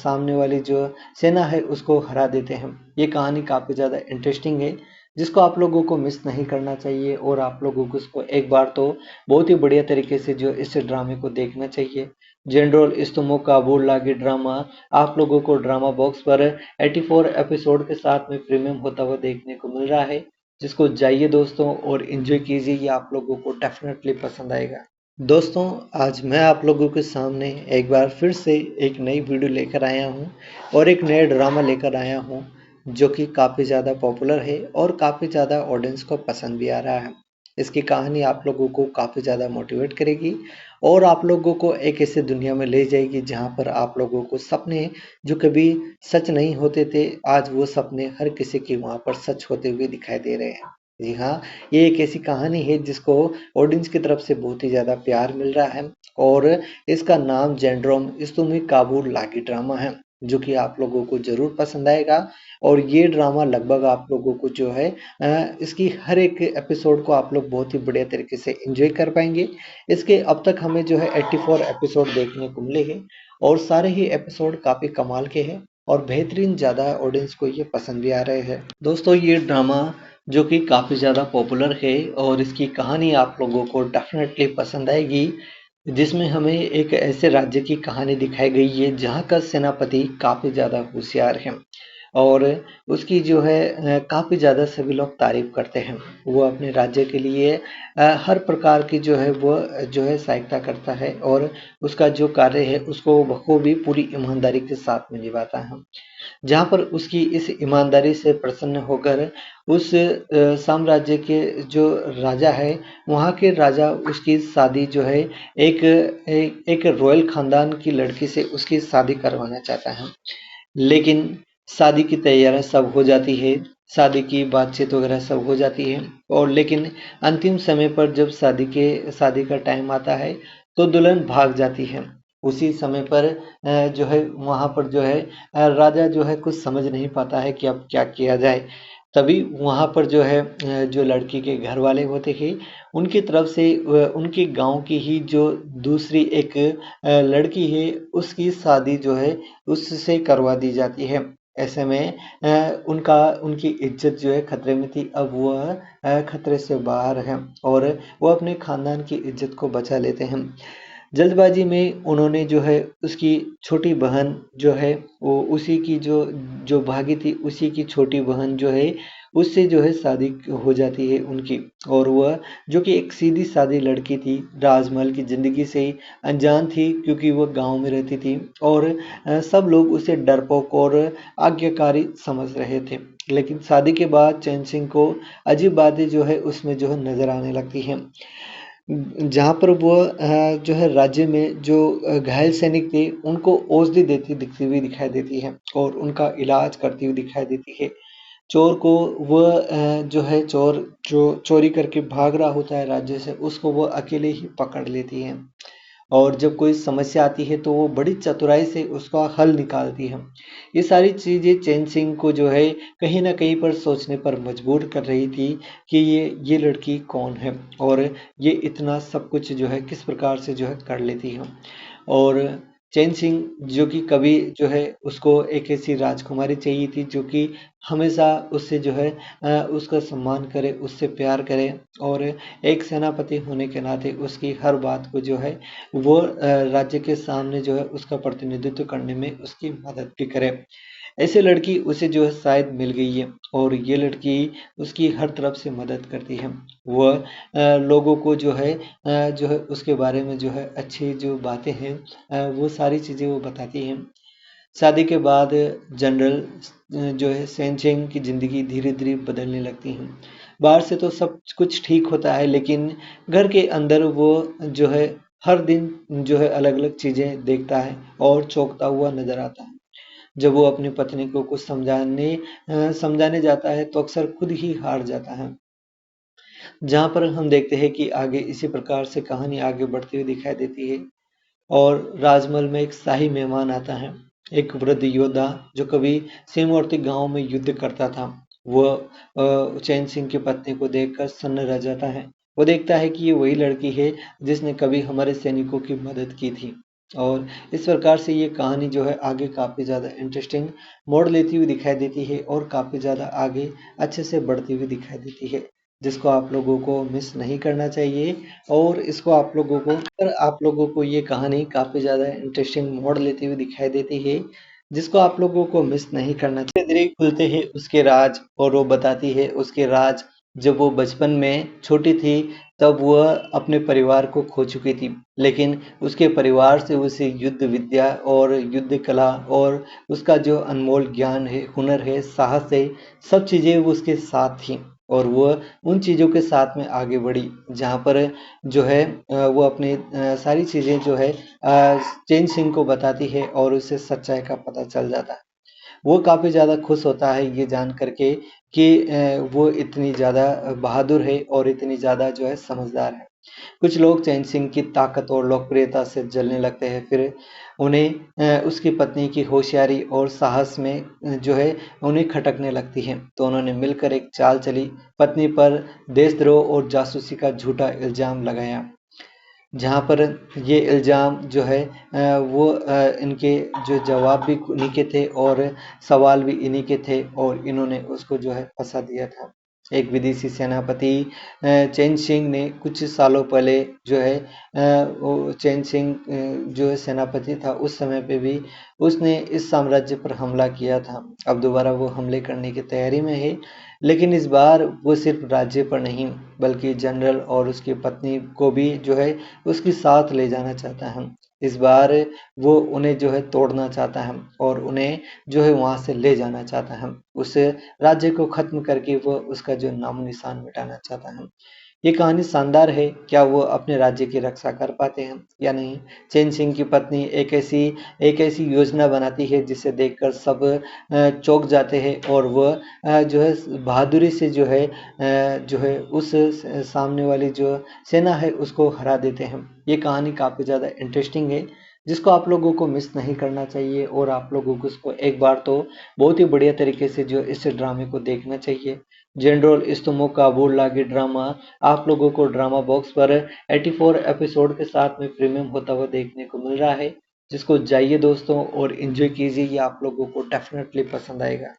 सामने वाली जो सेना है उसको हरा देते हैं। ये कहानी काफ़ी ज़्यादा इंटरेस्टिंग है, जिसको आप लोगों को मिस नहीं करना चाहिए और आप लोगों को इसको एक बार तो बहुत ही बढ़िया तरीके से जो इस ड्रामे को देखना चाहिए। जनरल इस्तमो काबुल लागी ड्रामा आप लोगों को ड्रामा बॉक्स पर 84 एपिसोड के साथ में प्रीमियम होता हुआ देखने को मिल रहा है, जिसको जाइए दोस्तों और एंजॉय कीजिए। ये आप लोगों को डेफिनेटली पसंद आएगा। दोस्तों, आज मैं आप लोगों के सामने एक बार फिर से एक नई वीडियो लेकर आया हूँ और एक नया ड्रामा लेकर आया हूँ जो कि काफ़ी ज़्यादा पॉपुलर है और काफ़ी ज़्यादा ऑडियंस को पसंद भी आ रहा है। इसकी कहानी आप लोगों को काफ़ी ज़्यादा मोटिवेट करेगी और आप लोगों को एक ऐसी दुनिया में ले जाएगी जहाँ पर आप लोगों को सपने जो कभी सच नहीं होते थे, आज वो सपने हर किसी के वहाँ पर सच होते हुए दिखाई दे रहे हैं। जी हाँ, ये एक ऐसी कहानी है जिसको ऑडियंस की तरफ से बहुत ही ज़्यादा प्यार मिल रहा है और इसका नाम जेंड्रोम इस्तुमी काबुल लागी ड्रामा है, जो कि आप लोगों को ज़रूर पसंद आएगा। और ये ड्रामा लगभग आप लोगों को जो है इसकी हर एक एपिसोड को आप लोग बहुत ही बढ़िया तरीके से एंजॉय कर पाएंगे। इसके अब तक हमें जो है 84 एपिसोड देखने को मिले हैं और सारे ही एपिसोड काफ़ी कमाल के हैं और बेहतरीन ज़्यादा ऑडियंस को ये पसंद भी आ रहे हैं। दोस्तों, ये ड्रामा जो कि काफ़ी ज़्यादा पॉपुलर है और इसकी कहानी आप लोगों को डेफिनेटली पसंद आएगी, जिसमें हमें एक ऐसे राज्य की कहानी दिखाई गई है जहाँ का सेनापति काफ़ी ज़्यादा होशियार है। और उसकी जो है काफ़ी ज़्यादा सभी लोग तारीफ़ करते हैं। वो अपने राज्य के लिए हर प्रकार की जो है वो जो है सहायता करता है और उसका जो कार्य है उसको बखूबी पूरी ईमानदारी के साथ में निभाता है। जहाँ पर उसकी इस ईमानदारी से प्रसन्न होकर उस साम्राज्य के जो राजा है, वहाँ के राजा उसकी शादी जो है एक रॉयल खानदान की लड़की से उसकी शादी करवाना चाहता है। लेकिन शादी की तैयारियां सब हो जाती है, शादी की बातचीत वगैरह सब हो जाती है और लेकिन अंतिम समय पर जब शादी का टाइम आता है तो दुल्हन भाग जाती है। उसी समय पर जो है वहाँ पर जो है राजा जो है कुछ समझ नहीं पाता है कि अब क्या किया जाए। तभी वहाँ पर जो है जो लड़की के घर वाले होते हैं उनकी तरफ से उनके गांव की ही जो दूसरी एक लड़की है उसकी शादी जो है उससे करवा दी जाती है। ऐसे में उनकी इज्जत जो है खतरे में थी, अब वह खतरे से बाहर है और वो अपने खानदान की इज्जत को बचा लेते हैं। जल्दबाजी में उन्होंने जो है उसकी छोटी बहन जो है वो उसी की जो भागी थी उसी की छोटी बहन जो है उससे जो है शादी हो जाती है उनकी। और वह जो कि एक सीधी सादी लड़की थी, राजमहल की ज़िंदगी से ही अनजान थी क्योंकि वह गांव में रहती थी और सब लोग उसे डरपोक और आज्ञाकारी समझ रहे थे। लेकिन शादी के बाद चैन सिंह को अजीब बातें जो है उसमें जो है नजर आने लगती हैं। जहाँ पर वो जो है राज्य में जो घायल सैनिक थे उनको औषधि देती दिखती हुई दिखाई देती है और उनका इलाज करती हुई दिखाई देती है। चोर को वह जो है चोर जो चोरी करके भाग रहा होता है राज्य से उसको वो अकेले ही पकड़ लेती है और जब कोई समस्या आती है तो वो बड़ी चतुराई से उसका हल निकालती है। ये सारी चीज़ें चैन सिंह को जो है कहीं न कहीं पर सोचने पर मजबूर कर रही थी कि ये लड़की कौन है और ये इतना सब कुछ जो है किस प्रकार से जो है कर लेती है। और चैन सिंह जो कि कभी जो है उसको एक ऐसी राजकुमारी चाहिए थी जो कि हमेशा उससे जो है उसका सम्मान करे, उससे प्यार करे और एक सेनापति होने के नाते उसकी हर बात को जो है वो राज्य के सामने जो है उसका प्रतिनिधित्व करने में उसकी मदद भी करे। ऐसी लड़की उसे जो है शायद मिल गई है और ये लड़की उसकी हर तरफ से मदद करती है। वह लोगों को जो है उसके बारे में जो है अच्छी जो बातें हैं वो सारी चीज़ें वो बताती हैं। शादी के बाद जनरल जो है सेनचेंग की ज़िंदगी धीरे-धीरे बदलने लगती है। बाहर से तो सब कुछ ठीक होता है लेकिन घर के अंदर वो जो है हर दिन जो है अलग-अलग चीज़ें देखता है और चौंकता हुआ नज़र आता है। जब वो अपनी पत्नी को कुछ समझाने जाता है तो अक्सर खुद ही हार जाता है। जहाँ पर हम देखते हैं कि आगे इसी प्रकार से कहानी आगे बढ़ती हुई दिखाई देती है और राजमहल में एक शाही मेहमान आता है, एक वृद्ध योद्धा जो कभी सीमावर्ती गांव में युद्ध करता था। वह चैन सिंह की पत्नी को देखकर सन्न रह जाता है। वो देखता है कि ये वही लड़की है जिसने कभी हमारे सैनिकों की मदद की थी। और इस प्रकार से ये कहानी जो है आगे काफ़ी ज़्यादा इंटरेस्टिंग मोड़ लेती हुई दिखाई देती है और काफ़ी ज़्यादा आगे अच्छे से बढ़ती हुई दिखाई देती है, जिसको आप लोगों को मिस नहीं करना चाहिए। और इसको आप लोगों को ये कहानी काफ़ी ज़्यादा इंटरेस्टिंग मोड़ लेती हुई दिखाई देती है, जिसको आप लोगों को मिस नहीं करना चाहिए। धीरे-धीरे खुलते हैं उसके राज और वो बताती है उसके राज। जब वो बचपन में छोटी थी तब वह अपने परिवार को खो चुकी थी, लेकिन उसके परिवार से उसे युद्ध विद्या और युद्ध कला और उसका जो अनमोल ज्ञान है, हुनर है, साहस है, सब चीज़ें वो उसके साथ थी और वह उन चीज़ों के साथ में आगे बढ़ी। जहाँ पर जो है वो अपनी सारी चीज़ें जो है चैन सिंह को बताती है और उसे सच्चाई का पता चल जाता है। वो काफ़ी ज़्यादा खुश होता है ये जान करके कि वो इतनी ज़्यादा बहादुर है और इतनी ज़्यादा जो है समझदार है। कुछ लोग चैन सिंह की ताकत और लोकप्रियता से जलने लगते हैं, फिर उन्हें उसकी पत्नी की होशियारी और साहस में जो है उन्हें खटकने लगती है। तो उन्होंने मिलकर एक चाल चली, पत्नी पर देशद्रोह और जासूसी का झूठा इल्ज़ाम लगाया। जहाँ पर ये इल्ज़ाम जो है वो इनके जो जवाब भी इन्हीं के थे और सवाल भी इन्हीं के थे और इन्होंने उसको जो है फंसा दिया था। एक विदेशी सेनापति चैन सिंह ने कुछ सालों पहले जो है वो चैन सिंह जो है सेनापति था उस समय पे भी उसने इस साम्राज्य पर हमला किया था। अब दोबारा वो हमले करने की तैयारी में है, लेकिन इस बार वो सिर्फ राज्य पर नहीं बल्कि जनरल और उसकी पत्नी को भी जो है उसके साथ ले जाना चाहता है। इस बार वो उन्हें जो है तोड़ना चाहता है और उन्हें जो है वहां से ले जाना चाहता है। उस राज्य को खत्म करके वो उसका जो नामो निशान मिटाना चाहता है। ये कहानी शानदार है। क्या वो अपने राज्य की रक्षा कर पाते हैं या नहीं? चैन सिंह की पत्नी एक ऐसी योजना बनाती है जिसे देखकर सब चौंक जाते हैं और वह जो है बहादुरी से जो है उस सामने वाली जो सेना है उसको हरा देते हैं। ये कहानी काफ़ी ज़्यादा इंटरेस्टिंग है जिसको आप लोगों को मिस नहीं करना चाहिए और आप लोगों को उसको एक बार तो बहुत ही बढ़िया तरीके से जो इस ड्रामे को देखना चाहिए। जनरल इस्तमो का बोल लागे ड्रामा आप लोगों को ड्रामा बॉक्स पर 84 एपिसोड के साथ में प्रीमियम होता हुआ देखने को मिल रहा है, जिसको जाइए दोस्तों और एंजॉय कीजिए। ये आप लोगों को डेफिनेटली पसंद आएगा।